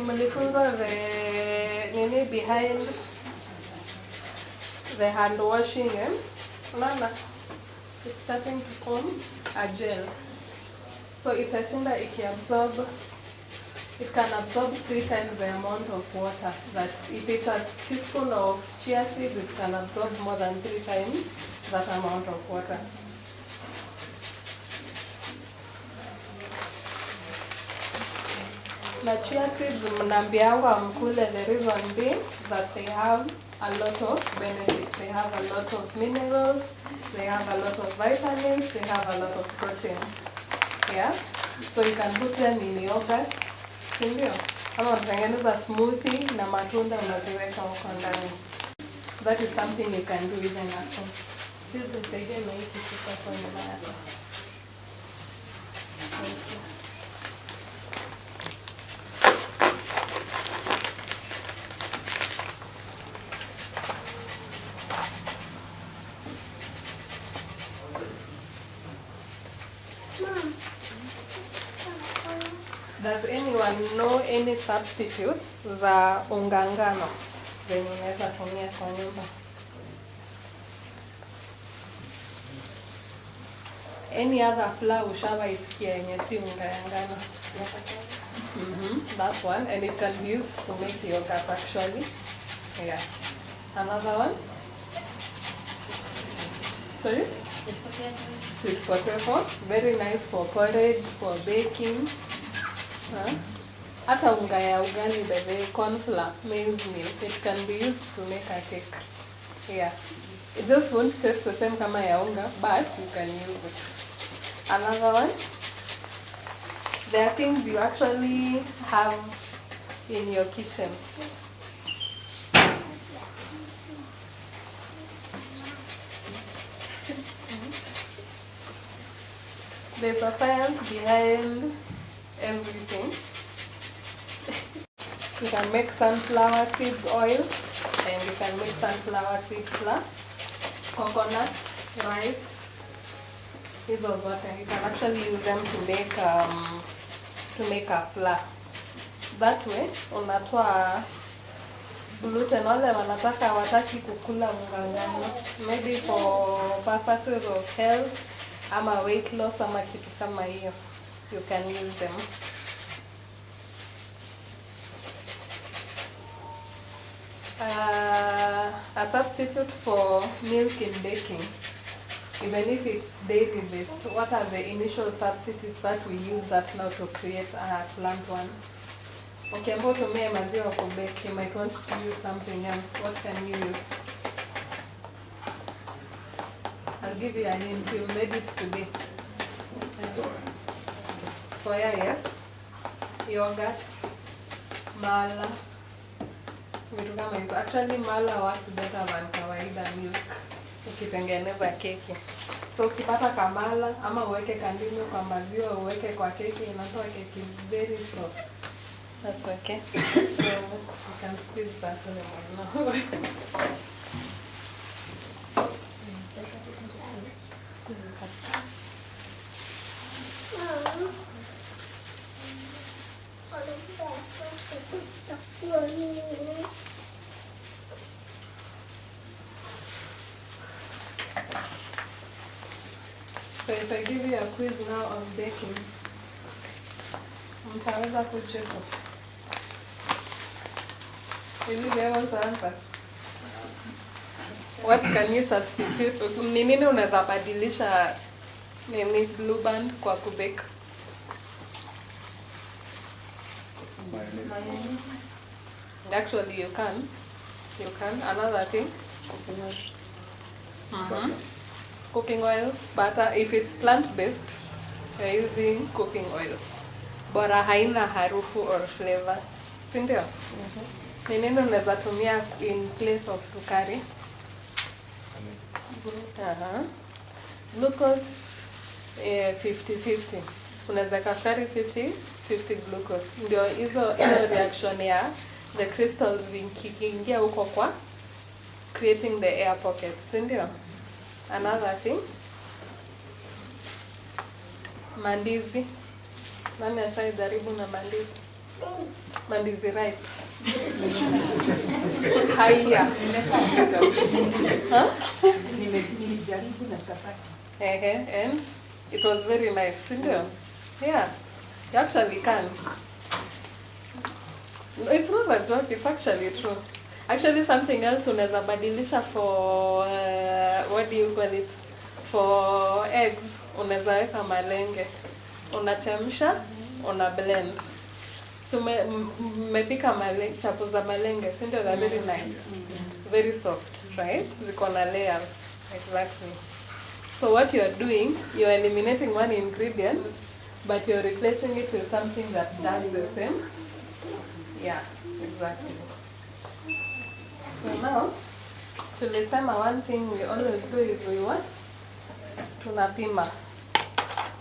Mlifunzwa nini behind the hand washing unaona it's starting to form a gel, so itashinda ikiabsorb. It can absorb 3 times the amount of water. That if it's a teaspoon of chia seeds, it can absorb more than 3 times that amount of water. Na chia seeds mnaambiwa mkule, the reason being that they have a lot of benefits. They have a lot of minerals, they have a lot of vitamins, they have a lot of protein. Yeah? So you can put them in yogurt. Ndio. Kama unatengeneza smoothie na matunda unaziweka huko ndani. That is something you can do even at home. This is the game I used to put on the bar. Does anyone know any substitutes za unga ngano zenye unaweza tumia kwa nyumba? Any other flour ushawaisikia yenye si unga ya ngano? That's one, and it can be used to make yogurt actually. Yeah. Another one? Sorry? Sweet potato. Very nice for porridge, for baking. Hata unga ya ugali, the corn flour, maize meal, it can be used to make a cake. Yeah. It just won't taste the same kama ya unga, but you can use it. Another one, there are things you actually have in your kitchen. There's a science behind everything. You can make sunflower seeds oil, and you can make sunflower seed flour, coconut, rice. These are what you can actually use them to make a flour. That way, unatoa gluten. Wale wanataka wataki kukula unga ngano, maybe for purposes of health ama weight loss ama kitu kama hiyo, you can use them. A substitute for milk in baking, even if it's dairy based, what are the initial substitutes that we use that now to create a plant one? Okay, I'm going to make maziwa for bake. You might want to use something else. What can you use? I'll give you a hint. You made it today. Soya, yes. Yogurt, mala. Actually, mala works better than kawaida milk ukitengeneza keki. So ukipata kamala ama uweke kandini kwa maziwa uweke kwa keki, inatoa keki very soft. That's okay. So you can squeeze that lemon now. So if I give you a quiz now on baking, mtaweza kucheka. Hivi leo answer. What can you substitute? Ni nini unaweza badilisha nini blue band kwa kubake? Actually you can. Another thing? Cooking oil, butter. If it's plant-based, you're using cooking oil. Bora haina harufu or flavor. Sindio? Ni nini unaweza tumia in place of sukari? Glucose 50-50. Unaweza sukari 50 glucose. Ndio hizo reaction ya the crystals vikiingia huko kwa creating the air pockets. Sindio? Another thing, mandizi. Nani ashaijaribu na mandizi? Mandizi ripe. Haya. Huh? Nilijaribu na chapati. And it was very nice, sindio? Yeah, you actually can. It's not a joke, it's actually true. Actually, something else unaweza badilisha for, what do you call it? For eggs, unaweza weka malenge. Unachemsha, una blend. So mepika chapo za malenge, sindio? They're very nice. Very soft, right? Ziko na layers. Exactly. So what you're doing, you're eliminating one ingredient, but you're replacing it with something that does the same. Yeah, exactly. So now, tulisema one thing we always do is we what? Tunapima.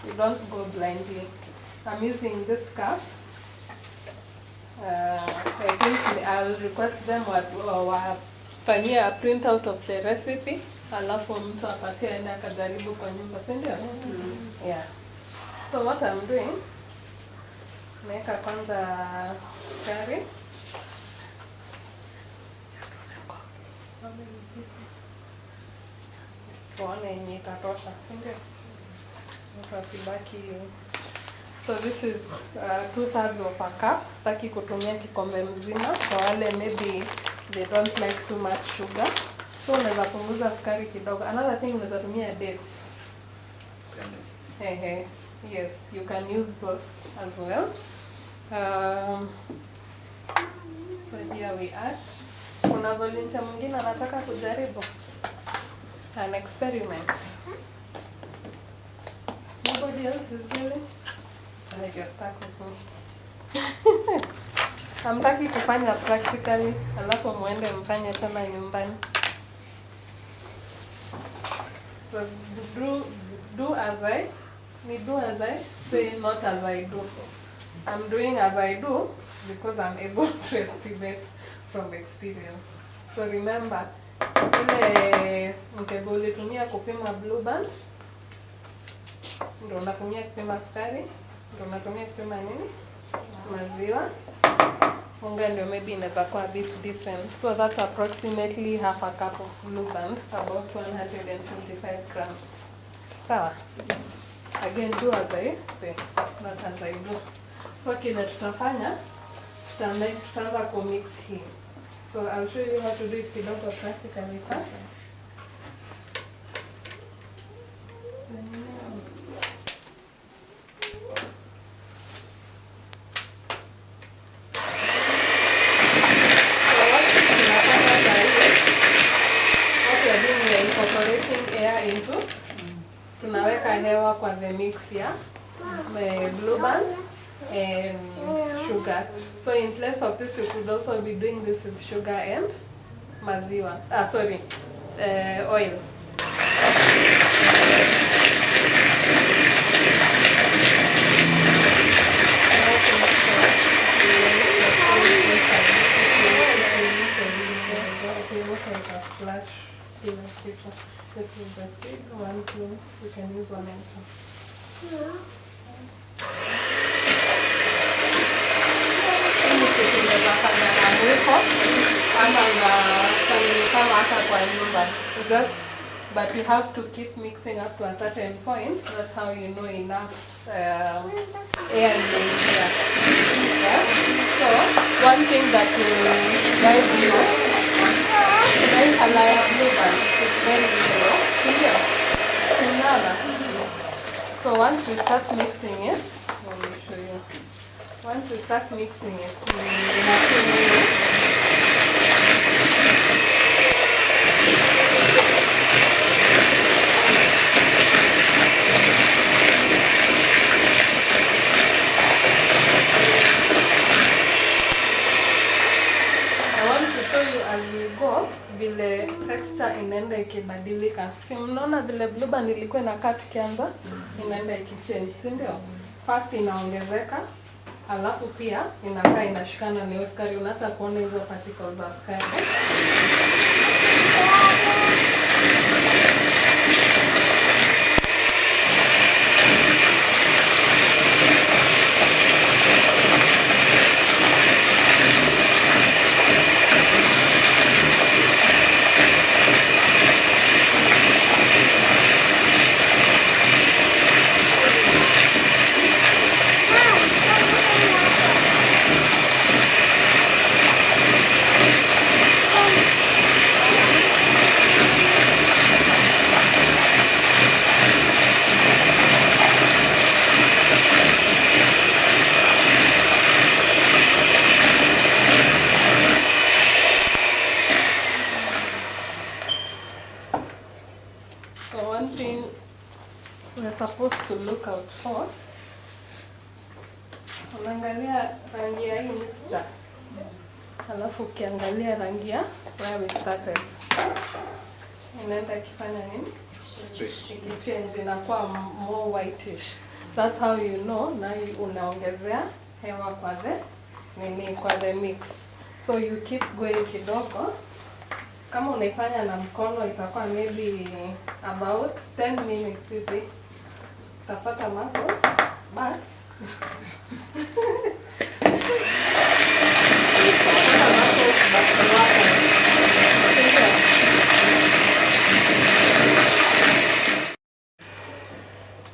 You don't go blindly. I'm using this cup. I think I'll request them wafanyie a printout of the recipe. Alafu mtu apatie aende akajaribu kwa nyumba, si ndio? Yeah. So what I'm doing, naweka kwanza sukari. Tuone yenye itatosha, si ndio? Usibaki. So this is 2/3 of a cup. Sitaki kutumia kikombe mzima kwa wale maybe they don't like too much sugar. So unaweza punguza sukari kidogo. Another thing unaweza tumia dates. Yes, you can use those as well. So here we are. Kuna volunteer mwingine anataka kujaribu an experiment. Nobody else is really? I just stuck with me. Hamtaki kufanya practically, alafu muende mfanye tena nyumbani. So do as I say, not as I do. I'm doing as I do because I'm able to estimate from experience. So remember, ile mtego ulitumia kupima blue band, ndio unatumia kupima sukari, ndio unatumia kupima nini? Maziwa. Unga ndio maybe inaweza kuwa a bit different. So that's approximately half a cup of blue band, about 125 grams. Sawa? Again, do as I say, not as I do. So kile tutafanya, tutaanza kumix hii. So I'll show you how to do it kidogo practically first. Tunaweka hewa kwa the mix ya blue band and sugar. So in place of this, you could also be doing this with sugar and maziwa. Oil. This is the stick, 1, 2, you can use 1 and 2. Hii ni kitu unaweza fanya na mwiko ama unafanya kama hata kwa nyumba. But you have to keep mixing up to a certain point. That's how you know enough air in the here. Yeah? So one thing that will guide you is a layer of blue band. It's very easy. So once we start mixing it, let me show you. Once we start mixing it, I want to show you as we go vile texture inaenda ikibadilika. Si mnaona vile blue band ilikuwa inakaa tukianza inaenda ikichange, si ndio? First inaongezeka, alafu pia inakaa inashikana na sukari, unataka kuona hizo particles za sukari. thing we're supposed to look out for, unaangalia rangi ya hii mixture, alafu ukiangalia rangi ya where we started, inaenda ikifanya nini? Ikichange, inakuwa more whitish. That's how you know na unaongezea hewa kwa the mix. So you keep going kidogo. Kama unaifanya na mkono itakuwa maybe about 10 minutes hivi. Utapata muscles, but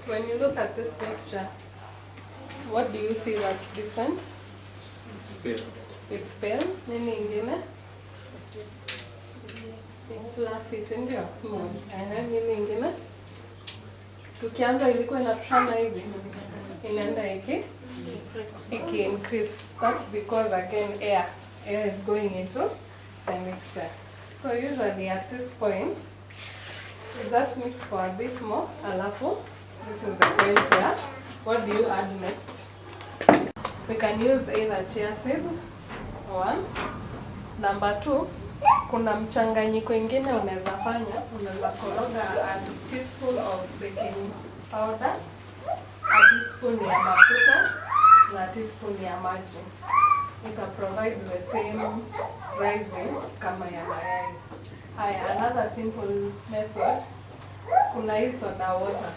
when you look at this mixture, what do you see that's different? It's pale. It's pale. Nini ingine? Fluffy, si ndio? Smooth. Nini ingine? Tukianza ilikuwa inatoshana hivi. Inaenda iki increase. That's because again air is going into the mixture. So usually at this point, you just mix for a bit more. Alafu, this is the point here. What do you add next? We can use either chia seeds, 1. Number 2, kuna mchanganyiko ingine unaweza fanya, unaweza koroga a teaspoon of baking powder, a teaspoon ya mafuta, na teaspoon ya maji. It can provide the same rising kama ya mayai. Another simple method, kuna hii soda water,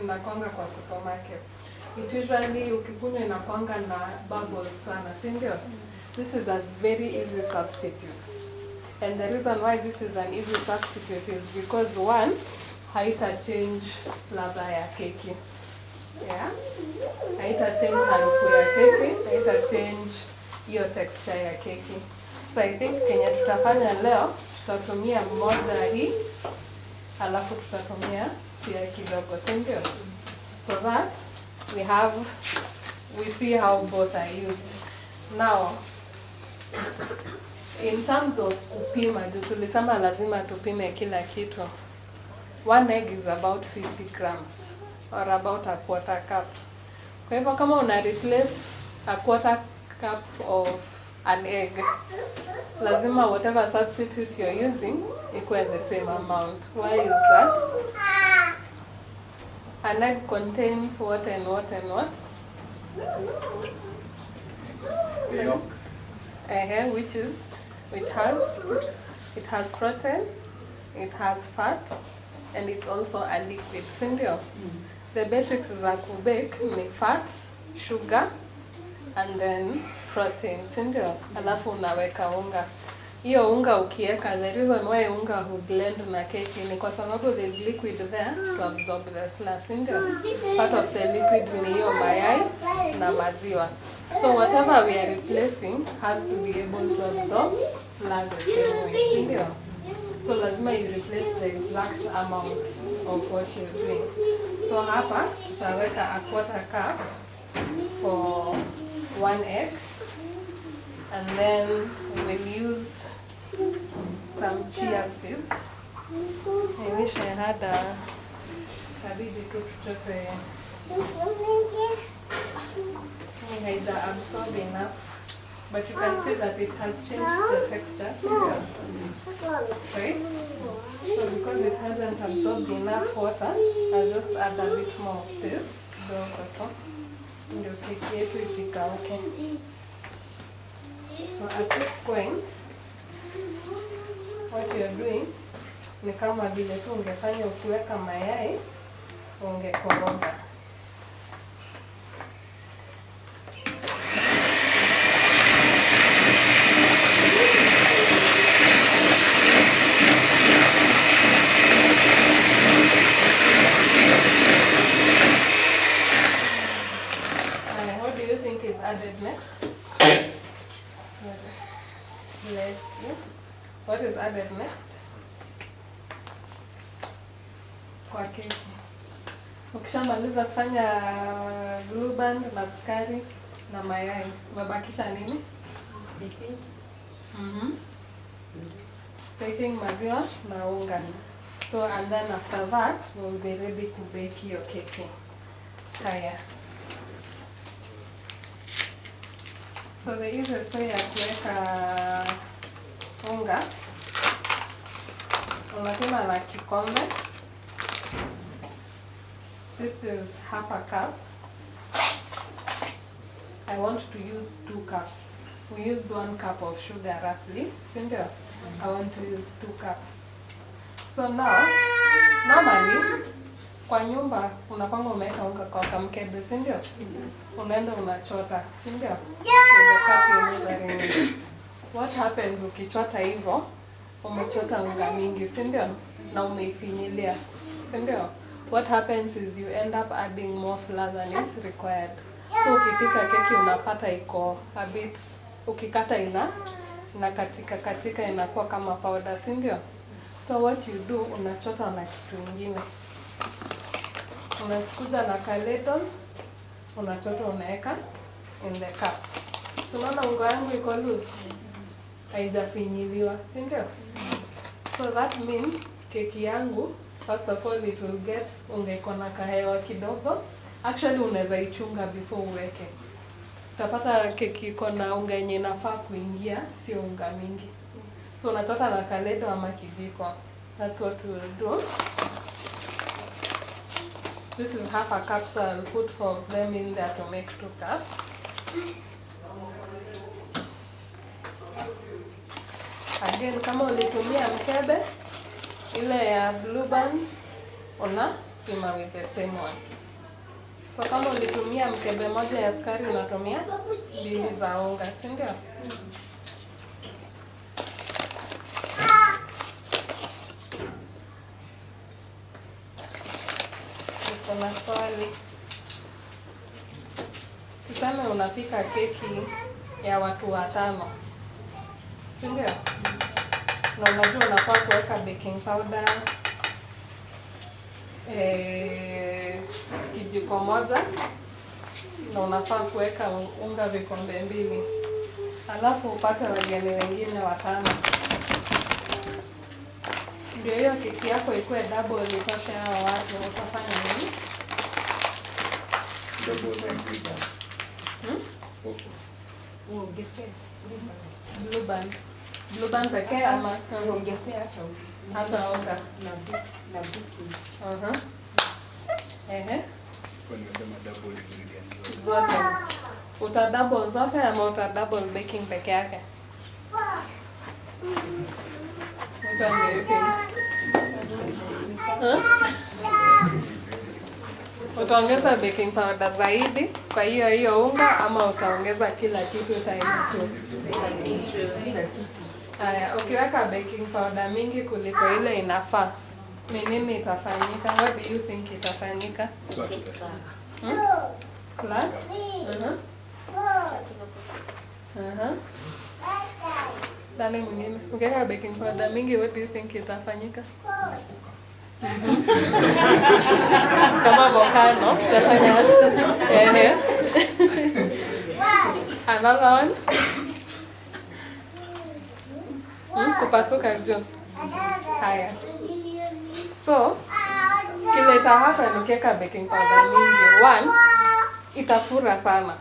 inakwanga kwa supermarket. It usually ukikunywa inakwanga na bubbles sana, si ndio? This is a very easy substitute. And the reason why this is an easy substitute is because 1, haita change ladha ya keki. Yeah? Haita change harufu ya keki, haita change hiyo texture ya keki. So I think kenye tutafanya leo, tutatumia moja hii, alafu tutatumia chia kidogo, si ndio? So that we see how both are used. Now, in terms of kupima, tulisema lazima tupime kila kitu. 1 egg is about 50 grams or about a quarter cup. Kwa hivyo kama una replace a quarter cup of an egg, lazima whatever substitute you're using ikuwe the same amount. Why is that? An egg contains what and what and what? Yolk. It has protein, it has fat, and it's also a liquid. Sindio? The basics za kubake ni fat, sugar, and then protein. Sindio? Alafu unaweka unga. Hiyo unga ukieka, the reason why unga hublend na keki ni kwa sababu there's liquid there to absorb the flour. Sindio? Part of the liquid ni hiyo mayai na maziwa. So whatever we are replacing has to be able to absorb flour the same way. Sindio? So lazima you replace the exact amount of what you're doing. So hapa tutaweka a quarter cup for 1 egg, and then we will use some chia seeds. I wish I had a kabidi tu tuchote haida absorb enough, but you can see that it has changed the texture. Right? So because it hasn't absorbed enough water, I'll just add a bit more of this. Ndio keki yetu isikauke. So at this point, what you're doing ni kama vile tu ungefanya ukiweka mayai, ungekoroga. What do you think is added next? Bless you. What is added next? Kwa keki. Ukishamaliza kufanya glue band na sukari na mayai, umebakisha nini? Baking. Baking, maziwa na unga. So and then after that we'll be ready to bake your cake. Haya. So the easiest way ya kuweka unga, unapima na kikombe. This is half a cup. I want to use 2 cups. We used 1 cup of sugar roughly, sindio? I want to use 2 cups. So now, normally, kwa nyumba unakwanga umeweka unga kwa kamkebe, sindio? Unaenda unachota, sindio? With the cup you're measuring. What happens ukichota hivyo, umechota unga mingi, sindio? Na umeifinyilia, sindio? What happens is you end up adding more flour than is required. So ukipika keki unapata iko a bit, ukikata ina katika inakuwa kama powder, si ndio? So what you do, unachota na kitu kingine. Unakuja na kaledon, unachota unaweka in the cup. So unaona unga yangu iko loose, haijafinyiliwa, si ndio? So that means keki yangu, first of all it will get unga iko na kahewa kidogo. Actually unaweza ichunga before uweke. Utapata keki iko na unga yenye inafaa kuingia, sio unga mingi. So unachota na kaledo ama kijiko. That's what we will do. This is half a cup, so I'll put 4 of them in there to make 2 cups. Again, kama ulitumia mkebe, ile ya blue band, unapima with the same one. So kama ulitumia mkebe moja ya sukari, unatumia 2 za unga, si ndio? Kuna swali. Tuseme unapika keki ya watu 5. Si ndio? Na unajua unafaa kuweka baking powder kijiko moja, na unafaa kuweka unga vikombe 2. Alafu upate wageni wengine 5. Ndio hiyo keki yako ikuwe double itoshe hao watu, utafanya nini? Double ingredients. Uongeze Blue band. Blue band pekee ama uongeze hata unga na baking. Kwa nimesema double ingredients. Zote. Uta double zote ama uta double baking peke yake? Utaongeza baking powder zaidi kwa hiyo unga ama utaongeza kila kitu times 2? Haya, ukiweka baking powder mingi kuliko ile inafaa, ni nini itafanyika? What do you think itafanyika? Plus? Dani mwingine. Ukiweka baking powder mingi, what do you think itafanyika? Kama volcano, itafanya another one. Kupasuka juu. Haya. So, kile itahappen ukiweka baking powder mingi, 1, itafura sana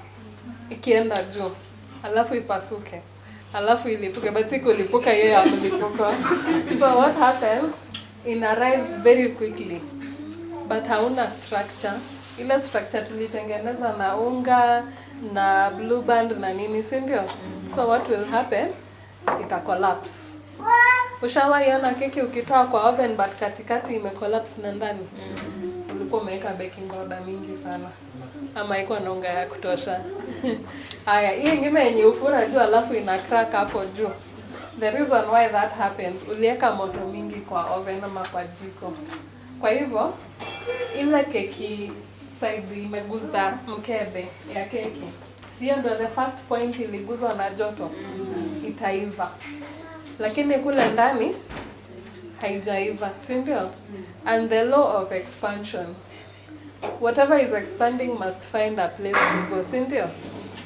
ikienda juu, alafu ipasuke, alafu ilipuke, but kulipuka hiyo ya mlipuko. So what happens, ina rise very quickly, but hauna structure. Ile structure tulitengeneza na unga na blue band na nini, si ndio? So what will happen, ita collapse. Ushawaiona keki ukitoa kwa oven but katikati imecollapse na ndani? Ulikuwa umeweka baking powder mingi sana, ama iko na unga ya kutosha. Haya, hii ingine yenye ufura juu alafu ina crack hapo juu. The reason why that happens, uliweka moto mingi kwa oven ama kwa jiko. Kwa hivyo, ile keki side imeguza mkebe ya keki, sio ndio the first point iliguzwa na joto, itaiva. Lakini kule ndani haijaiva, si ndio? And the law of expansion, whatever is expanding must find a place to go, si ndio?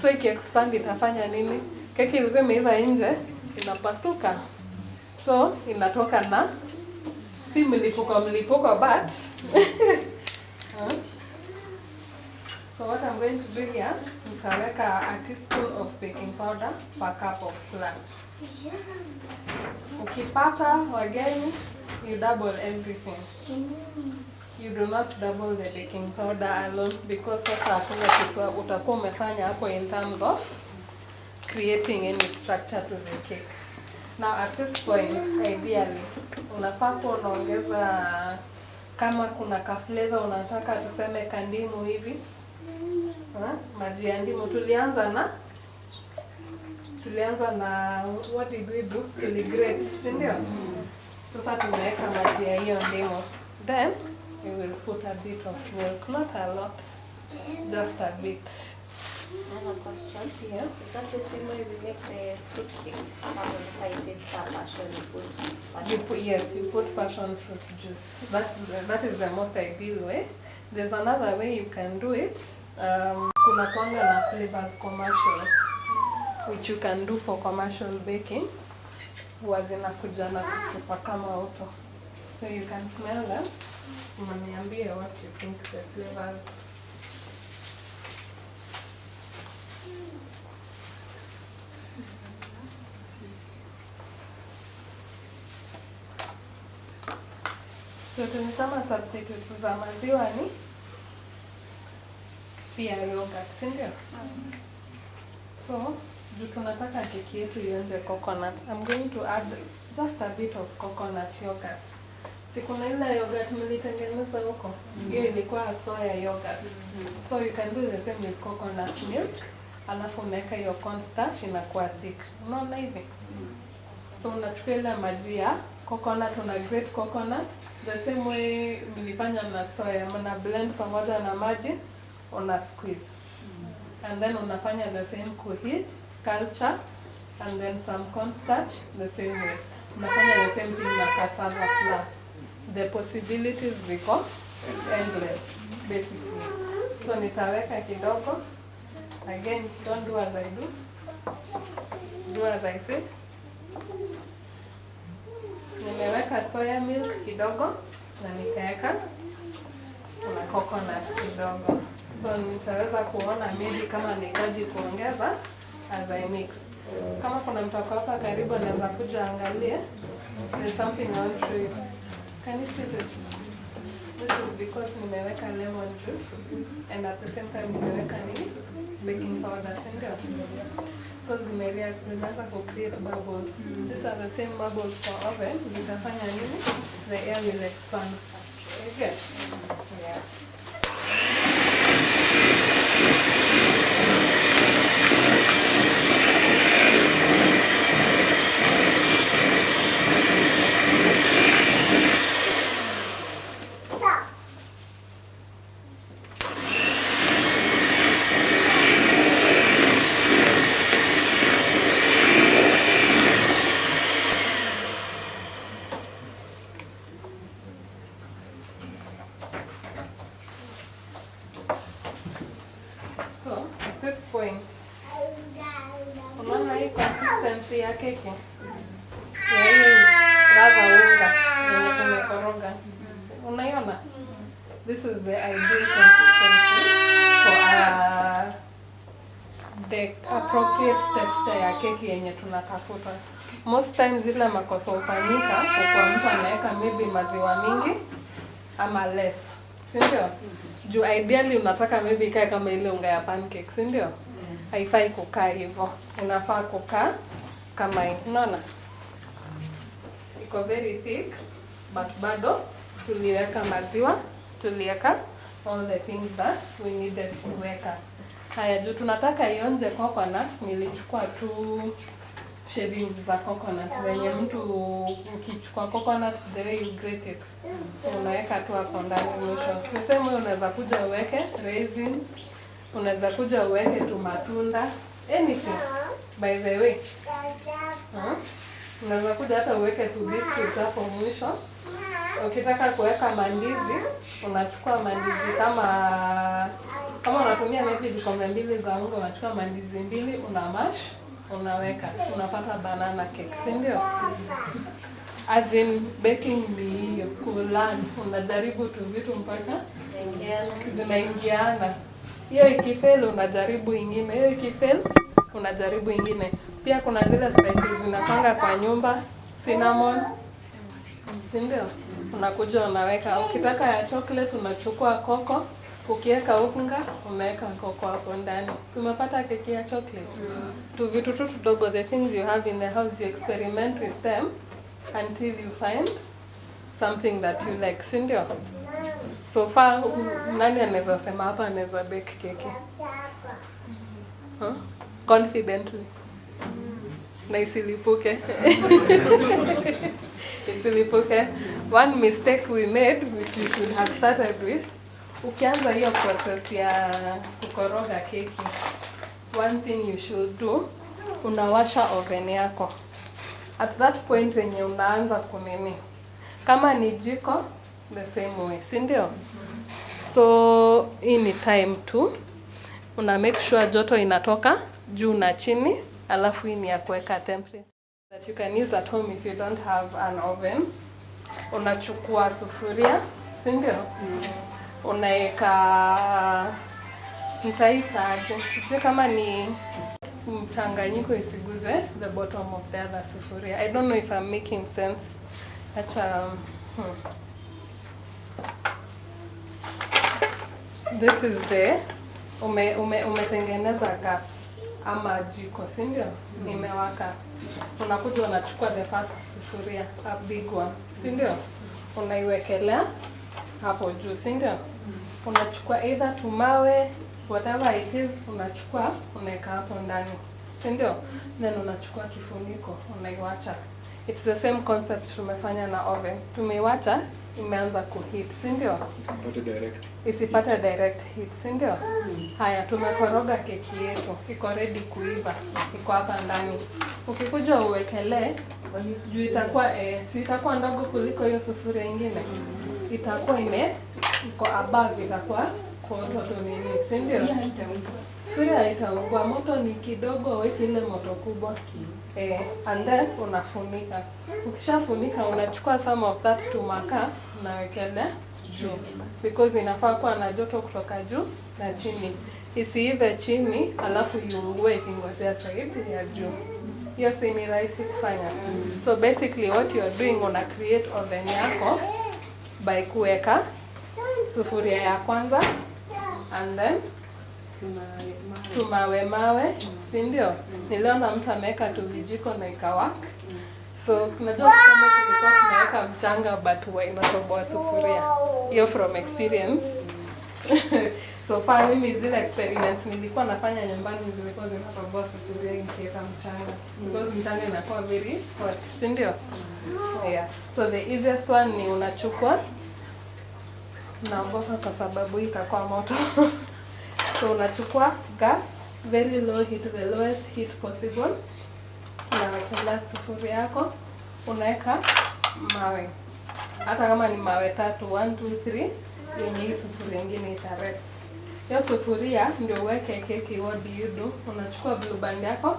So iki-expand itafanya nini? Keki ilikuwa imeiva nje, inapasuka. So inatoka na si mlipuko but so what I'm going to do here, nitaweka a teaspoon of baking powder per cup of flour. Ukipata wageni, you double everything. You do not double the baking powder alone because sasa hakuna kitu utakuwa umefanya hapo in terms of creating any structure to the cake. Now at this point, ideally, unafaa kuwa unaongeza kama kuna ka flavor unataka tuseme kandimu hivi. Maji ya ndimu tulianza na what did we do? Tuligrate, si ndio? Sasa tumeweka maji ya hiyo ndimu. Then we will put a bit of milk, not a lot, just a bit. I have a question. Yes. Is that the same way we make the fruit cakes? How it is passion You put passion fruit juice. That is the most ideal way. There's another way you can do it. Kuna kwanga na flavors commercial, which you can do for commercial baking. Huwa zinakuja na kutupa kama auto. So you can smell them. Unaniambie what you think the flavors. So tunasema substitutes za maziwa ni pia yogurt, si ndio? So, juu tunataka keki yetu ionje coconut, I'm going to add just a bit of coconut yogurt. Si kuna ile yogurt mlitengeneza huko? Hiyo ilikuwa soya yogurt. So you can do the same with coconut milk. Alafu unaweka hiyo cornstarch inakuwa thick. Unaona hivi? So unachukua ile maji ya coconut, una grate coconut the same way mlifanya na soya, mna blend pamoja na maji, una squeeze. And then unafanya the same kuheat, culture, and then some cornstarch the same way. Unafanya the same thing na cassava flour. The possibilities ziko endless basically. So nitaweka kidogo. Again, don't do as I do. Do as I say. Nimeweka soya milk kidogo na nikaweka na coconut kidogo. So nitaweza kuona maybe kama nihitaji kuongeza as I mix. Kama kuna mtu hapa karibu anaweza kuja angalie. There's something I want to show you. Can you see this? This is because nimeweka lemon juice and at the same time nimeweka ni baking powder, sindio? So zimeanza ku create bubbles. These are the same bubbles for oven. Nitafanya nini? The air will expand. Okay? Yeah. Unaona hii consistency ya keki? Ya hii rava unga yenye tumekoroga. Unaiona? This is the ideal consistency for the appropriate texture ya keki yenye tunatafuta. Most times zile makosa hufanyika kwa mtu anaweka maybe maziwa mingi ama less. Si ndio? Juu ideally unataka maybe ikae kama ile unga ya pancake, si ndio? Haifai kukaa hivyo. Unafaa kukaa kama hii. Unaona? Iko very thick but bado tuliweka maziwa, tuliweka all the things that we needed kuweka. Haya, juu tunataka ionje coconut, nilichukua tu shavings za coconut. Wenye mtu ukichukua coconut the way you grate it, unaweka tu hapo ndani mwisho. Niseme unaweza kuja uweke raisins, unaweza kuja uweke tu matunda, anything by the way. Unaweza kuja hata uweke tu biscuits hapo mwisho. Ukitaka kuweka mandizi, unachukua mandizi kama unatumia maybe vikombe 2 za unga, unachukua mandizi 2, una mash, unaweka, unapata banana cake, si ndio? As in baking ni kulan, unajaribu tu vitu mpaka zinaingiana. Hiyo ikifail unajaribu ingine, hiyo ikifail unajaribu ingine. Pia kuna zile spices zinapanga kwa nyumba, cinnamon, si ndio? Unakuja unaweka, ukitaka ya chocolate unachukua koko, ukiweka unga unaweka koko hapo ndani. Si umepata keki ya chocolate? Tu vitu tu tudogo, the things you have in the house, you experiment with them until you find something that you like, si ndio? So far nani anaweza sema hapa anaweza bake keki? Confidently. Na isilipuke. Isilipuke. One mistake we made, which we should have started with, ukianza hiyo process ya kukoroga keki, one thing you should do, unawasha oven yako. At that point yenye unaanza kunini, kama ni jiko, the same way, si ndio? So hii ni time tu, una make sure joto inatoka juu na chini, alafu hii ni ya kuweka temperature that you can use at home if you don't have an oven. Unachukua sufuria, si ndio? Unaweka, nitaita aje, sijui kama ni mchanganyiko isiguze the bottom of the other sufuria. I don't know if I'm making sense. Acha This is the umetengeneza gas ama jiko, si ndio? Imewaka. Unakuja unachukua the first sufuria, a big one, si ndio? Unaiwekelea hapo juu, si ndio? Unachukua either tumawe, whatever it is, unachukua unaweka hapo ndani, si ndio? Then unachukua kifuniko, unaiwacha. It's the same concept tumefanya na oven. Tumeiwacha imeanza kuheat, si ndio? Isipate direct heat, si ndio? Haya, tumekoroga keki yetu, iko ready kuiva, iko hapa ndani. Ukikuja uwekelee, juu itakuwa si itakuwa ndogo kuliko hiyo sufuria nyingine. Itakuwa iko above, itakuwa koto nini, si ndio? Sufuria haitaungua, moto ni kidogo, weki ile moto kubwa. And then unafunika. Ukishafunika unachukua some of that to makaa unawekelea juu, because inafaa kuwa na joto kutoka juu na chini. Isiive chini alafu iungue ikingojea side ya juu. Hiyo si ni rahisi kufanya. So basically what you are doing, una create oven yako by kuweka sufuria ya kwanza and then tumawe, si ndio? Niliona mtu ameweka tu vijiko na ikawaka. So tunajua kama tulikuwa tunaweka mchanga but huwa inatoboa sufuria. Hiyo from experience. So far mimi zile experiments nilikuwa nafanya nyumbani zilikuwa zinatoboa sufuria nikiweka mchanga. Because mchanga inakuwa very hot, si ndio? Yeah. So the easiest one ni unachukua, naogopa kwa sababu itakuwa moto. So unachukua gas, very low heat, the lowest heat possible. Unawekelea sufuria yako, unaweka mawe. Hata kama ni mawe 3, 1, 2, 3, yenye hii sufuria nyingine itarest. Hiyo sufuria ndio uweke keki. What do you do? Unachukua blue band yako,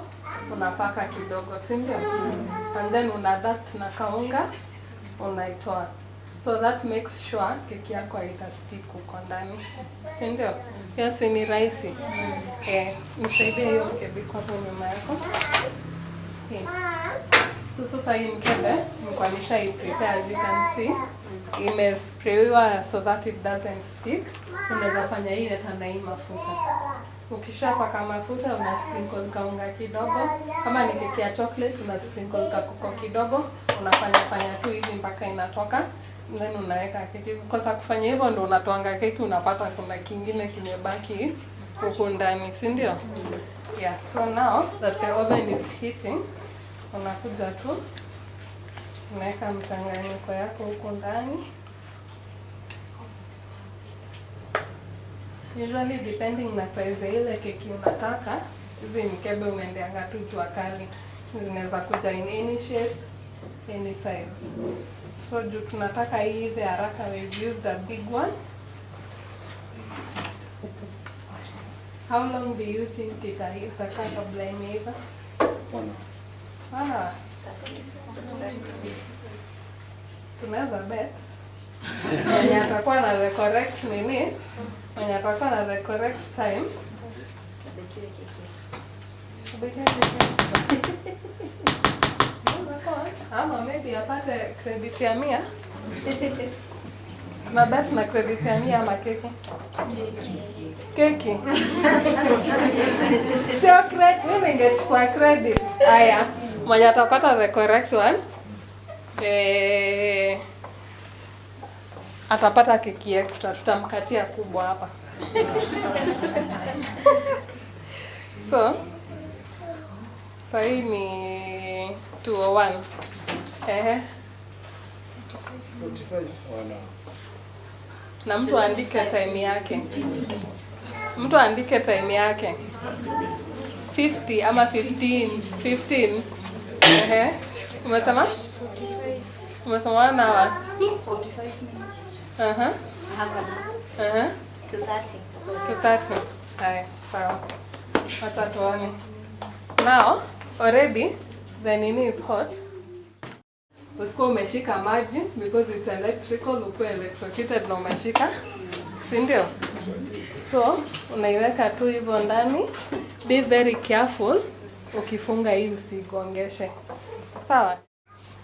unapaka kidogo, si ndio? And then una dust na kaunga, unaitoa. So that makes sure keki yako haitastick huko ndani, si ndio? Hiyo si ni rahisi? Nisaidie hiyo mkebe kwa hapo nyuma yako. So sasa hii mkebe nilikuwa prepare, as you can see. Imesprayiwa so that it doesn't stick. Unaweza fanya hii hata na hii mafuta. Ukishapaka mafuta una sprinkle kaunga kidogo. Kama ni keki ya chocolate una sprinkle kakoko kidogo. Unafanya tu hivi mpaka inatoka. Then unaweka keki. Kwa sababu kufanya hivyo ndio unatoanga keki, unapata kuna kingine kimebaki huko ndani, si ndio? Yeah, so now that the oven is heating, unakuja tu unaweka mchanganyiko yako huko ndani. Usually depending na size ile keki unataka, hizi mkebe unaendeanga tu jua kali. Zinaweza kuja in any shape, any size. So juu tunataka hii ive haraka, we've used a big one. How long do you think itakaa kabla imeiva? 1 hour. tunaweza bet mwenye atakuwa na the correct nini, mwenye atakuwa na the correct time ama maybe apate credit ya 100 na bet na credit ya 100 ama keki. Keki. Sio credit, mimi ningechukua credit. Haya, mwenye atapata the correct one atapata keki extra, tutamkatia kubwa hapa. So hii ni 201. Na mtu andike time yake. Mtu andike time yake. 50 ama 15. Umesema? Umesema na 45 minutes. 230. Haya, sawa. Wacha tuone. Now, already the nini is hot. Usikuwa umeshika maji because it's electrical, ukuwa electrocuted na umeshika. Si ndio? So, unaiweka tu hivyo ndani. Be very careful. Ukifunga hii usigongeshe. Sawa?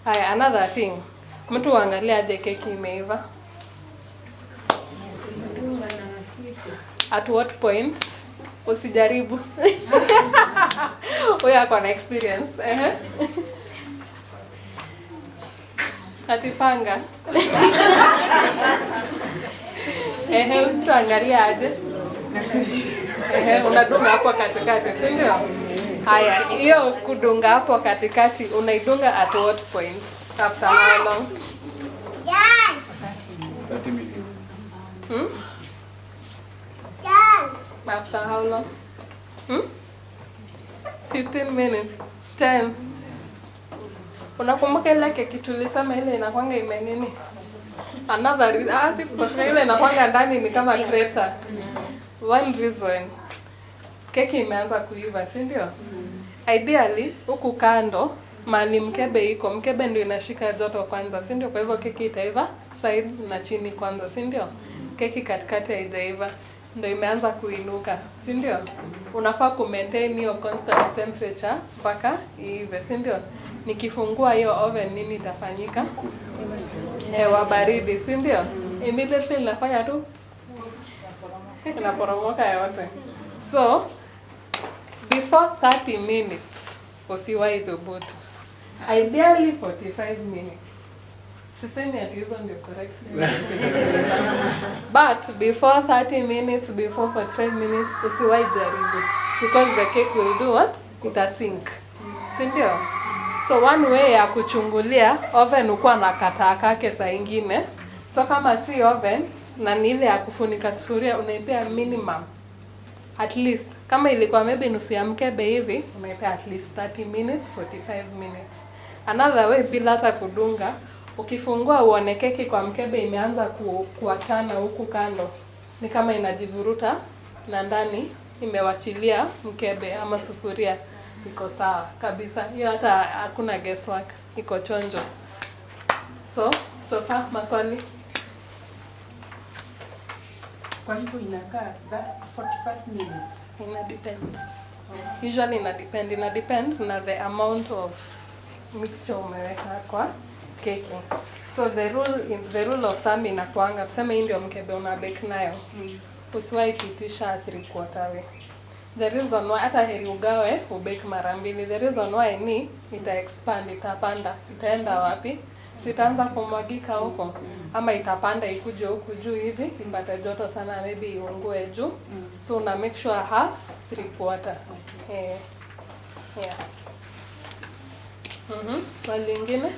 Haya, another thing. Mtu angalia aje keki imeiva. At what point? Usijaribu. Wewe uko na experience. Atipanga. Mtu angalia aje. Unadunga hapo katikati, si ndio? Haya, hiyo kudunga hapo katikati unaidunga at what point? After how long? 30 minutes. After how long? 15 minutes. 10. Unakumbuka ile keki tulisema ile inakwanga imenini? Another si kwa ile inakwanga ndani ni kama crater. One reason keki imeanza kuiva, si ndio? Ideally huku kando mali mkebe iko, mkebe ndio inashika joto kwanza, si ndio? Kwa hivyo keki itaiva sides na chini kwanza, si ndio? Keki katikati haijaiva, ndio imeanza kuinuka, si ndio? Unafaa ku maintain hiyo constant temperature mpaka iive, si ndio? Nikifungua hiyo oven nini itafanyika? Hewa baridi, si ndio? Immediately inafanya tu inaporomoka yote. So before 30 minutes usiwahi dhubutu. Ideally 45 minutes. Sisemi ati hizo ndio correct. But before 30 minutes, before 45 minutes usiwahi jaribu. Because the cake will do what? Ita sink. Si ndio? So one way ya kuchungulia oven ukuwa na kataa kake saa ingine. So kama si oven na ni ile ya kufunika sufuria unaipea minimum at least, kama ilikuwa maybe nusu ya mkebe hivi unaipea at least 30 minutes, 45 minutes. Another way bila hata kudunga, ukifungua uone keki kwa mkebe imeanza kuachana huku kando, ni kama inajivuruta na ndani imewachilia mkebe ama sufuria, iko sawa kabisa. Hiyo hata hakuna guesswork, iko chonjo. So far maswali. Kwa hivyo inakaa 45 minutes. Ina depend. Usually ina depend na the amount of mixture umeweka kwa keki. So the rule of thumb inakuanga tuseme hii ndio mkebe una bake nayo. Usiwahi pitisha 3/4 way. The reason why hata heri ugawe ubake mara mbili. The reason why ni ita expand, itapanda. Itaenda wapi? Sitaanza kumwagika huko ama itapanda ikuje huku juu hivi ipate joto sana, maybe iungue juu. So una make sure half 3/4. Yeah. Swali lingine?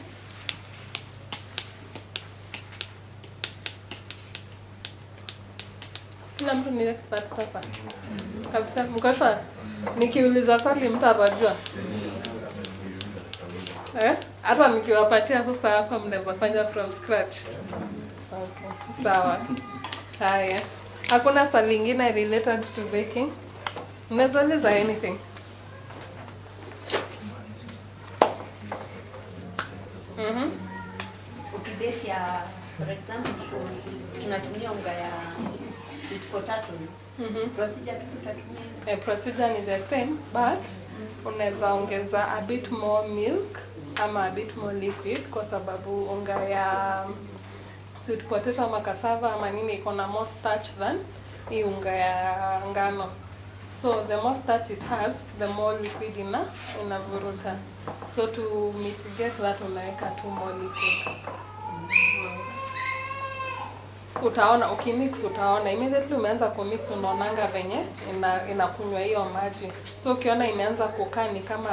Kila mtu ni expert sasa. Kabisa mkosha. Nikiuliza swali mtajua. Hata nikiwapatia sasa hapa mnaweza fanya from scratch. Okay. Sawa. Haya. Hakuna swali lingine related to baking? Unaweza uliza anything. Ukibeki ya For example, tunatumia unga ya sweet potatoes. Procedure tutatumia. Procedure ni the same, but unaweza ongeza a bit more milk ama a bit more liquid kwa sababu unga ya sweet potato ama cassava ama nini iko na more starch than hii unga ya ngano. So the more starch it has, the more liquid inavuruta. So to mitigate that unaweka tu more liquid. Utaona ukimix, utaona immediately umeanza kumix, unaonanga venye inakunywa hiyo maji. So ukiona imeanza kukaa ni kama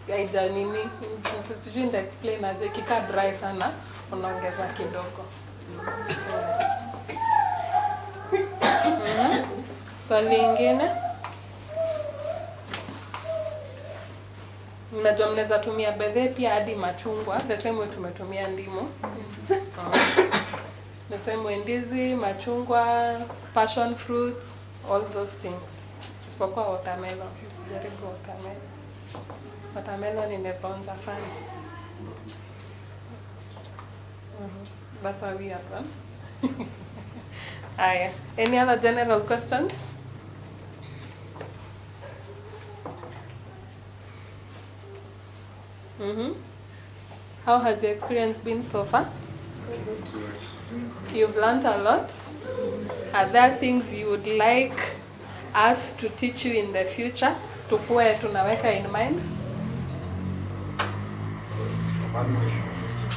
haija nini, sijui nita explain aje, kikaa dry sana unaongeza kidogo. Swali lingine, mnajua mnaweza tumia bedhe pia hadi machungwa, the same way tumetumia ndimu. The same way ndizi, machungwa, passion fruits, all those things. Isipokuwa watermelon, msijaribu watermelon. Watermelon inezonja fani. That's how we have them. Any other general questions? How has your experience been so far? You've learned a lot. Are there things you would like us to teach you in the future? Tukue tunaweka in mind?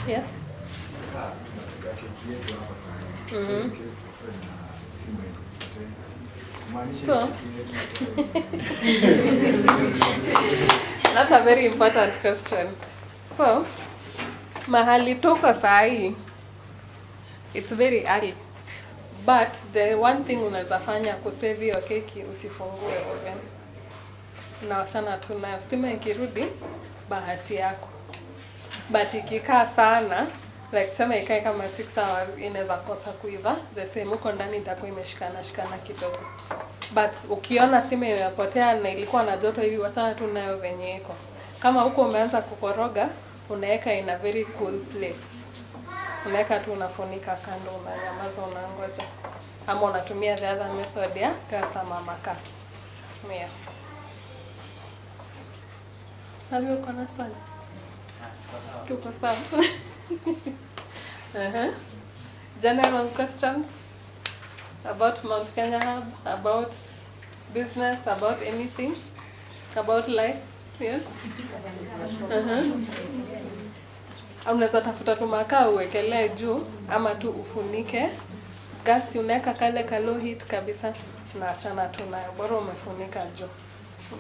Yes. So, that's a very important question. So, mahali tuko sahi, it's very early. But the one thing unaweza fanya kusave hiyo keki, usifungue oven. Na wachana tu nayo. Stima ikirudi, bahati yako. But ikikaa sana, like sema ikae kama 6 hours, inaweza kosa kuiva. The same huko ndani itakuwa imeshikana kidogo. But ukiona stima imepotea na ilikuwa na joto hivi, wachana tu nayo venye iko. Kama huko umeanza kukoroga, unaweka in a very cool place. Unaweka tu unafunika kando, unanyamaza, unangoja. Ama unatumia the other method ya kasa mamaka. Yeah. Sabi uko na swali? Tuko sawa. General questions about Mount Kenya Hub, about business, about anything, about life? Yes. Unaweza tafuta tu makaa uwekelee juu ama tu ufunike. Gasi unaweka kale ka low heat kabisa, tunaachana tu nayo, bora umefunika juu.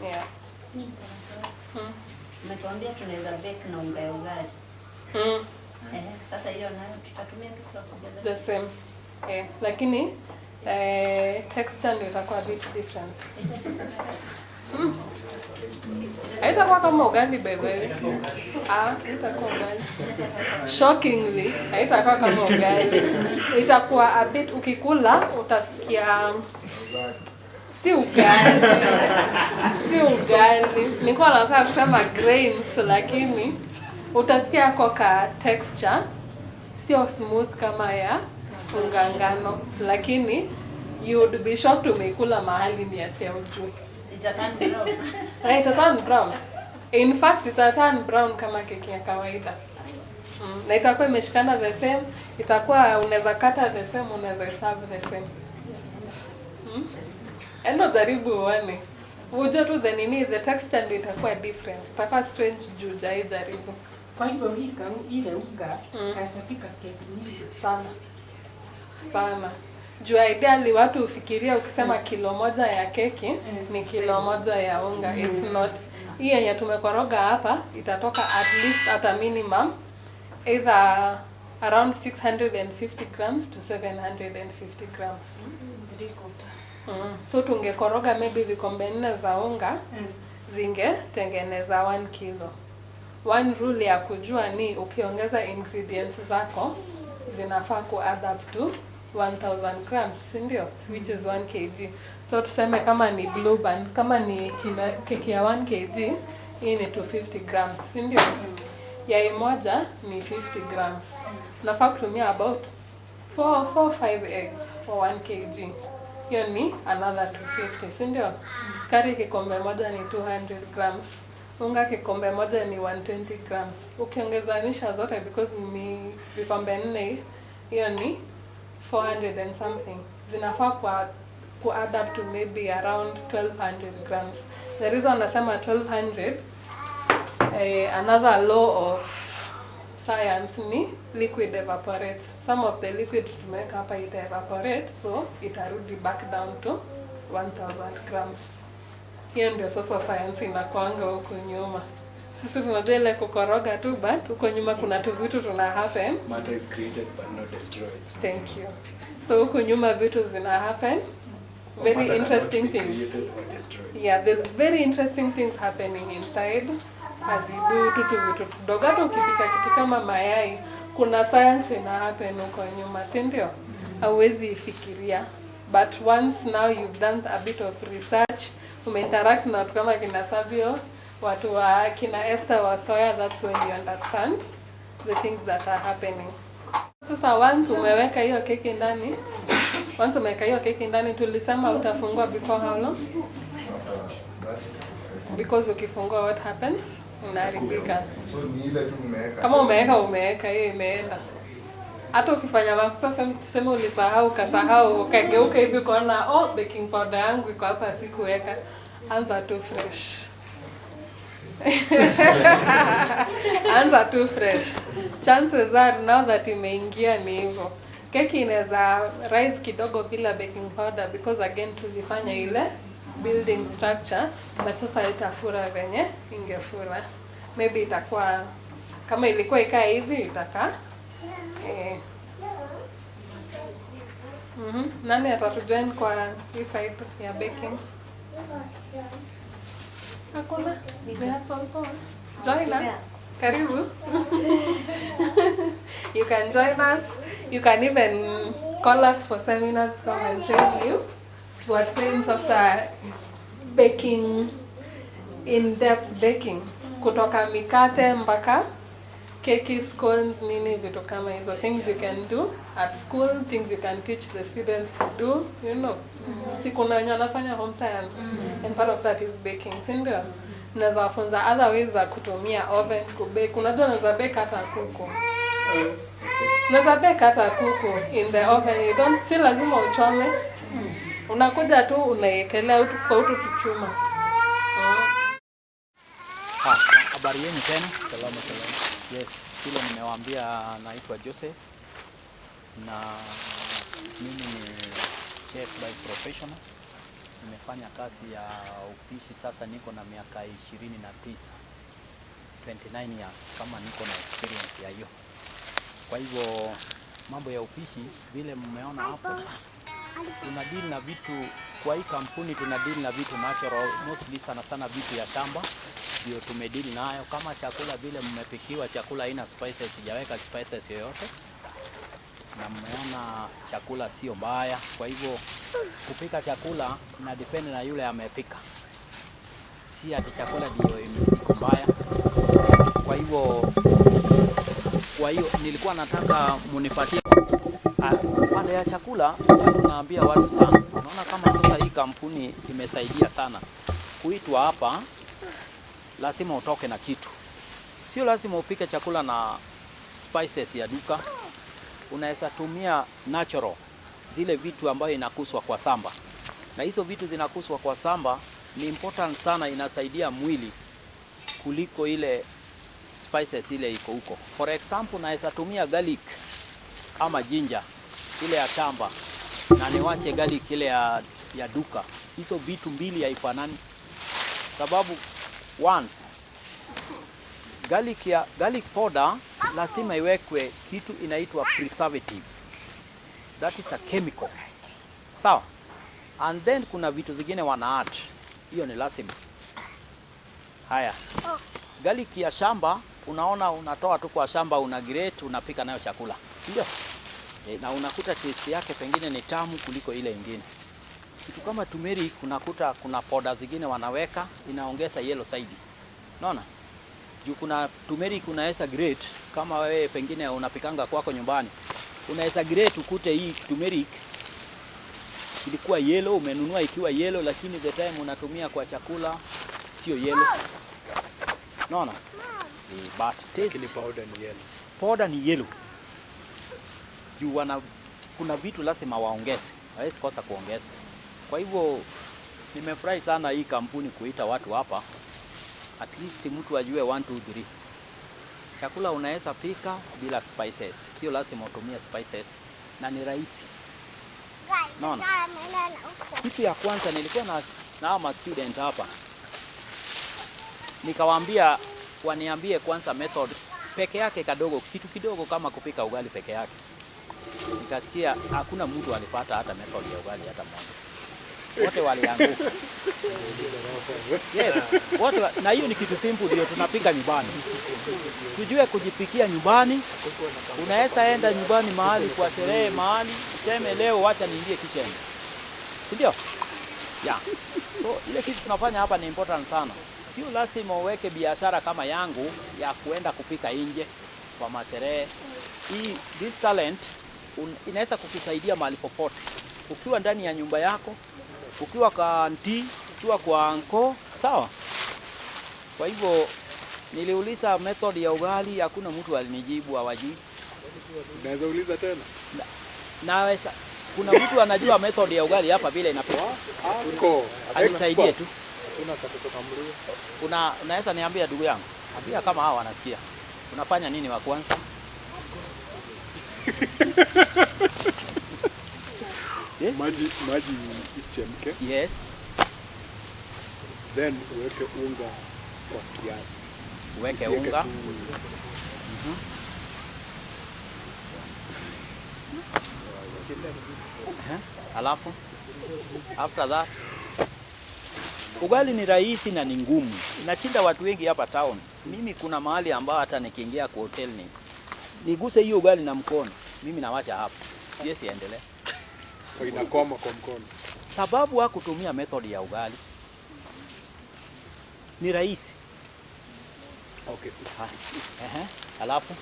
Yeah. Umetuambia tunaweza bake na unga ya ugali. Sasa hiyo nayo tutatumia tu procedure the same. Lakini texture ndio itakuwa a bit different. Haitakuwa kama ugali bebe. Itakuwa ugali. Shockingly, haitakuwa kama ugali. Itakuwa a bit, ukikula utasikia si ugali. Si ugali. Nilikuwa nataka kusema grains, lakini utasikia koka texture sio smooth kama ya unga ngano, lakini you would be shocked umeikula mahali ni ati hujui. Ita turn brown. Ita turn brown. In fact, ita turn brown kama keki ya kawaida. Na itakuwa imeshikana the same, itakuwa unaweza kata the same, unaweza serve the same. Endo jaribu uone. Ujue tu the texture ndio itakuwa different. Itakuwa strange juu jaribu. Kwa hivyo ile unga kasapika keki nyingi sana. Juu ideally watu ufikiria ukisema kilo moja ya keki ni kilo moja ya unga. It's not. Hii yenye tumekoroga hapa itatoka at least at a minimum either around 650 grams to 750 grams. So tungekoroga maybe vikombe 4 za unga zingetengeneza 1 kilo. One rule ya kujua ni ukiongeza ingredients zako zinafaa ku add up to 1000 grams, ndio, which is 1 kg. So tuseme kama ni blue band, kama ni keki ya 1 kg, hii ni 250 grams, ndio. Yai moja ni 50 grams. Unafaa kutumia about 4-5 eggs for 1 kg. Hiyo ni another 250, si ndio? Sukari kikombe moja ni 200 grams. Unga kikombe moja ni 120 grams. Ukiongezanisha zote because ni vikombe 4, hiyo ni 400 and something. Zinafaa ku add up to maybe around 1200 grams. The reason nasema 1200, another law of science ni liquid evaporates. Some of the liquid tumeweka hapa ita evaporate, so itarudi back down to 1000 grams. Hiyo ndio sasa science inakuanga huku nyuma. Sisi tunajua ile kukoroga tu, but huko nyuma kuna tu vitu tuna happen. Matter is created but not destroyed. Thank you. So huku nyuma vitu zina happen. Very interesting things. Yeah, there's very interesting things happening inside as you do vitu kidogo. Hata ukipika kitu kama mayai, kuna science ina happen huko nyuma, si ndio? Hauwezi ifikiria. But once now you've done a bit of research, umeinteract na watu kama kina Sabio, watu wa kina Esther wa Soya, that's when you understand the things that are happening. Sasa once umeweka hiyo keki ndani, tulisema utafungua before how long? Because ukifungua what happens? Unaharibika. So ni ile tu umeweka. Kama umeweka hiyo imeenda. Hata ukifanya makosa tuseme ulisahau, kasahau, ukageuka hivi kuona baking powder yangu iko hapa sikuweka, anza tu fresh. Anza tu fresh. Chances are now that imeingia ni hivyo. Keki inaweza rise kidogo bila baking powder because again tulifanya ile building structure, but sasa itafura venye ingefura. Maybe itakuwa kama ilikuwa ikaa hivi itakaa Nani atatujoin kwa hii side ya baking? Hakuna? Join us. Karibu. You can join us. You can even call us for seminars, come and train you. To train sasa baking, in-depth baking. Kutoka mikate mpaka keki, scones, nini, vitu kama hizo. Things you can do at school, things you can teach the students to do, you know. Si kuna wenye wanafanya home science, and part of that is baking, si ndio? Unaweza wafunza other ways za kutumia oven kubake. Unajua unaweza bake hata kuku. Unaweza bake hata kuku in the oven. You don't, si lazima uchome. Unakuja tu unaekelea kwa utu kichuma. Habari yenu tena? Salama. Yes, kile nimewaambia naitwa Joseph na mimi ni chef by professional. Nimefanya kazi ya upishi sasa niko na miaka 29 years kama niko na experience ya hiyo. Kwa hivyo mambo ya upishi vile mmeona hapo, tunadeal na vitu kwa hii kampuni, tunadeal na vitu natural, mostly sana vitu ya shamba ndio tumedeal nayo. Kama chakula vile mmepikiwa chakula haina spices, sijaweka spices yoyote, na mmeona chakula sio mbaya. Kwa hivyo kupika chakula na depend na yule amepika, si ati chakula ndio iko mbaya. Kwa hiyo nilikuwa nataka munipatie pande ya chakula. Naambia watu sana, unaona kama sasa hii kampuni imesaidia sana. Kuitwa hapa lazima utoke na kitu, sio lazima upike chakula na spices ya duka. Unaweza tumia natural, zile vitu ambayo inakuswa kwa samba, na hizo vitu zinakuswa kwa samba ni important sana, inasaidia mwili kuliko ile spices ile iko huko. For example, naweza tumia garlic ama ginger ile ya shamba na niwache garlic ile ya duka. Hizo vitu mbili haifanani, sababu once garlic powder lazima iwekwe kitu inaitwa preservative. That is a chemical. Sawa? And then kuna vitu zingine wana add. Hiyo ni lazima. Haya. Garlic ya shamba unaona unatoa tu kwa shamba, una grate, unapika nayo chakula. Ndio? Na unakuta taste yake pengine ni tamu kuliko ile nyingine. Kitu kama turmeric unakuta kuna powder zingine wanaweka inaongeza yellow side. Unaona? Juu kuna turmeric unaweza grate kama wewe pengine unapikanga kwako nyumbani. Unaweza grate ukute hii turmeric ilikuwa yellow, umenunua ikiwa yellow, lakini the time unatumia kwa chakula sio yellow. Naona? But taste powder ni yellow. Powder ni yellow. Juu kuna vitu lazima waongeze. Hawezi kosa kuongeza. Kwa hivyo nimefurahi sana hii kampuni kuita watu hapa. At least mtu ajue 1 2 3. Chakula unaweza pika bila spices. Sio lazima utumie spices na ni rahisi. Naona? Kitu ya kwanza nilikuwa na ma student hapa. Nikawaambia waniambie kwanza method peke yake kadogo, kitu kidogo kama kupika ugali peke yake. Nikasikia hakuna mtu alipata hata method ya ugali hata mmoja. Wote walianguka. Yes, wote, na hiyo ni kitu simple ndio tunapika nyumbani. Tujue kujipikia nyumbani. Unaweza enda nyumbani mahali kwa sherehe mahali, useme leo acha niingie kitchen. Si ndio? Yeah. So ile kitu tunafanya hapa ni important sana. Sio lazima uweke biashara kama yangu ya kuenda kupika nje kwa masherehe. This talent inaweza kukusaidia mahali popote. Ukiwa ndani ya nyumba yako, ukiwa kwa auntie, ukiwa kwa uncle, sawa? Kwa hivyo niliuliza method ya ugali, hakuna mtu alinijibu hawajui. Unaweza uliza tena? Naweza. Kuna mtu anajua method ya ugali hapa vile inapikwa? Anisaidie tu. Unaweza niambia ndugu yangu? Ambia kama hawa wanasikia. Unafanya nini wa kwanza? Maji ichemke. Yes. Then uweke unga kwa kiasi. Uweke unga. Alafu after that ugali ni rahisi na ni ngumu. Inashinda watu wengi hapa town. Mimi kuna mahali ambao hata nikiingia kwa hotel niguse hiyo ugali na mkono. Mimi nawacha hapo. Siwezi endelea. Kwa inakwama kwa mkono. Sababu hakutumia method ya ugali. Ni rahisi. Okay. Alafu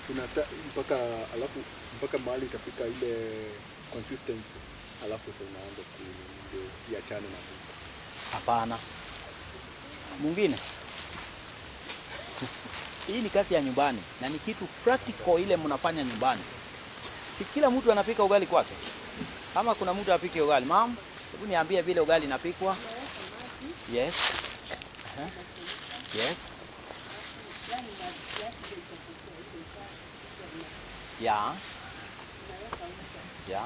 mpaka mahali itafika ile consistency. Alafu sasa unaanza kuiachana na mungu. Hapana. Mwingine. Hii ni kazi ya nyumbani na ni kitu practical ile mnafanya nyumbani. Si kila mtu anapika ugali kwake. Kama kuna mtu apike ugali, mom, hebu niambie vile ugali inapikwa. Yes. Yes. Yeah. Yeah.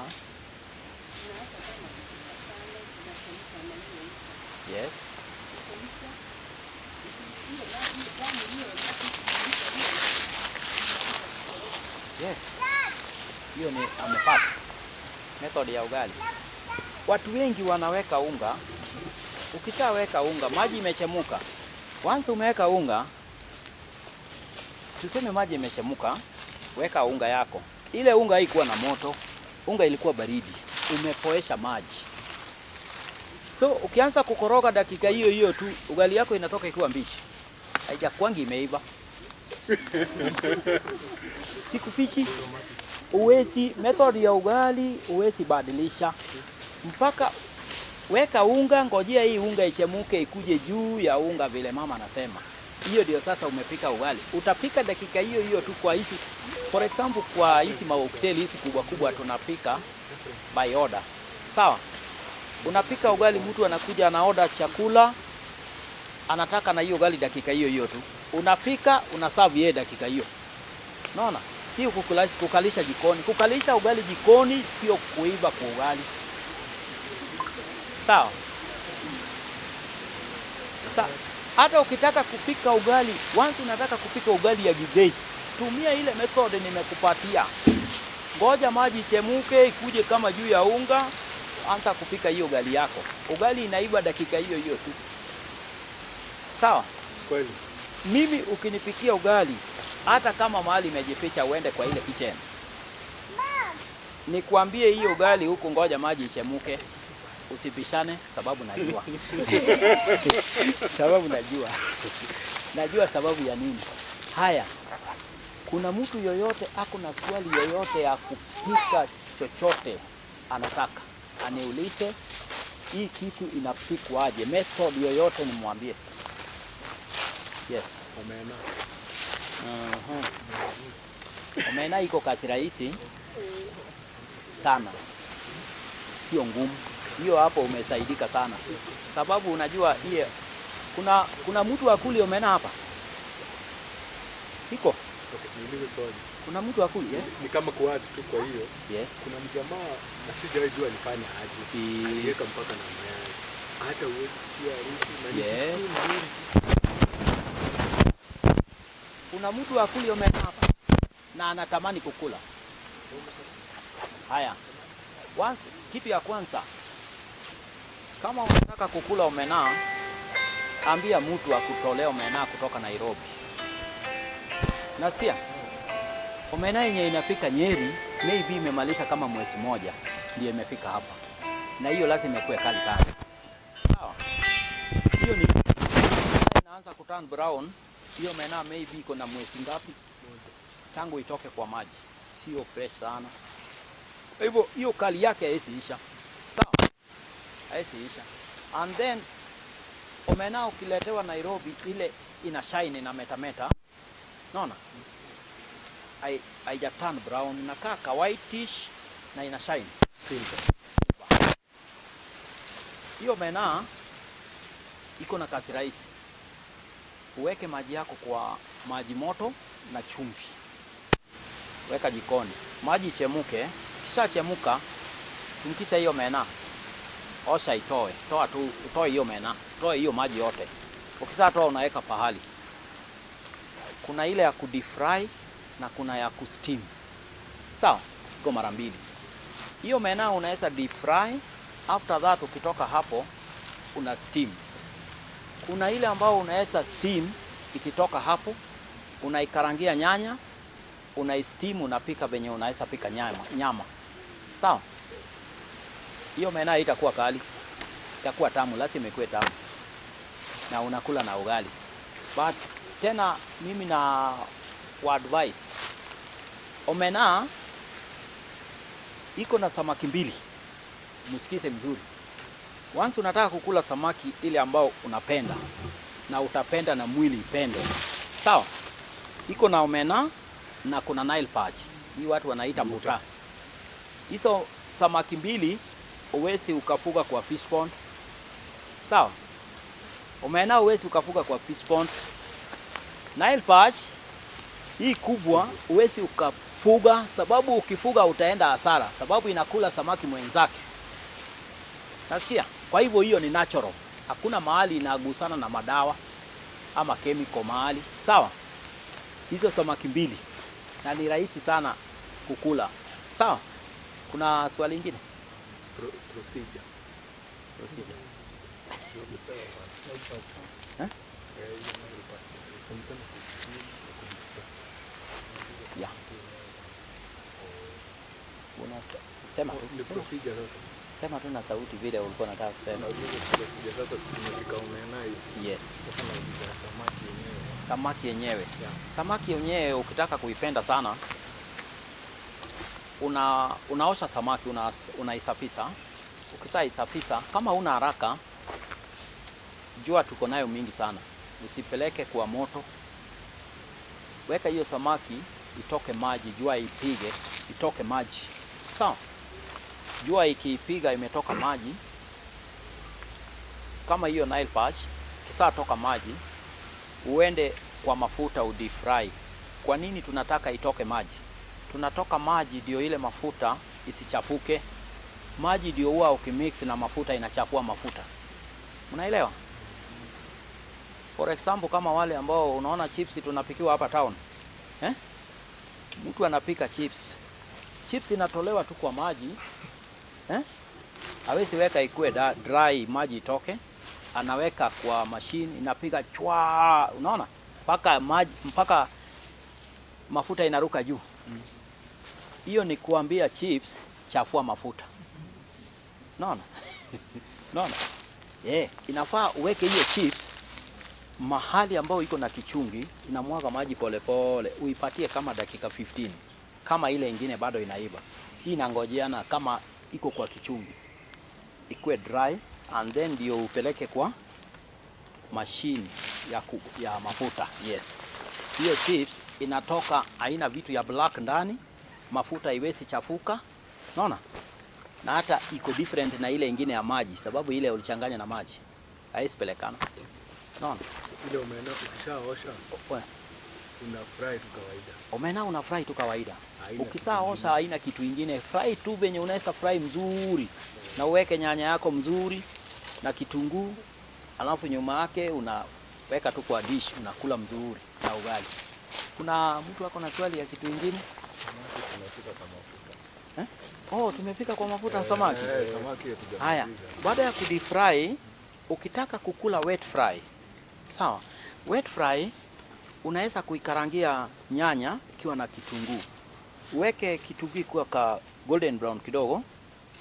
Yes. Yes. Hiyo ni amepata method ya ugali. Watu wengi wanaweka unga. Ukishaweka unga, maji imechemuka. Once umeweka unga, tuseme maji imechemuka, weka unga yako. Ile unga haikuwa na moto, unga ilikuwa baridi. Umepoesha maji. So ukianza kukoroga dakika hiyo tu, ugali yako inatoka ikiwa mbichi. Haijakwangi imeiva. Sikufichi. Uwezi method ya ugali uwezi badilisha. Mpaka weka unga, ngojea hii unga ichemuke ikuje juu ya unga vile mama anasema. Hiyo ndio sasa umepika ugali. Utapika dakika hiyo tu kwa hizi. For example kwa hizi mahoteli hizi kubwa tunapika by order. Sawa? Unapika ugali, mtu anakuja ana order chakula, anataka na hiyo ugali dakika hiyo tu. Unapika, unaserve yeye dakika hiyo. Unaona? Sio kukalisha jikoni. Kukalisha ugali jikoni sio kuiva kwa ugali. Sawa? Sawa. Hata ukitaka kupika ugali, once unataka kupika ugali ya githeri, tumia ile method nimekupatia. Ngoja maji ichemuke, ikuje kama juu ya unga, anza kupika hiyo ugali yako. Ugali inaiva dakika hiyo tu. Sawa? Kweli. Mimi ukinipikia ugali, hata kama mahali imejificha uende kwa ile kitchen. Nikwambie hiyo ugali huko, ngoja maji ichemuke. Usipishane sababu najua. Sababu najua. Najua sababu ya nini. Haya, kuna mtu yoyote ako na swali yoyote ya kupika chochote anataka aniulize, hii kitu inapikwa aje, method yoyote nimwambie. Yes. Omena. Omena iko kazi rahisi sana, sio ngumu. Hiyo hapo umesaidika sana, sababu unajua hiyo kuna mtu akuli omena hapa iko. Okay, niulize swali. Kuna mtu akuli? Yes. Ni kama kuadi tu kwa hiyo. Yes. Kuna mjamaa asijawahi jua alifanya aje. Aliweka mpaka na mayai. Hata uwezi sikia harufu na yes. Kuna mtu akuli omena hapa na anatamani kukula. Haya. Kitu ya kwanza, kama unataka kukula omena, ambia mtu akutolea omena kutoka Nairobi. Nasikia? Omena yenye inafika Nyeri, maybe imemaliza kama mwezi moja, ndio imefika hapa. Na hiyo lazima ikuwe kali sana. Sawa? Hiyo ni inaanza kuturn brown, hiyo omena maybe iko na mwezi ngapi? Tangu itoke kwa maji. Sio fresh sana. Kwa hivyo hiyo kali yake haisiisha. Sawa? Haisiisha. And then omena ukiletewa Nairobi ile ina shine na metameta. Naona? Haija turn brown, inakaa ka whitish na ina shine. Silver. Hiyo omena iko na kazi rahisi. Uweke maji yako kwa maji moto na chumvi. Weka jikoni. Maji chemuke. Kisha chemuka, mkisa hiyo omena, osha itoe. Toa tu, utoe hiyo omena. Toa hiyo maji yote. Ukisha toa unaweka pahali. Kuna ile ya kudifry na kuna ya kusteam. Sawa? Iko mara mbili. Hiyo omena unaweza deep fry, after that ukitoka hapo una steam. Kuna ile ambao unaweza steam, ikitoka hapo unaikarangia nyanya, unaisteam, unapika venye unaweza pika nyama. Sawa? Hiyo omena itakuwa kali. Itakuwa tamu, lazima ikuwe tamu. Na unakula na ugali. But tena mimi na advice, omena iko na samaki mbili. Msikize mzuri. Once unataka kukula samaki ile ambao unapenda na utapenda na mwili ipende. Sawa? Iko na omena na kuna Nile perch. Hii watu wanaita mbuta. Hizo samaki mbili uwezi ukafuga kwa fish pond. Sawa? Omena uwezi ukafuga kwa fish pond. Nile perch hii kubwa uwezi ukafuga, sababu ukifuga utaenda hasara, sababu inakula samaki mwenzake. Nasikia? Kwa hivyo hiyo ni natural. Hakuna mahali inagusana na madawa ama chemical mahali. Sawa? Hizo samaki mbili. Na ni rahisi sana kukula. Sawa? Kuna swali lingine? Procedure. Yeah. Unasema ni procedure sasa. Sema tu na sauti vile ulikuwa unataka kusema. Procedure sasa tumefika omena hiyo. Yes. Sasa na samaki yenyewe. Samaki yenyewe. Yeah. Samaki yenyewe ukitaka kuipenda sana, unaosha samaki, unaisafisha. Ukishaisafisha, kama una haraka, jua tuko nayo mingi sana. Usipeleke kwa moto. Weka hiyo samaki itoke maji, jua ipige, itoke maji. Sawa? Jua ikiipiga imetoka maji. Kama hiyo Nile perch, kisa toka maji, uende kwa mafuta deep fry. Kwa nini tunataka itoke maji? Tunatoka maji ndio ile mafuta isichafuke. Maji ndio huwa ukimix na mafuta inachafua mafuta. Unaelewa? For example, kama wale ambao unaona chips tunapikiwa hapa town. Mtu anapika chips. Chips inatolewa tu kwa maji. Hawezi weka ikue dry maji itoke. Anaweka kwa machine inapiga chwa. Unaona? Mpaka mafuta inaruka juu. Hiyo ni kuambia chips chafua mafuta. Unaona? Unaona? Inafaa uweke hiyo chips mahali ambao iko na kichungi inamwaga maji polepole, uipatie kama dakika 15. Kama ile ingine bado inaiva, hii inangojeana kama iko kwa kichungi ikuwe dry, and then ndio upeleke kwa machine ya mafuta. Yes, hiyo chips inatoka haina vitu ya black ndani, mafuta iwezi chafuka, unaona, na hata iko different na ile ingine ya maji, sababu ile ulichanganya na maji haisipelekana, unaona. Ile omena ukishaosha una fry tu kawaida. Omena una fry tu kawaida. Ukisaosha haina kitu ingine, fry tu venye unaweza fry mzuri, na uweke nyanya yako mzuri na kitunguu, alafu nyuma yake unaweka tu kwa dish, unakula mzuri na ugali. Kuna mtu wako na swali ya kitu ingine? Tumefika kwa mafuta. Oh, tumefika kwa mafuta samaki. Samaki hatujamaliza. Haya, baada ya kudifry, ukitaka kukula wet fry, sawa? Wet fry unaweza kuikarangia nyanya ikiwa na kitunguu. Uweke kitunguu kwa ka golden brown kidogo,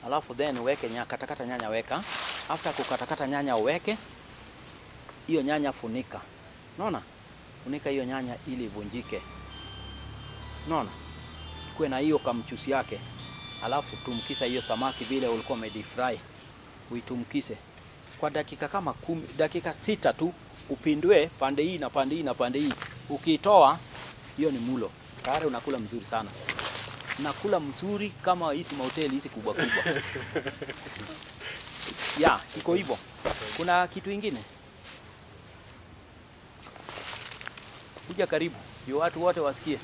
alafu then uweke katakata nyanya weka. After kukatakata nyanya uweke hiyo nyanya, funika. Unaona? Funika hiyo nyanya ili ivunjike. Unaona? Kuwe na hiyo kamchusi yake. Alafu tumkisa hiyo samaki vile ulikuwa umedifry. Uitumkise kwa dakika kama 10, dakika 6 tu, upindue pande hii na pande hii na pande hii. Ukitoa hiyo ni mulo. Tayari unakula mzuri sana. Unakula mzuri kama hizi mahoteli hizi kubwa kubwa. Ya, iko hivyo. Kuna kitu ingine? Kuja karibu, ndio watu wote wasikie.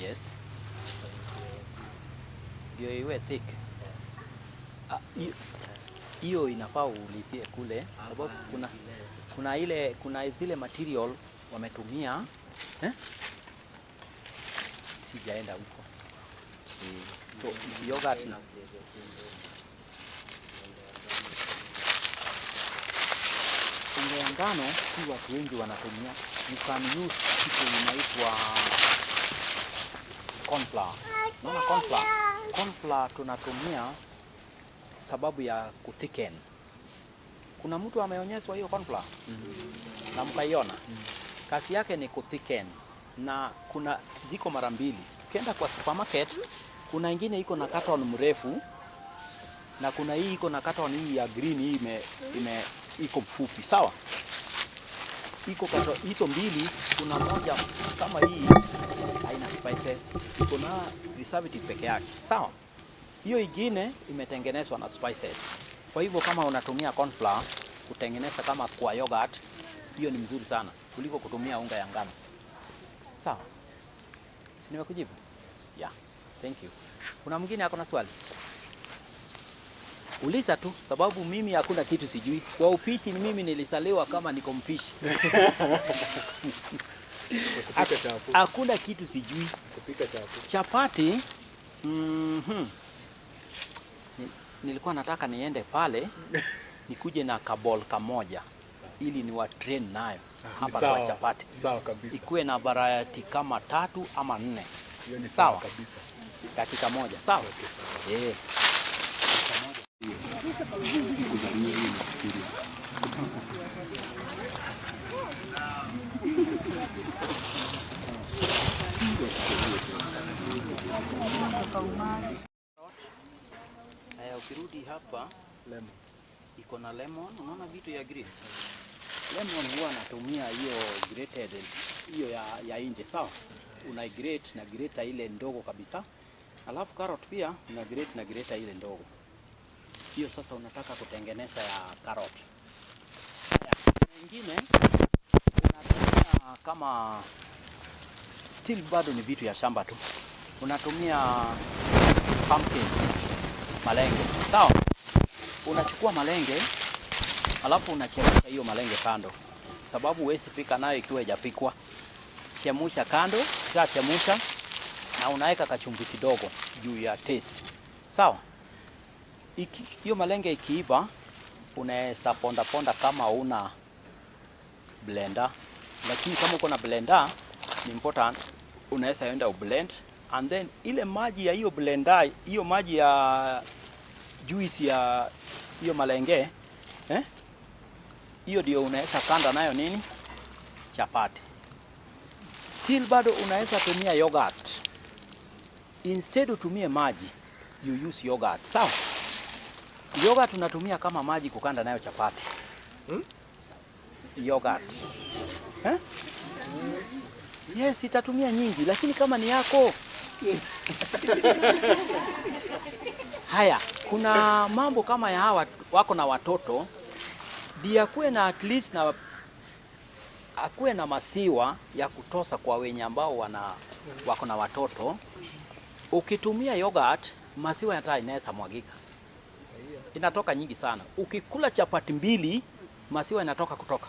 Yes. Ndio iwe thick. Hiyo inafaa uulizie kule, sababu kuna zile material wametumia, sijaenda huko. So yogurt unga ya ngano si watu wengi wanatumia. You can use kitu inaitwa corn flour. Unaona corn flour? Corn flour tunatumia sababu ya kuthicken. Kuna mtu ameonyeshwa hiyo corn flour? Na mkaiona? Kazi yake ni kuthicken. Na kuna ziko mara mbili. Ukienda kwa supermarket, kuna ingine iko na carton mrefu na kuna hii iko na carton hii ya green, hii iko mfupi, sawa? Iko kwa hizo mbili, kuna moja kama hii haina spices, iko na preservative peke yake, sawa? Hiyo ingine imetengenezwa na spices. Kwa hivyo kama unatumia corn flour kutengeneza kama kwa yogurt, hiyo ni mzuri sana kuliko kutumia unga ya ngano. Sawa? Si nimekujibu? Yeah. Thank you. Kuna mwingine ako na swali? Uliza tu, sababu mimi hakuna kitu sijui. Kwa upishi ni mimi nilisaliwa kama niko mpishi. Hakuna kitu sijui. Kupika chapati. Chapati, nilikuwa nataka niende pale nikuje na kabol kamoja ili niwatrain nayo hapa kwa chapati. Sawa kabisa. Ikuwe na variety kama 3 ama 4. Hiyo ni sawa kabisa. Dakika moja, sawa? Okay. Haya, ukirudi hapa lemon. Iko na lemon, unaona vitu ya green. Lemon huwa natumia hiyo grated, hiyo ya nje, sawa? Una grate na grate ile ndogo kabisa. Alafu carrot pia una grate na grate ile ndogo. Hiyo sasa unataka kutengeneza ya carrot. Nyingine unatumia kama still bado ni vitu ya shamba tu. Unatumia pumpkin, malenge, sawa? Unachukua malenge alafu unachemsha hiyo malenge kando, sababu huwezi pika nayo ikiwa haijapikwa. Chemsha kando, chemsha na unaweka kachumvi kidogo juu ya taste, sawa? Hiyo malenge ikiiva unaweza ponda kama una blender, lakini kama uko na blender ni important, unaweza enda ublend and then ile maji ya hiyo blender, hiyo maji ya juice ya hiyo malenge, hiyo ndio unaweza kanda nayo nini? Chapati. Still bado unaweza tumia yogurt. Instead utumie maji, you use yogurt. Sawa? Yogurt unatumia kama maji kukanda nayo chapati. Yogurt. Yes, itatumia nyingi, lakini kama ni yako. Haya, kuna mambo kama ya hawa wako na watoto, ndio akuwe na at least na akuwe na maziwa ya kutosa kwa wenye ambao wako na watoto. Ukitumia yogurt, maziwa hata inaweza mwagika. Inatoka nyingi sana. Ukikula chapati 2, maziwa inatoka kutoka.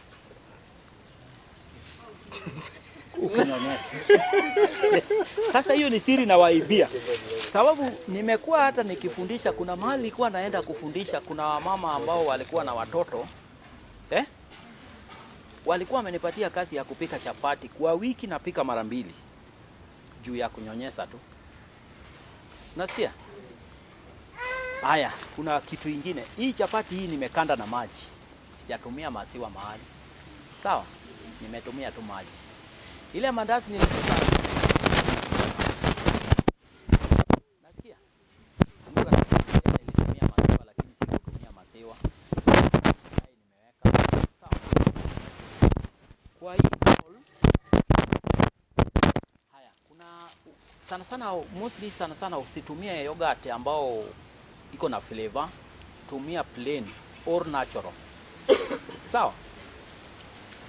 Ukinyonyesha. Sasa hiyo ni siri na waibia. Sababu nimekuwa hata nikifundisha, kuna mahali nilikuwa naenda kufundisha, kuna mama ambao walikuwa na watoto. Walikuwa wamenipatia kazi ya kupika chapati kwa wiki, napika mara 2 juu ya kunyonyesha tu. Nasikia? Haya, kuna kitu ingine. Hii chapati hii nimekanda na maji. Sijatumia maziwa mahali. Sawa? Nimetumia tu maji. Ile mandazi nilipika. Nasikia? Nilitumia maziwa lakini sikutumia maziwa. Hai nimeweka. Sawa? Kwa hii haya, kuna sana sana usitumie yogurt ambao iko na flavor, tumia plain or natural. Sawa?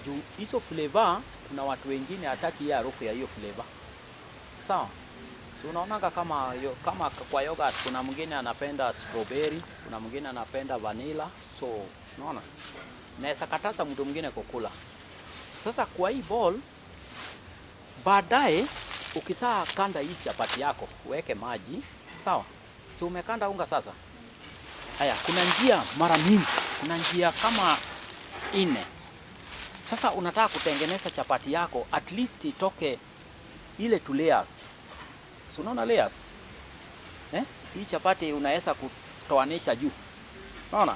Juu hizo flavor kuna watu wengine hataki hiyo harufu ya hiyo flavor. Sawa? So unaonanga kama kwa yogurt kuna mwingine anapenda strawberry, kuna mwingine anapenda vanilla. So unaona? Naweza kataza mtu mwingine kukula. Sasa kwa hii bowl baadaye ukisaa kanda hii chapati yako, uweke maji. Sawa? So umekanda unga sasa. Haya, kuna njia mara mingi, kuna njia kama 4. Sasa unataka kutengeneza chapati yako at least itoke ile 2 layers. So unaona layers? Hii chapati unaweza kutoanisha juu. Unaona?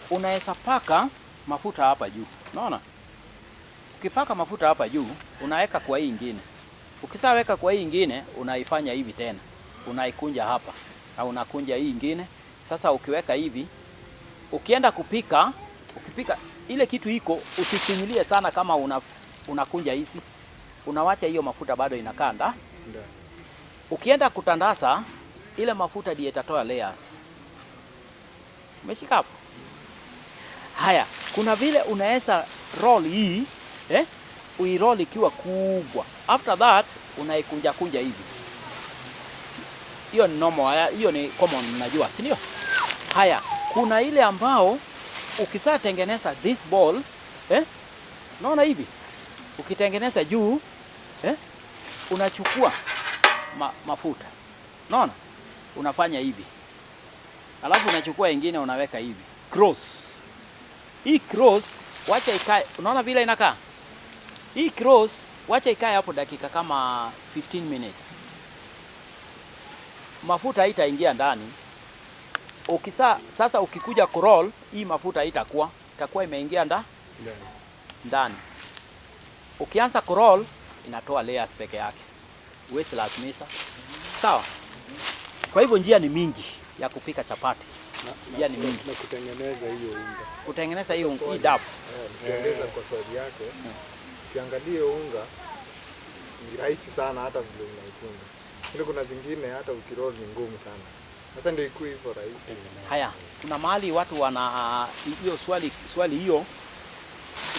Unaweza paka mafuta hapa juu. Unaona? Ukipaka mafuta hapa juu, unaweka kwa hii nyingine. Ukisaweka kwa hii nyingine, unaifanya hivi tena. Unaikunja hapa au unakunja hii nyingine. Sasa ukiweka hivi, ukienda kupika, ukipika ile kitu iko, usifinyilie sana kama unakunja hizi. Unawacha hiyo mafuta bado inakaa ndani. Ukienda kutandaza, ile mafuta ndiyo itatoa layers. Umeshika hapo? Haya, kuna vile unaweza roll hii, uiroll ikiwa kubwa. After that, unaikunja hivi. Hiyo ni normal, hiyo ni common unajua, si ndio? Haya, kuna ile ambao ukisha tengeneza this ball, naona hivi. Ukitengeneza juu, unachukua mafuta. Naona? Unafanya hivi. Alafu unachukua ingine unaweka hivi. Cross. Hii cross wacha ikae. Unaona vile inakaa? Hii cross wacha ikae hapo dakika kama 15 minutes. Mafuta haitaingia ndani. Sasa ukikuja kuroll, hii mafuta itakuwa imeingia ndani. Ukianza kuroll, inatoa layers peke yake. Uwezi lazimisha. Sawa? Kwa hivyo njia ni mingi ya kupika chapati. Njia ni mingi. Na kutengeneza hiyo unga. Kutengeneza hii dafu. Nikiongeza kwa swali yake, ukiangalia unga ni rahisi sana hata vile unaifunga. Ile kuna zingine hata ukiroll ni ngumu sana. Sasa ndio iko hivyo rahisi. Haya, kuna mahali watu wana hiyo swali hiyo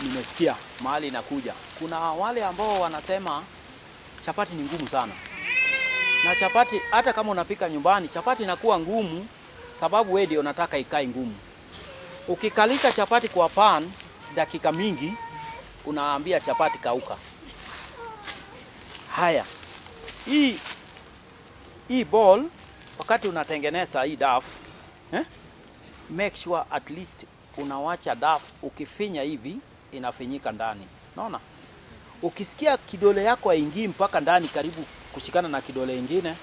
nimesikia mahali inakuja. Kuna wale ambao wanasema chapati ni ngumu sana. Na chapati hata kama unapika nyumbani, chapati inakuwa ngumu sababu wewe ndio unataka ikae ngumu. Ukikalika chapati kwa pan dakika mingi, unaambia chapati kauka. Haya. Hii ball wakati unatengeneza hii dafu, make sure at least unawacha dafu ukifinya hivi inafinyika ndani. Unaona? Ukisikia kidole yako haingii mpaka ndani karibu kushikana na kidole ingine,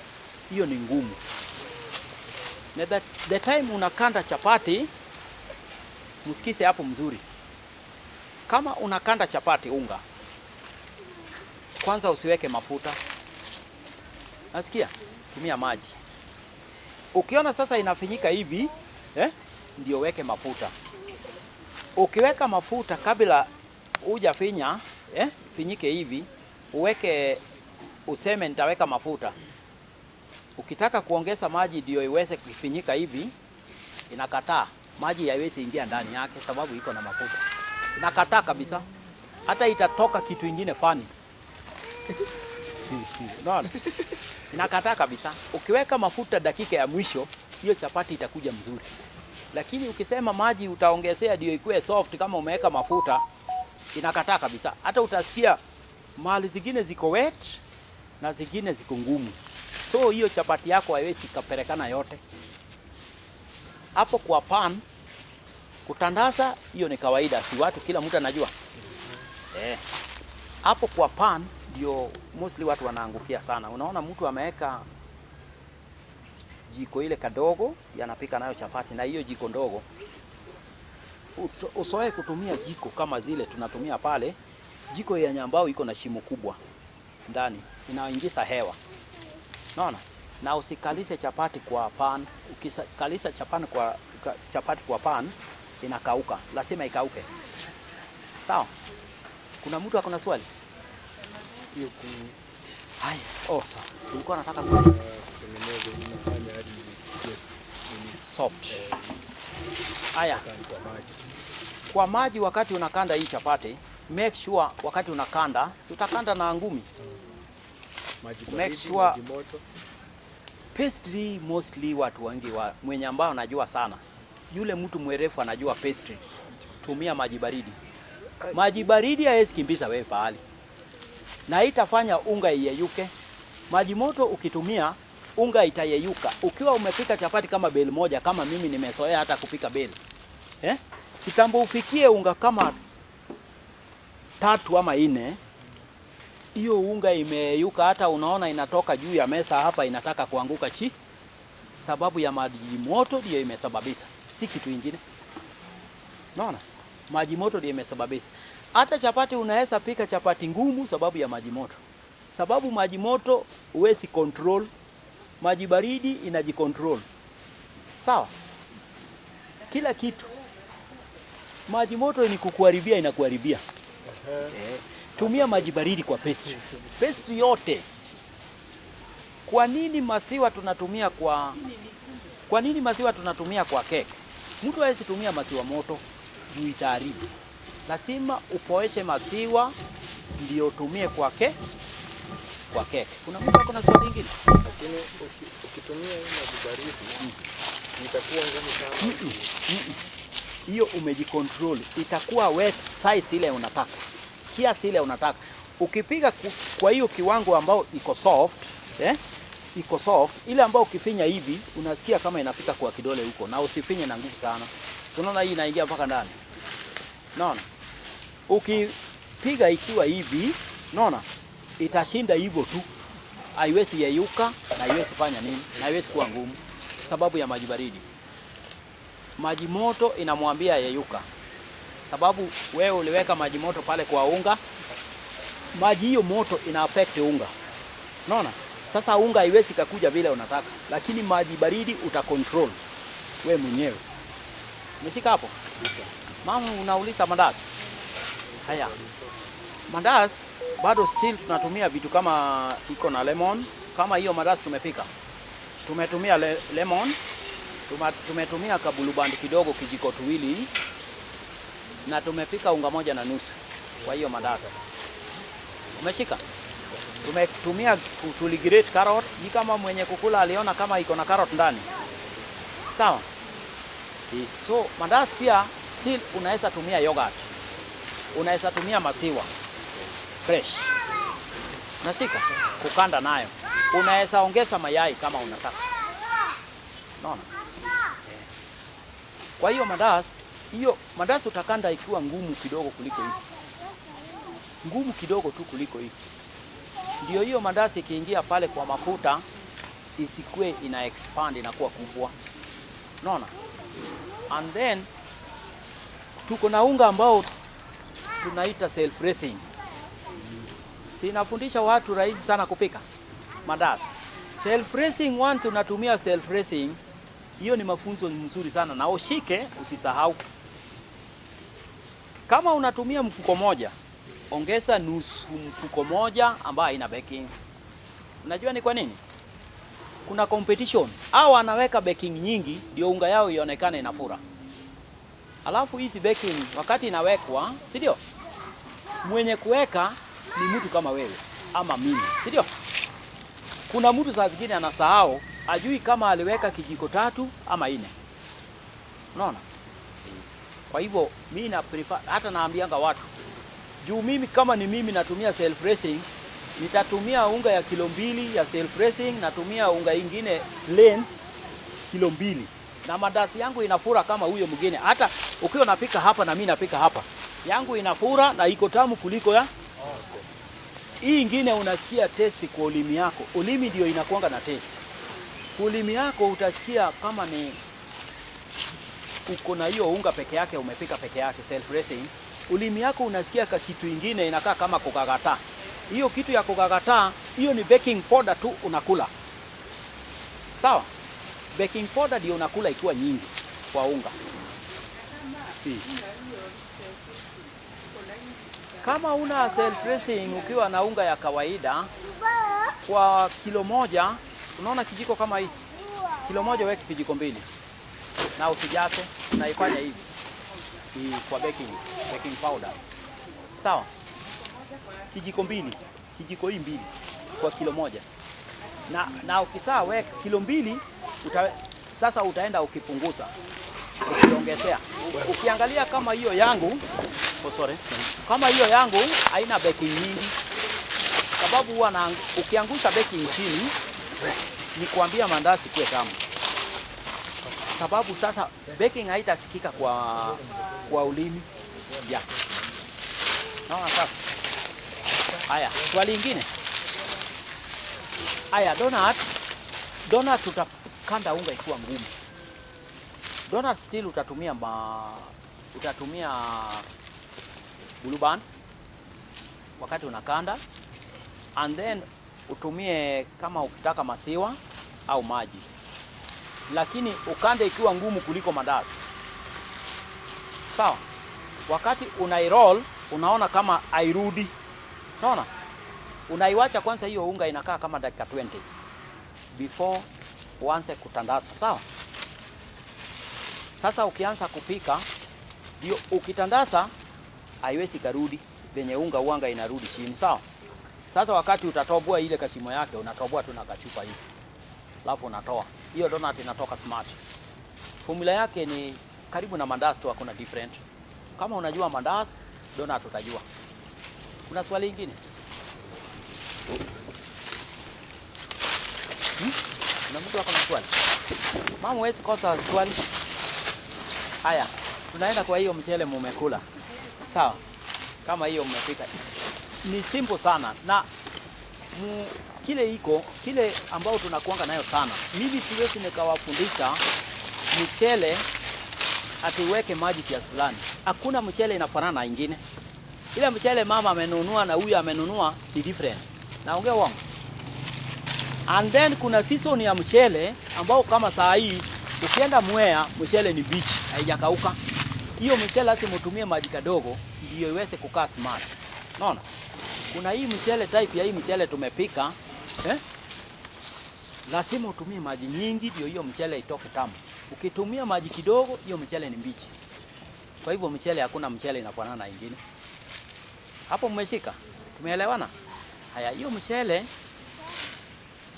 hiyo ni ngumu. Na the time unakanda chapati, msikize hapo mzuri. Kama unakanda chapati unga, kwanza usiweke mafuta. Nasikia? Tumia maji. Ukiona sasa inafinyika hivi, ndio weke mafuta. Ukiweka mafuta kabla hujafinya, finyike hivi, uweke useme nitaweka mafuta. Ukitaka kuongeza maji ndio iweze kufinyika hivi, inakataa. Maji haiwezi ingia ndani yake sababu iko na mafuta. Inakataa kabisa. Hata itatoka kitu ingine fani. Unaona? Inakataa kabisa. Ukiweka mafuta dakika ya mwisho, hiyo chapati itakuja mzuri. Lakini ukisema maji utaongezea ndio ikuwe soft kama umeweka mafuta, inakataa kabisa. Hata utasikia mahali zingine ziko wet na zingine ziko ngumu. So hiyo chapati yako haiwezi kapelekana yote. Hapo kwa pan kutandaza hiyo ni kawaida, si watu kila mtu anajua. Hapo kwa pan ndio mostly watu wanaangukia sana. Unaona mtu ameweka jiko ile kadogo yanapika nayo chapati, na hiyo jiko ndogo usoe kutumia jiko kama zile tunatumia pale. Jiko ya nyambao iko na shimo kubwa ndani, inaingiza hewa. Unaona? Na usikalise chapati kwa pan. Ukikalisa chapati kwa pan inakauka, lazima ikauke. Sawa? Kuna mtu akona swali? Hiyo Hai, sawa. Tulikuwa nataka kutengeneza inafanya hadi soft. Haya. Kwa maji wakati unakanda hii chapati, make sure wakati unakanda, si utakanda na ngumi. Make sure maji moto. Pastry mostly watu wengi mwenye ambao anajua sana. Yule mtu mwerefu anajua pastry. Tumia maji baridi. Maji baridi haiwezi kimbiza wewe pahali. Na itafanya unga iyeyuke. Maji moto ukitumia unga itayeyuka. Ukiwa umepika chapati kama beli moja, kama mimi nimezoea hata kupika beli. Kitambo ufikie unga kama 3 ama 4, hiyo unga imeyeyuka, hata unaona inatoka juu ya mesa hapa inataka kuanguka sababu ya maji moto ndio imesababisha, si kitu kingine. Unaona? Maji moto ndio imesababisha. Hata chapati unaweza pika chapati ngumu sababu ya maji moto. Sababu maji moto huwezi control, maji baridi inajicontrol. Sawa? Kila kitu. Maji moto ni kukuharibia, inakuharibia. Tumia maji baridi kwa pastry. Pastry yote. Kwa nini maziwa tunatumia kwa cake? Mtu hawezi tumia maziwa moto juu itaharibu. Lazima upoeshe maziwa ndio tumie kwa cake. Kuna mtu akona swali lingine? Lakini ukitumia hii maji baridi itakuwa ngumu sana. Hiyo umejicontrol. Itakuwa wet size ile unataka. Kiasi ile unataka. Ukipiga kwa hiyo kiwango ambao iko soft, iko soft, ile ambao ukifinya hivi unasikia kama inapika kwa kidole huko, na usifinye na nguvu sana. Unaona hii inaingia mpaka ndani. Unaona? Ukipiga ikiwa hivi, unaona? Itashinda hivyo tu. Haiwezi yeyuka na haiwezi fanya nini? Na haiwezi kuwa ngumu sababu ya maji baridi. Maji moto inamwambia yeyuka. Sababu wewe uliweka maji moto pale kwa unga, maji hiyo moto ina affect unga. Unaona? Sasa unga haiwezi kukuja vile unataka, lakini maji baridi utacontrol wewe mwenyewe. Umeshika hapo? Mama unauliza mandazi. Haya. Mandazi bado still tunatumia vitu kama iko na lemon, kama hiyo mandazi tumepika. Tumetumia lemon, tumetumia kabulubandi kidogo kijiko 2, na tumepika unga 1.5 kwa hiyo mandazi. Umeshika? Tumetumia tuligrate carrot, ni kama mwenye kukula aliona kama iko na carrot ndani. Sawa? So mandazi pia still unaweza tumia yogurt. Unaweza tumia maziwa fresh. Nashika kukanda nayo. Unaweza ongeza mayai kama unataka. Unaona? Kwa hiyo mandazi utakanda ikiwa ngumu kidogo kuliko hivi. ngumu kidogo tu kuliko hii. Ndio hiyo mandazi ikiingia pale kwa mafuta isikue ina expand inakuwa kubwa. Unaona? And then tuko na unga ambao tunaita self raising. Sinafundisha watu rahisi sana kupika mandazi. Self raising, once unatumia self raising, hiyo ni mafunzo mzuri sana na ushike, usisahau. Kama unatumia mfuko moja, ongeza nusu mfuko moja ambayo haina baking. Unajua ni kwa nini? Kuna competition. Hao anaweka baking nyingi ndio unga yao ionekane inafura. Alafu hizi baking wakati inawekwa, si ndio? Mwenye kuweka ni mtu kama wewe ama mimi, si ndio? Kuna mtu saa zingine anasahau, ajui kama aliweka kijiko 3 ama 4. Unaona? Kwa hivyo mimi na prefer, hata naambianga watu, juu mimi kama ni mimi natumia self raising, nitatumia unga ya kilo 2 ya self raising, natumia unga ingine plain kilo 2. Na mandazi yangu inafura kama huyo mwingine. Hata ukiwa napika hapa na mimi napika hapa, yangu inafura na iko tamu kuliko ya hii ingine. Unasikia taste kwa ulimi yako. Ulimi ndio inakuanga na taste. Ulimi yako utasikia kama ni uko na hiyo unga peke yake, umepika peke yake self raising. Ulimi yako unasikia kitu ingine inakaa kama kukagata. Hiyo kitu ya kukagata, hiyo ni baking powder tu unakula. Sawa? Baking powder ndio unakula ikiwa nyingi kwa unga. Kama una self raising ukiwa na unga ya kawaida kwa kilo moja, unaona kijiko kama hii. Kilo moja weke kijiko 2. Na usijake, unaifanya hivi. Hii kwa baking powder. Sawa? Kijiko 2, kijiko hii 2 kwa kilo moja. Na ukisaa weka kilo 2, sasa utaenda ukipunguza, ukiongezea. Ukiangalia kama hiyo yangu, kama hiyo yangu haina baking nyingi, sababu huwa ukiangusha baking chini ni kuambia mandazi kuwe tamu. Sababu sasa baking haitasikika kwa ulimi. Ya. Naona sasa. Haya, swali lingine. Haya, donut tutakanda unga ikiwa ngumu. Donut still utatumia blue band wakati unakanda, and then utumie kama ukitaka maziwa au maji, lakini ukande ikiwa ngumu kuliko mandazi. Sawa? Wakati unairoll unaona kama hairudi. Unaona? Unaiwacha kwanza hiyo unga inakaa kama dakika 20 before uanze kutandaza. Sawa? Sasa ukianza kupika, hiyo ukitandaza haiwezi karudi venye unga inarudi chini. Sawa? Sasa wakati utatoboa ile kashimo yake, unatoboa tu na kachupa hivi. Alafu unatoa. Hiyo donut inatoka smart. Formula yake ni karibu na mandazi tu, hakuna different. Kama unajua mandazi, donut utajua. Kuna swali lingine? Na mtu wako na swali? Mama wewe kosa swali. Haya, tunaenda kwa hiyo mchele mmekula. Sawa. Kama hiyo mmepika. Ni simple sana na kile ambao tunakuanga nayo sana. Mimi siwezi nikawafundisha mchele atiweke maji kiasi fulani. Hakuna mchele inafanana na ingine. Ile mchele mama amenunua na huyu amenunua ni different. Naongea uongo. And then kuna season ya mchele ambao kama saa hii ukienda Mwea mchele ni beach, haijakauka. Hiyo mchele lazima utumie maji kidogo ndio iweze kukaa smart. Unaona? Kuna hii mchele type ya hii mchele tumepika, lazima utumie maji nyingi ndio hiyo mchele itoke tamu. Ukitumia maji kidogo hiyo mchele ni mbichi. Kwa hivyo mchele, hakuna mchele inafanana na ingine. Hapo mmeshika? Tumeelewana? Haya, hiyo mchele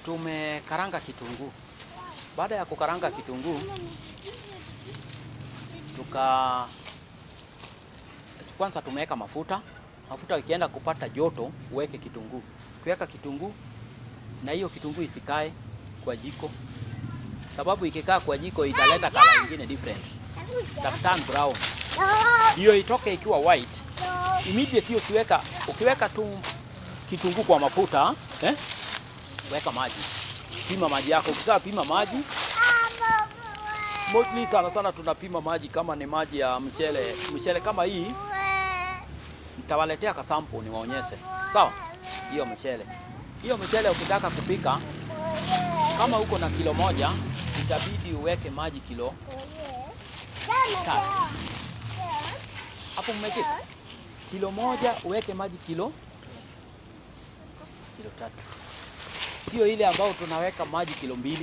tumekaranga kitunguu. Baada ya kukaranga kitunguu, kwanza tumeweka mafuta. Mafuta ikienda kupata joto, uweke kitunguu. Ukiweka kitunguu na hiyo kitunguu isikae kwa jiko. Sababu ikikaa kwa jiko italeta color nyingine different. Turn brown. Hiyo itoke ikiwa white. immediate ukiweka tu kitunguu kwa mafuta, weka maji. Pima maji yako. Ukisha pima maji, mostly sana tunapima maji kama ni maji ya mchele kama hii. Nitawaletea ka sample niwaonyeshe. Sawa? Hiyo mchele ukitaka kupika kama uko na kilo moja, itabidi uweke maji kilo 3. Hapo mmeshika? Kilo moja uweke maji kilo 3. Sio ile ambao tunaweka maji kilo 2,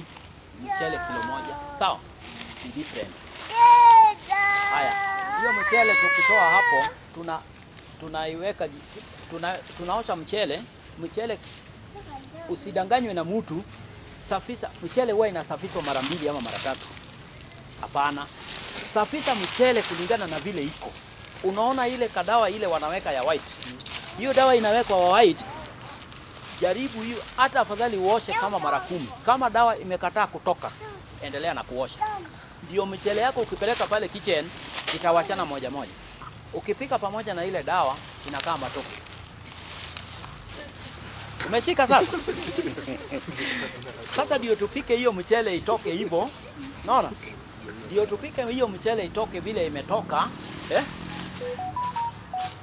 mchele kilo moja. Sawa? Ni different. Haya, hiyo mchele tukitoa hapo, tunaiweka tunaosha mchele usidanganywe na mtu. Safisha mchele, huwa inasafishwa mara 2 ama mara 3. Hapana. Safisha mchele kulingana na vile iko. Unaona ile kadawa ile wanaweka ya white. Hiyo dawa inawekwa wa white. Jaribu hiyo, hata afadhali uoshe kama mara 10. Kama dawa imekataa kutoka, endelea na kuosha. Ndio mchele yako ukipeleka pale kitchen itawachana moja. Ukipika pamoja na ile dawa inakaa matoke. Umeshika sasa? Sasa ndio tupike hiyo mchele itoke hivyo. Unaona? Ndio tupike hiyo mchele itoke vile imetoka,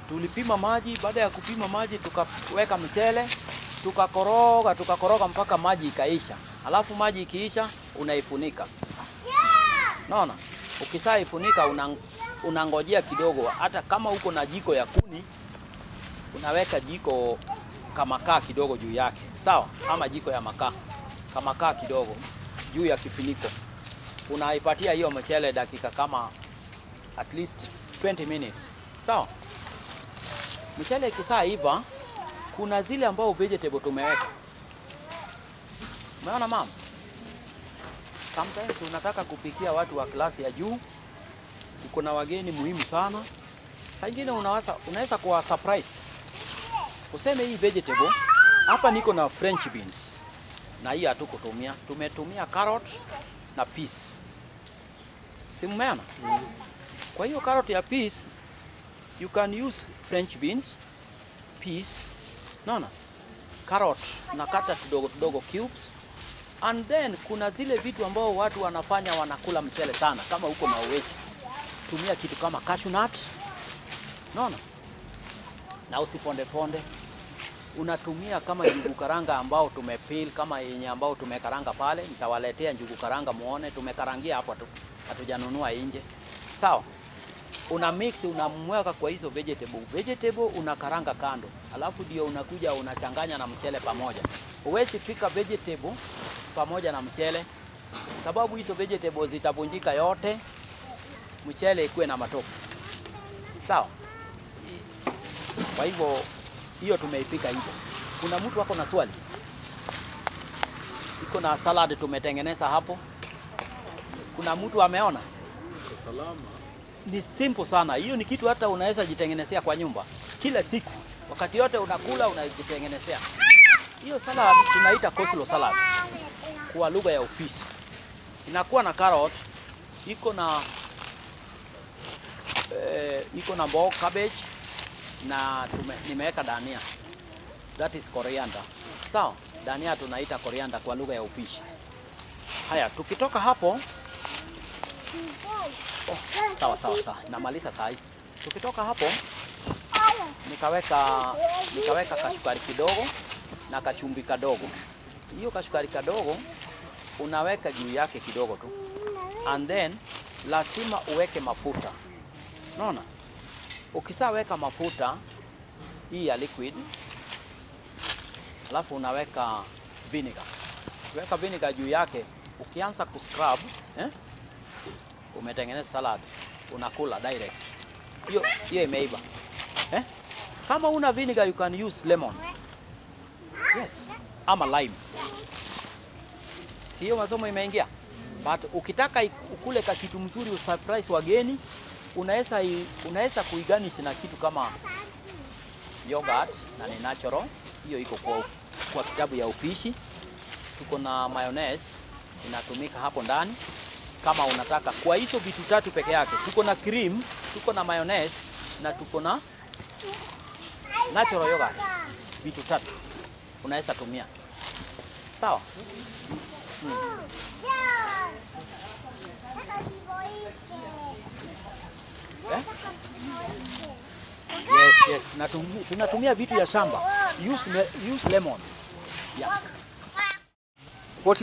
Tulipima maji, baada ya kupima maji tukaweka mchele, tukakoroga mpaka maji ikaisha. Alafu maji ikiisha unaifunika. Unaona? Ukishaifunika unangojea kidogo. Hata kama uko na jiko ya kuni, unaweka jiko kama kaa kidogo juu yake. Sawa? Ama jiko ya makaa. Kama kaa kidogo juu ya kifuniko. Unaipatia hiyo mchele dakika kama at least 20 minutes. Sawa? Mchele ikishaiva, kuna zile ambao vegetable tumeweka. Umeona mama? Sometimes unataka kupikia watu wa klasi ya juu, uko na wageni muhimu sana. Saa nyingine unaweza kuwa surprise. Useme hii vegetable, hapa niko na French beans. Na hii hatukutumia. Tumetumia carrot na peas. Si mmeona? Kwa hiyo carrot ya peas, you can use French beans, peas, naona? Carrot nakata kidogo cubes. And then kuna zile vitu ambao watu wanafanya wanakula mchele sana, kama uko na uwezo. Tumia kitu kama cashew nut. Naona? Na usiponde. Unatumia kama njugu karanga ambao tumepeel, kama yenye ambao tumekaranga pale. Nitawaletea njugu karanga muone, tumekarangia hapo tu. Hatujanunua nje. Sawa? Una mix, unamweka kwa hizo vegetable unakaranga kando. Alafu ndio unakuja unachanganya na mchele pamoja. Huwezi pika vegetable pamoja na mchele, sababu hizo vegetables zitabunjika yote, mchele ikuwe na matope. Sawa? Kwa hivyo hiyo tumeipika hivyo. Kuna mtu wako na swali? Iko na salad tumetengeneza hapo. Kuna mtu ameona? Salama. Ni simple sana. Hiyo ni kitu hata unaweza jitengenezea kwa nyumba. Kila siku, wakati yote unakula unajitengenezea. Hiyo salad tunaita coleslaw salad kwa lugha ya ofisi. Inakuwa na carrot, iko na mboga, cabbage na nimeweka dania. That is coriander. Sawa? Dania tunaita coriander kwa lugha ya upishi. Haya, tukitoka hapo sawa. Namaliza saa hii. Tukitoka hapo nikaweka kashukari kidogo na kachumbi kadogo. Hiyo kashukari kadogo unaweka juu yake kidogo tu. And then lazima uweke mafuta. Unaona? Ukishaweka mafuta hii ya liquid, alafu unaweka vinegar. Weka vinegar juu yake, ukianza kuscrub, umetengeneza salad, unakula direct. Hiyo imeiva. Kama una vinegar you can use lemon. Yes, ama lime. Sio masomo imeingia. But ukitaka ukule ka kitu mzuri usurprise wageni, unaweza kuiganish na kitu kama yogurt na ni natural. Hiyo iko kwa kitabu ya upishi. Tuko na mayonnaise inatumika hapo ndani kama unataka. Kwa hizo vitu 3 peke yake. Tuko na cream, tuko na mayonnaise na tuko na natural yogurt. Vitu 3 unaweza tumia. Sawa? Yes. Tunatumia vitu ya shamba. Use lemon. Yeah.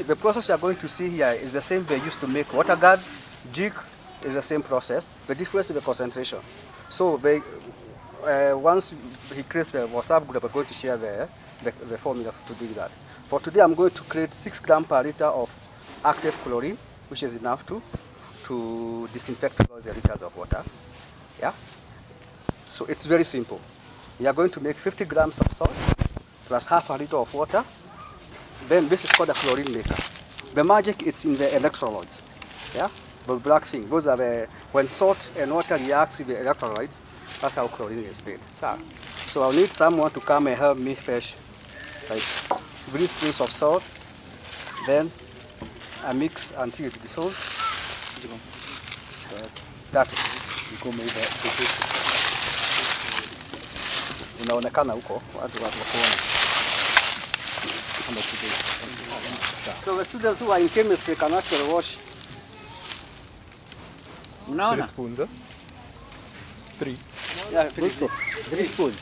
The process you are going to see here is the same they used to make water guard, jig is the same process. The difference is the concentration. So once he creates the WhatsApp group, I'm going to share the formula to do that. For today, I'm going to create 6 grams per liter of active chlorine, which is enough to disinfect those liters of water. Yeah. So it's very simple. We are going to make 50 grams of salt plus half a liter of water. Then this is called a chlorine maker. The magic is in the electrolytes. Yeah, the black thing. Those are when salt and water reacts with the electrolytes. That's how chlorine is made. So I'll need someone to come and help me fetch like 3 spoons of salt. Then I mix until it dissolves. That unaonekana huko watu wakuona. So the students who are in chemistry can actually wash. Unaona? 3 spoons, 3. Yeah, 3 spoons. Yeah, 3 spoons.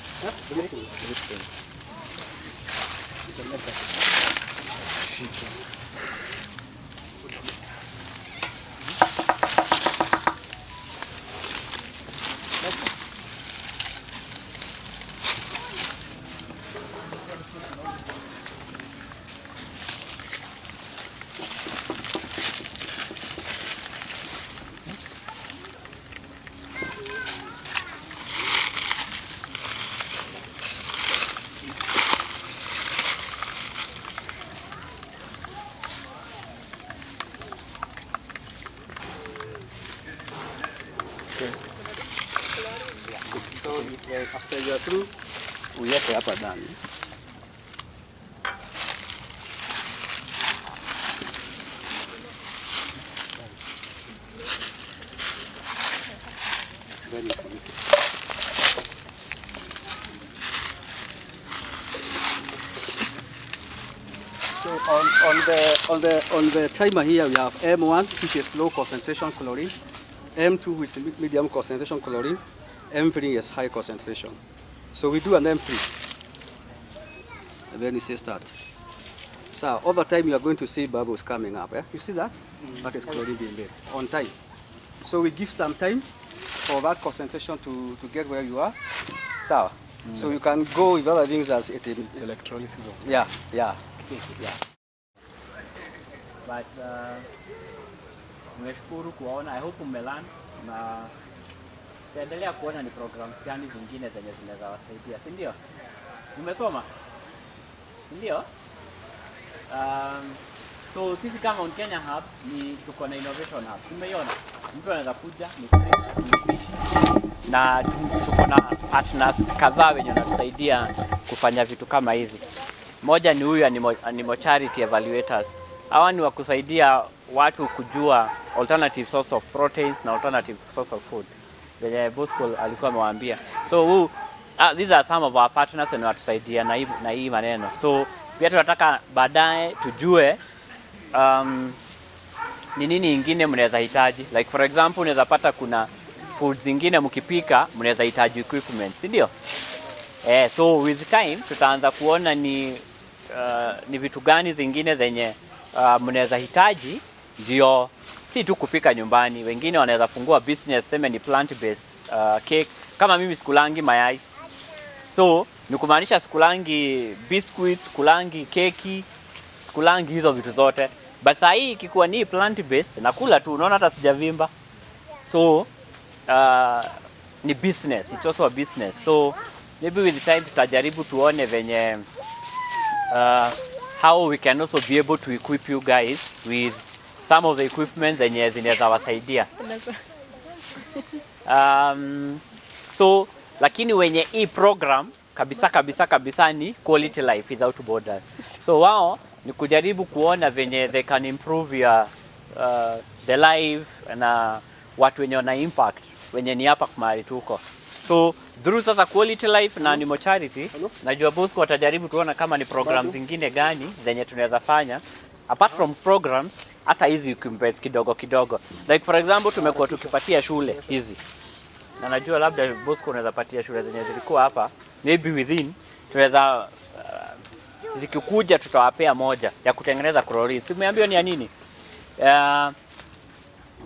So after you are through, we have hapa ndani. So on the timer here we have M1, which is low concentration chlorine, M2 which is medium concentration chlorine, M3 is high concentration. So we do an M3, and then you say start. So over time you are going to see bubbles coming up. You see that? That is chlorine being made on time. So we give some time for that concentration to get where you are. So you can go with other things as it is. It's electrolysis. Yeah. But nimeshukuru kuwaona. I hope umelearn na tutaendelea kuona ni programs gani zingine zenye zinaweza wasaidia, si ndio? Umesoma? Ndio? So sisi kama Mount Kenya Hub ni tuko na innovation hub. Umeiona? Mtu anaweza kuja ni na tuko na partners kadhaa wenye wanatusaidia kufanya vitu kama hizi. Moja ni huyu Animal Charity Evaluators. Hawa ni wa kusaidia watu kujua alternative source of proteins na alternative source of food. Venye Bosco alikuwa amewaambia. So these are some of our partners and watusaidia na hii maneno. So pia tunataka baadaye tujue ni nini ingine mnaweza hitaji. Like for example unaweza pata kuna foods zingine mkipika mnaweza hitaji equipment, si ndio? So with time tutaanza kuona ni vitu gani zingine zenye mnaweza hitaji ndio si tu kupika nyumbani. Wengine wanaweza fungua business sema ni plant based cake. Kama mimi sikulangi mayai. So ni kumaanisha sikulangi biscuits, sikulangi keki, sikulangi hizo vitu zote. But saa hii ikikuwa ni plant based nakula tu, unaona hata sijavimba. So ni business, it's also a business. So maybe with time tutajaribu tuone venye how we can also be able to equip you guys with some of the equipment zenye zinaweza wasaidia. So lakini wenye hii program kabisa ni quality life without borders. So wao ni kujaribu kuona venye they can improve your the life na watu wenye wana impact wenye ni hapa mahali tuko. So through sasa Quality Life na Animal Charity, najua Bosco watajaribu tuona kama ni programs zingine gani zenye tunaweza fanya apart from programs, hata hizi equipments kidogo kidogo. Like for example tumekuwa tukipatia shule hizi. Na najua labda Bosco unaweza patia shule zenye zilikuwa hapa, maybe within tunaweza zikikuja tutawapea moja ya kutengeneza chlorine. Simeambiwa ni ya nini?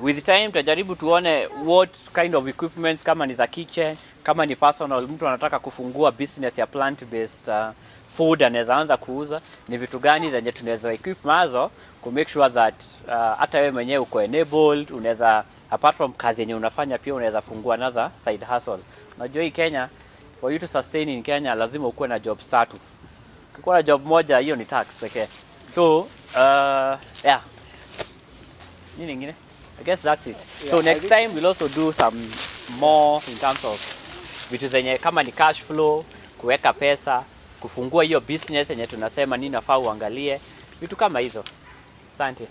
With time tutajaribu tuone what kind of equipments, kama ni za kitchen, kama ni personal, mtu anataka kufungua business ya plant based food anaweza anza kuuza, ni vitu gani zenye tunaweza equip nazo ku make sure that hata wewe mwenyewe uko enabled, unaweza apart from kazi yenye unafanya pia unaweza fungua another side hustle. Unajua hii Kenya, for you to sustain in Kenya lazima ukuwe na jobs 3. Ukikuwa na job moja hiyo ni tax pekee. So yeah. Nini nyingine? I guess that's it. Yeah, so next time we'll also do some more in terms of vitu zenye kama ni cash flow, kuweka pesa, kufungua hiyo business yenye tunasema nini nafaa uangalie, vitu kama hizo. Asante.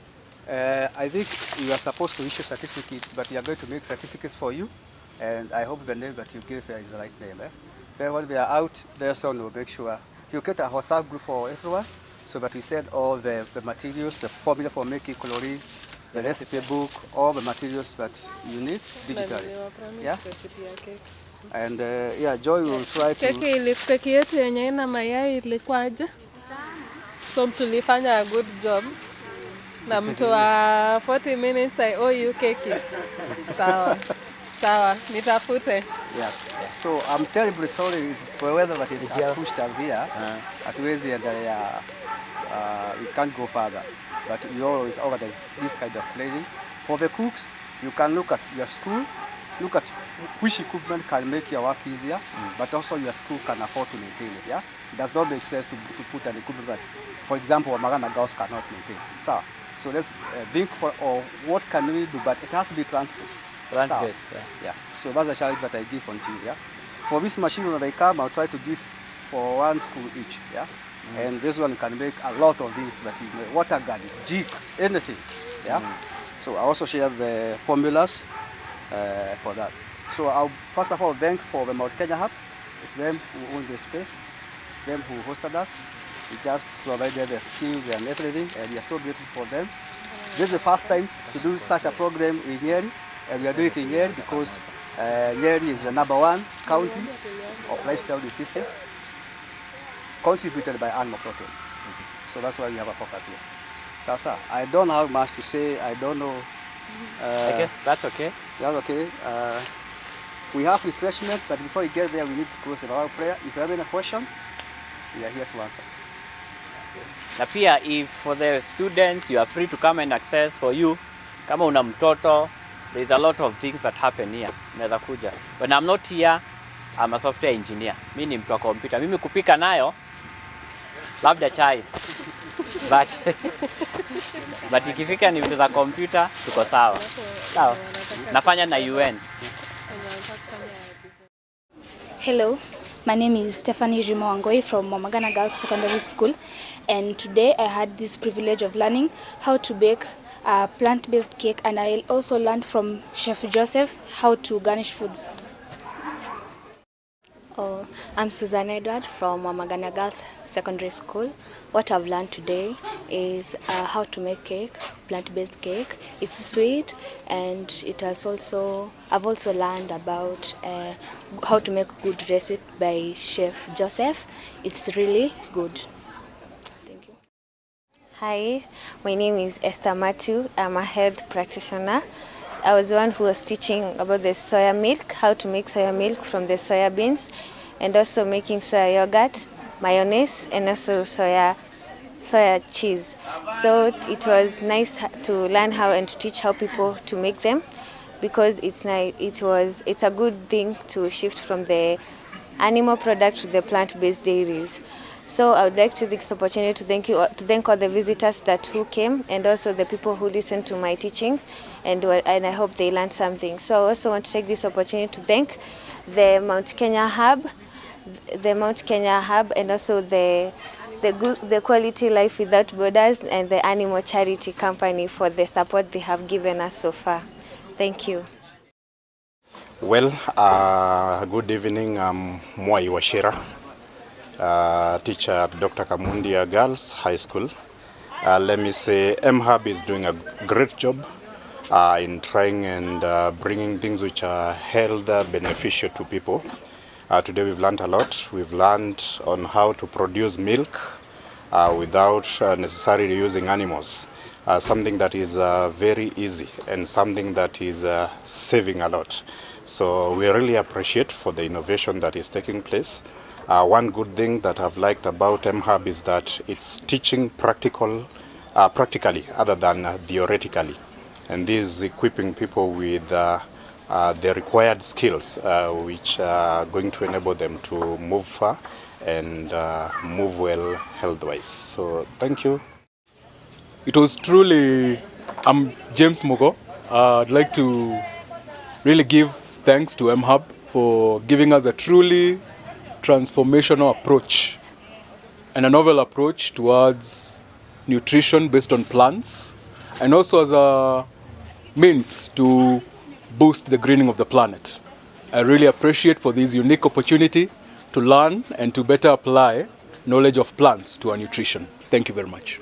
I think you are supposed to issue certificates, but we are going to make certificates for you, and I hope the name that you give is the right name. Then when we are out, there soon we'll make sure you get a WhatsApp group for everyone, so that we send all the materials, the formula for making chlorine, the recipe book, all the materials that you need digitally. Yeah. And yeah, Joy will try to. Keki yetu yenye ina mayai ilikuwaje? So tulifanya a good job. Na mtu wa 40 minutes I owe you keki. Sawa. Sawa, nitafute. Yes. So I'm terribly sorry for the weather that has pushed us here. Hatuwezi endelea, we can't go further. But we always organize this kind of training. For the cooks, you can look at your school, look at which equipment can make your work easier, but also your school can afford to maintain it. Yeah, it does not make sense to put an equipment that, for example, Magana girls cannot maintain. So let's think for what can we do, but it has to be plant-based. Plant-based. Yeah. So that's a challenge that I give on you. Yeah. For this machine when they come, I'll try to give for one school each. Yeah. And this one can make a lot of things, but water garden, jig, anything. Yeah. So I also share the formulas for that. So I'll first of all thank for the Mount Kenya Hub. It's them who own the space, them who hosted us. We just provided the skills and everything, and we are so grateful for them. This is the first time to do such a program in Nyeri, and we are doing it in Nyeri because Nyeri is the #1 county of lifestyle diseases, contributed by animal protein. So that's why we have a focus here. Sasa, I don't have much to say. I don't know. I guess that's okay. That's okay. We have refreshments, but before we get there, we need to close the hour prayer. If you have any question, we are here to answer. Na pia if for the students you are free to come and access for you, kama una mtoto, there is a lot of things that happen here. Unaweza kuja. When I'm not here, I'm a software engineer. Mimi ni mtu wa computer. Mimi kupika nayo labda chai. But ikifika ni vitu za computer, tuko sawa. Sawa. Nafanya na UN. Hello, my name is Stephanie Rimawangoi from Momagana Girls Secondary School, and today I had this privilege of learning how to bake a plant-based cake, and I also learned from Chef Joseph how to garnish foods. Oh, I'm Susan Edward from Momagana Girls Secondary School. What I've learned today is how to make cake, plant-based cake. It's sweet, and I've also learned about how to make good recipe by Chef Joseph. It's really good. Thank you. Hi, my name is Esther Matthew. I'm a health practitioner. I was the one who was teaching about the soya milk, how to make soya milk from the soya beans, and also making soya yogurt, mayonnaise, and also soya cheese. So it was nice to learn how and to teach how people to make them, because it's a good thing to shift from the animal product to the plant-based dairies. So I would like to take this opportunity to thank all the visitors who came, and also the people who listened to my teachings, and I hope they learned something. So I also want to take this opportunity to thank the Mount Kenya Hub, and also the Quality Life Without Borders and the Animal Charity Company for the support they have given us so far. Thank you. Well, good evening. I'm Mwai Washira, teacher at Dr. Kamundia Girls High School. Let me say MHub is doing a great job in trying and bringing things which are health beneficial to people. Today we've learned a lot. We've learned on how to produce milk without necessarily using animals. Something that is very easy and something that is saving a lot. So we really appreciate for the innovation that is taking place. One good thing that I've liked about MHub is that it's teaching practically other than theoretically. And this is equipping people with the required skills which are going to enable them to move far and move well health-wise. So thank you. It was truly, I'm James Mugo. I'd like to really give thanks to MHub for giving us a truly transformational approach and a novel approach towards nutrition based on plants, and also as a means to boost the greening of the planet. I really appreciate for this unique opportunity to learn and to better apply knowledge of plants to our nutrition. Thank you very much.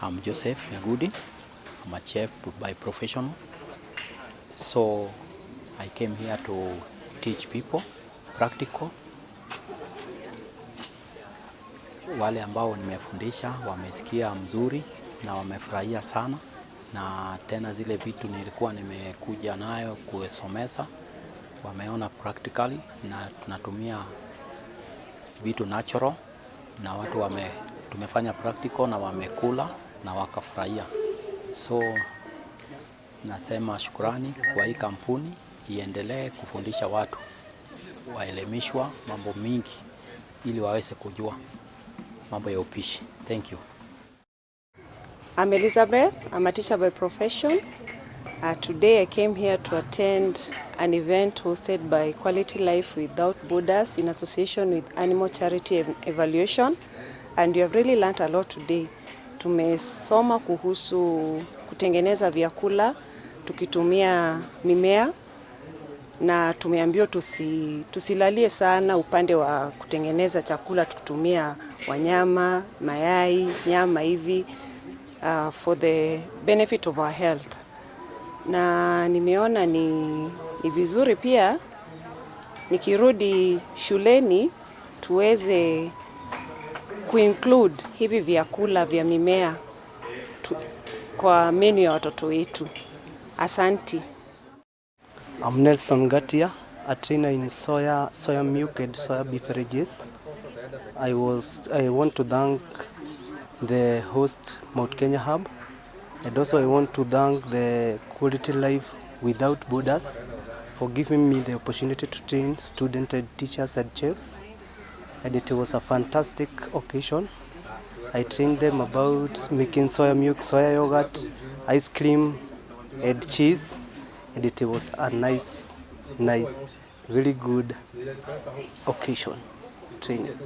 I'm Joseph Yagudi. I'm a chef by profession. So I came here to teach people practical. Wale ambao nimefundisha wamesikia mzuri na wamefurahia sana, na tena zile vitu nilikuwa nimekuja nayo kusomesa wameona practically, na tunatumia vitu natural na watu tumefanya practical na wamekula na wakafurahia. So nasema shukrani kwa hii kampuni, iendelee kufundisha watu, waelimishwa mambo mingi ili waweze kujua mambo ya upishi. Thank you. I'm Elizabeth. I'm a teacher by profession. Today I came here to attend an event hosted by Quality Life Without Borders in association with Animal Charity Evaluation, and we have really learned a lot today. Tumesoma kuhusu kutengeneza vyakula tukitumia mimea, na tumeambiwa tusilalie sana upande wa kutengeneza chakula tukitumia wanyama, mayai, nyama hivi, for the benefit of our health. Na nimeona ni vizuri pia nikirudi shuleni tuweze kuinclude hivi vyakula vya mimea kwa menu ya watoto wetu. Asanti. I'm Nelson Gatia, a trainer in soya milk and soya beverages. I want to thank the host, Mount Kenya Hub, and also I want to thank the Quality Life Without Borders for giving me the opportunity to train students and teachers and chefs. And it was a fantastic occasion. I trained them about making soya milk, soya yogurt, ice cream, and cheese. And it was a nice, really good occasion training.